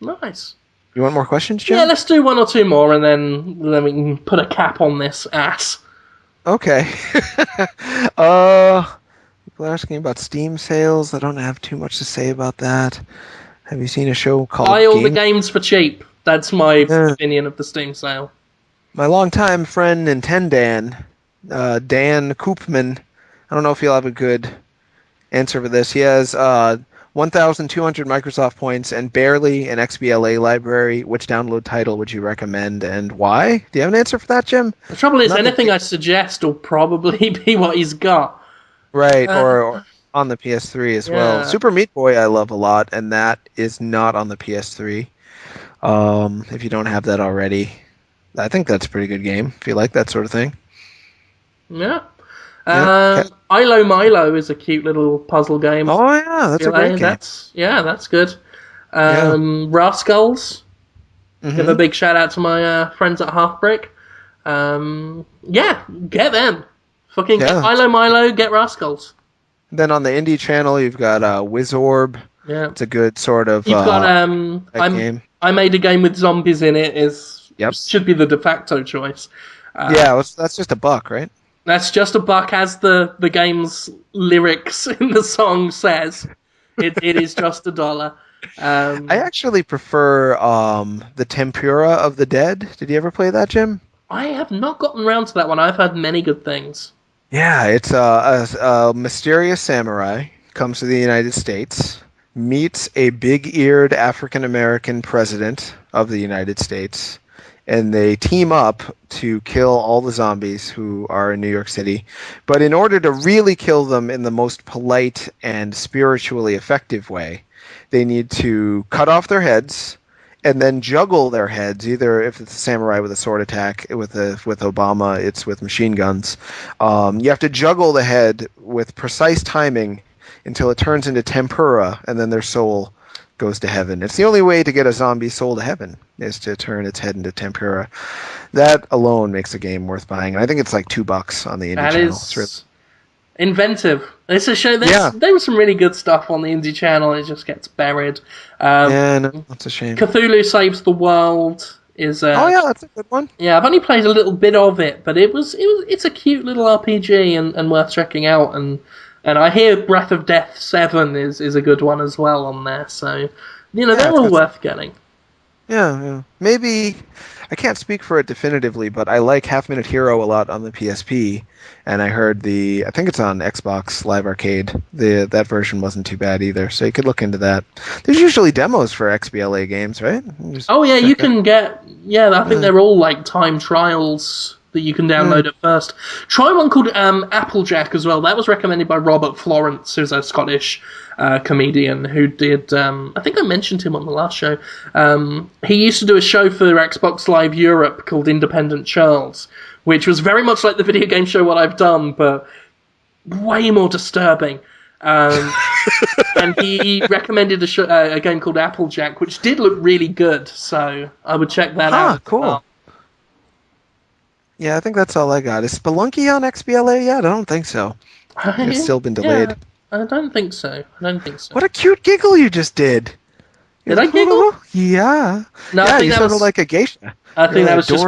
Nice. You want more questions, Jim? Yeah, let's do one or two more, and then we can put a cap on this ass. Okay. People are asking about Steam sales. I don't have too much to say about that. Have you seen a show called Buy all the games for cheap. That's my opinion of the Steam sale. My longtime friend Nintendan, Dan Koopman, I don't know if he'll have a good answer for this. He has 1,200 Microsoft points, and barely an XBLA library. Which download title would you recommend, and why? Do you have an answer for that, Jim? The trouble is, anything I suggest will probably be what he's got. Right, or on the PS3 as well. Super Meat Boy I love a lot, and that is not on the PS3. If you don't have that already, I think that's a pretty good game, if you like that sort of thing. Yeah. Ilo Milo is a cute little puzzle game. Oh, yeah, that's a great game. That's good. Rascals. Give a big shout out to my friends at Halfbrick. Get them. Fucking get Ilo Milo, get Rascals. Then on the indie channel, you've got Wizorb. Yeah. It's a good sort of You've got game. I Made a Game with Zombies in it should be the de facto choice. That's just $1, right? That's just $1, as the game's lyrics in the song says. It is just $1. I actually prefer the Tempura of the Dead. Did you ever play that, Jim? I have not gotten around to that one. I've heard many good things. Yeah, it's a mysterious samurai comes to the United States, meets a big-eared African-American president of the United States, and they team up to kill all the zombies who are in New York City. But in order to really kill them in the most polite and spiritually effective way, they need to cut off their heads and then juggle their heads. Either if it's a samurai with a sword attack, with Obama, it's with machine guns. You have to juggle the head with precise timing until it turns into tempura, and then their soul goes to heaven. It's the only way to get a zombie soul to heaven, is to turn its head into tempura. That alone makes a game worth buying. And I think it's like $2 on the indie channel. It's really inventive. It's a show. There was some really good stuff on the indie channel. It just gets buried. That's a shame. Cthulhu Saves the World is. That's a good one. Yeah, I've only played a little bit of it, but it's a cute little RPG and worth checking out. And I hear Breath of Death 7 is a good one as well on there. So they're all worth getting. Yeah. Maybe I can't speak for it definitively, but I like Half Minute Hero a lot on the PSP. And I heard I think it's on Xbox Live Arcade. That version wasn't too bad either, so you could look into that. There's usually demos for XBLA games, right? You can get. Yeah, I think they're all like time trials that you can download at first. Try one called Applejack as well. That was recommended by Robert Florence, who's a Scottish comedian who did. I think I mentioned him on the last show. He used to do a show for Xbox Live Europe called Independent Charles, which was very much like the video game show What I've Done, but way more disturbing. And he recommended a game called Applejack, which did look really good, so I would check that out. Cool. Yeah, I think that's all I got. Is Spelunky on XBLA yet? I don't think so. It's still been delayed. Yeah, I don't think so. What a cute giggle you just did. Did I giggle? Yeah. No, I think you sounded like a geisha. I think that was just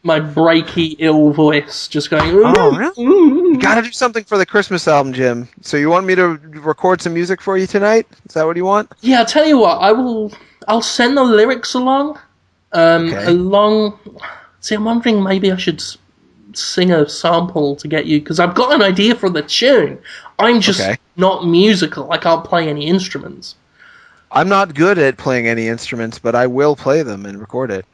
my breaky, ill voice just going, really? You gotta do something for the Christmas album, Jim. So you want me to record some music for you tonight? Is that what you want? Yeah, I'll tell you what. I'll send the lyrics along. See, I'm wondering maybe I should sing a sample to get you, because I've got an idea for the tune. I'm just not musical. I can't play any instruments. I'm not good at playing any instruments, but I will play them and record it.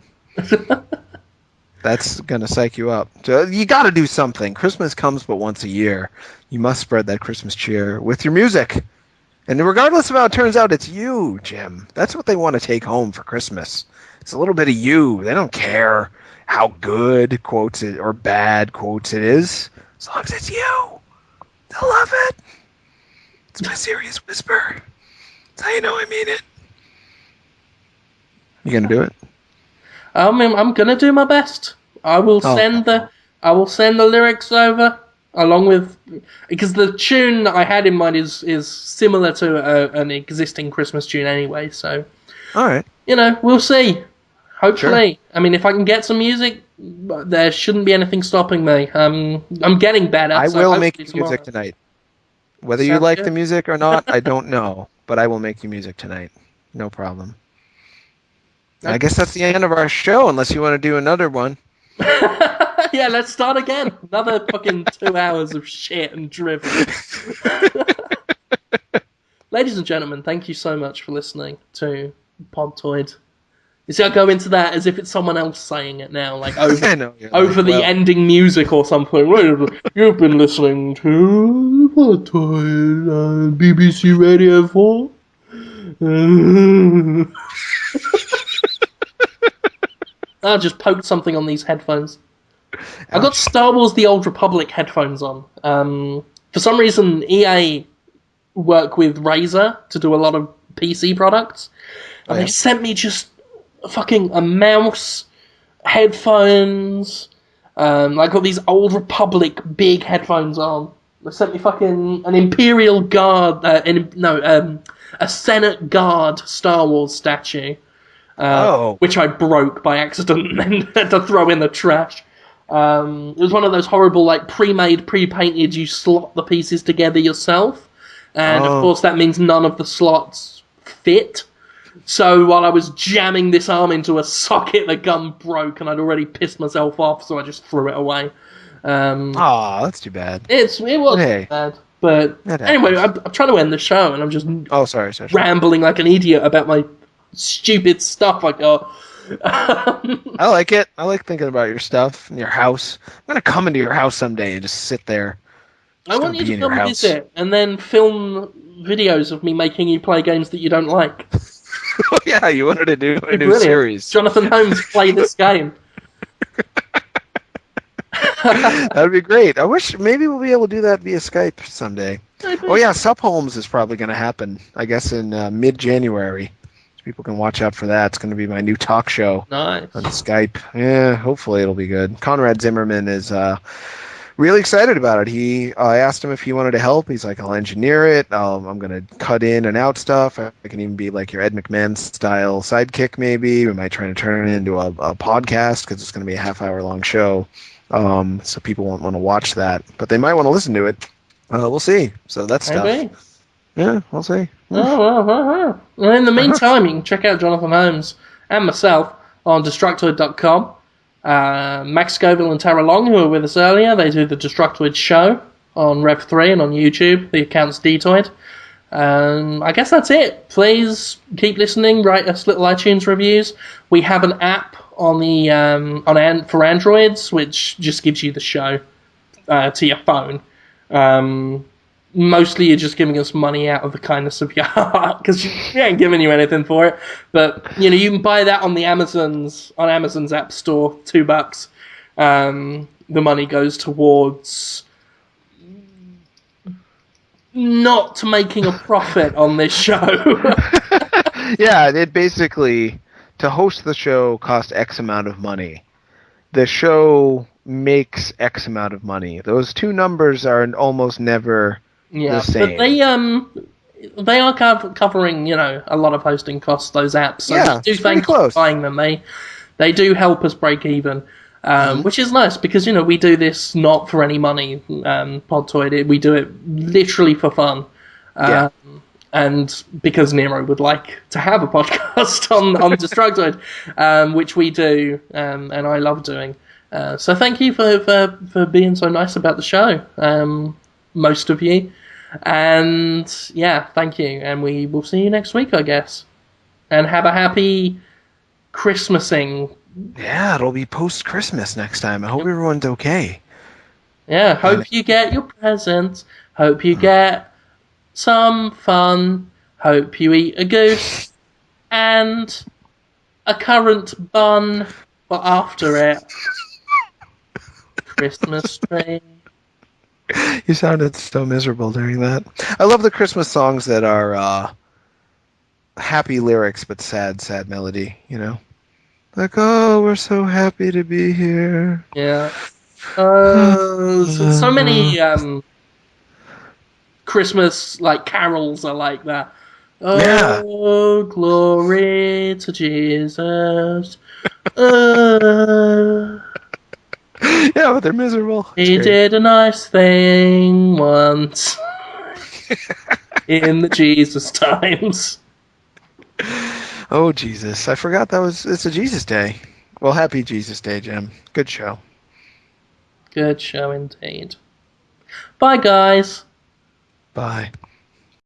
That's going to psych you up. So you got to do something. Christmas comes but once a year. You must spread that Christmas cheer with your music. And regardless of how it turns out, it's you, Jim. That's what they want to take home for Christmas. It's a little bit of you. They don't care how good, quotes it, or bad, quotes it is. As long as it's you. They'll love it. It's my serious whisper. That's how you know I mean it. You going to do it? I'm gonna do my best. I will send the lyrics over along with, because the tune that I had in mind is similar to an existing Christmas tune anyway. So, all right, we'll see. Hopefully, sure. I mean, if I can get some music, there shouldn't be anything stopping me. I'm getting better. I will make you music tonight. Whether you like the music or not, I don't know, but I will make you music tonight. No problem. I guess that's the end of our show, unless you want to do another one. Yeah, let's start again. Another fucking 2 hours of shit and drivel. Ladies and gentlemen, thank you so much for listening to Podtoid. You see, I go into that as if it's someone else saying it now, like over, the ending music or something. You've been listening to Podtoid, BBC Radio 4. I just poked something on these headphones. I got Star Wars The Old Republic headphones on. For some reason, EA work with Razer to do a lot of PC products. And they sent me just a mouse, headphones. I got these Old Republic big headphones on. They sent me an Imperial Guard, a Senate Guard Star Wars statue. Which I broke by accident and had to throw in the trash. It was one of those horrible, pre-made, pre-painted, you slot the pieces together yourself. And, of course, that means none of the slots fit. So while I was jamming this arm into a socket, the gun broke, and I'd already pissed myself off, so I just threw it away. That's too bad. It was too bad. But anyway, I'm trying to end the show, and I'm just sorry. rambling like an idiot about my stupid stuff I got. I like it. I like thinking about your stuff and your house. I'm going to come into your house someday and just sit there. I want you to come visit and then film videos of me making you play games that you don't like. Oh, yeah, you wanted to do a new series. Jonathan Holmes, play this game. That would be great. I wish maybe we'll be able to do that via Skype someday. Oh, yeah, Sup Holmes is probably going to happen, I guess, in mid-January. People can watch out for that. It's going to be my new talk show on Skype. Yeah, hopefully it'll be good. Conrad Zimmerman is really excited about it. I asked him if he wanted to help. He's like, I'll engineer it. I'm going to cut in and out stuff. I can even be like your Ed McMahon style sidekick maybe. We might try to turn it into a podcast because it's going to be a half-hour long show. So people won't want to watch that. But they might want to listen to it. We'll see. So that's stuff. Yeah, we'll see. Well, in the meantime, you can check out Jonathan Holmes and myself on Destructoid.com. Max Scoville and Tara Long, who were with us earlier, they do the Destructoid show on Rev3 and on YouTube. The account's Dtoid. I guess that's it. Please keep listening. Write us little iTunes reviews. We have an app on for Androids, which just gives you the show to your phone. Mostly you're just giving us money out of the kindness of your heart because we ain't giving you anything for it. But you can buy that on Amazon's App Store, $2. The money goes towards not making a profit on this show. Yeah, it basically, to host the show costs X amount of money. The show makes X amount of money. Those two numbers are almost never the same. But they are covering, a lot of hosting costs, those apps. So yeah, we do thank you for buying them. They do help us break even, which is nice because, we do this not for any money, Podtoid. We do it literally for fun. And because Nero would like to have a podcast on Destructoid, which we do, and I love doing. So thank you for being so nice about the show, most of you. And yeah, thank you. And we will see you next week, I guess. And have a happy Christmasing. Yeah, it'll be post-Christmas next time. I hope everyone's okay. Yeah, hope you get your presents. Hope you get some fun. Hope you eat a goose and a currant bun, but after it, Christmas tree. You sounded so miserable during that. I love the Christmas songs that are happy lyrics but sad melody, Like, oh, we're so happy to be here. Yeah. So many Christmas carols are like that. Oh, glory to Jesus. Yeah, but they're miserable. He did a nice thing once in the Jesus times. Oh, Jesus. I forgot it's a Jesus Day. Well, happy Jesus Day, Jim. Good show. Good show indeed. Bye, guys. Bye.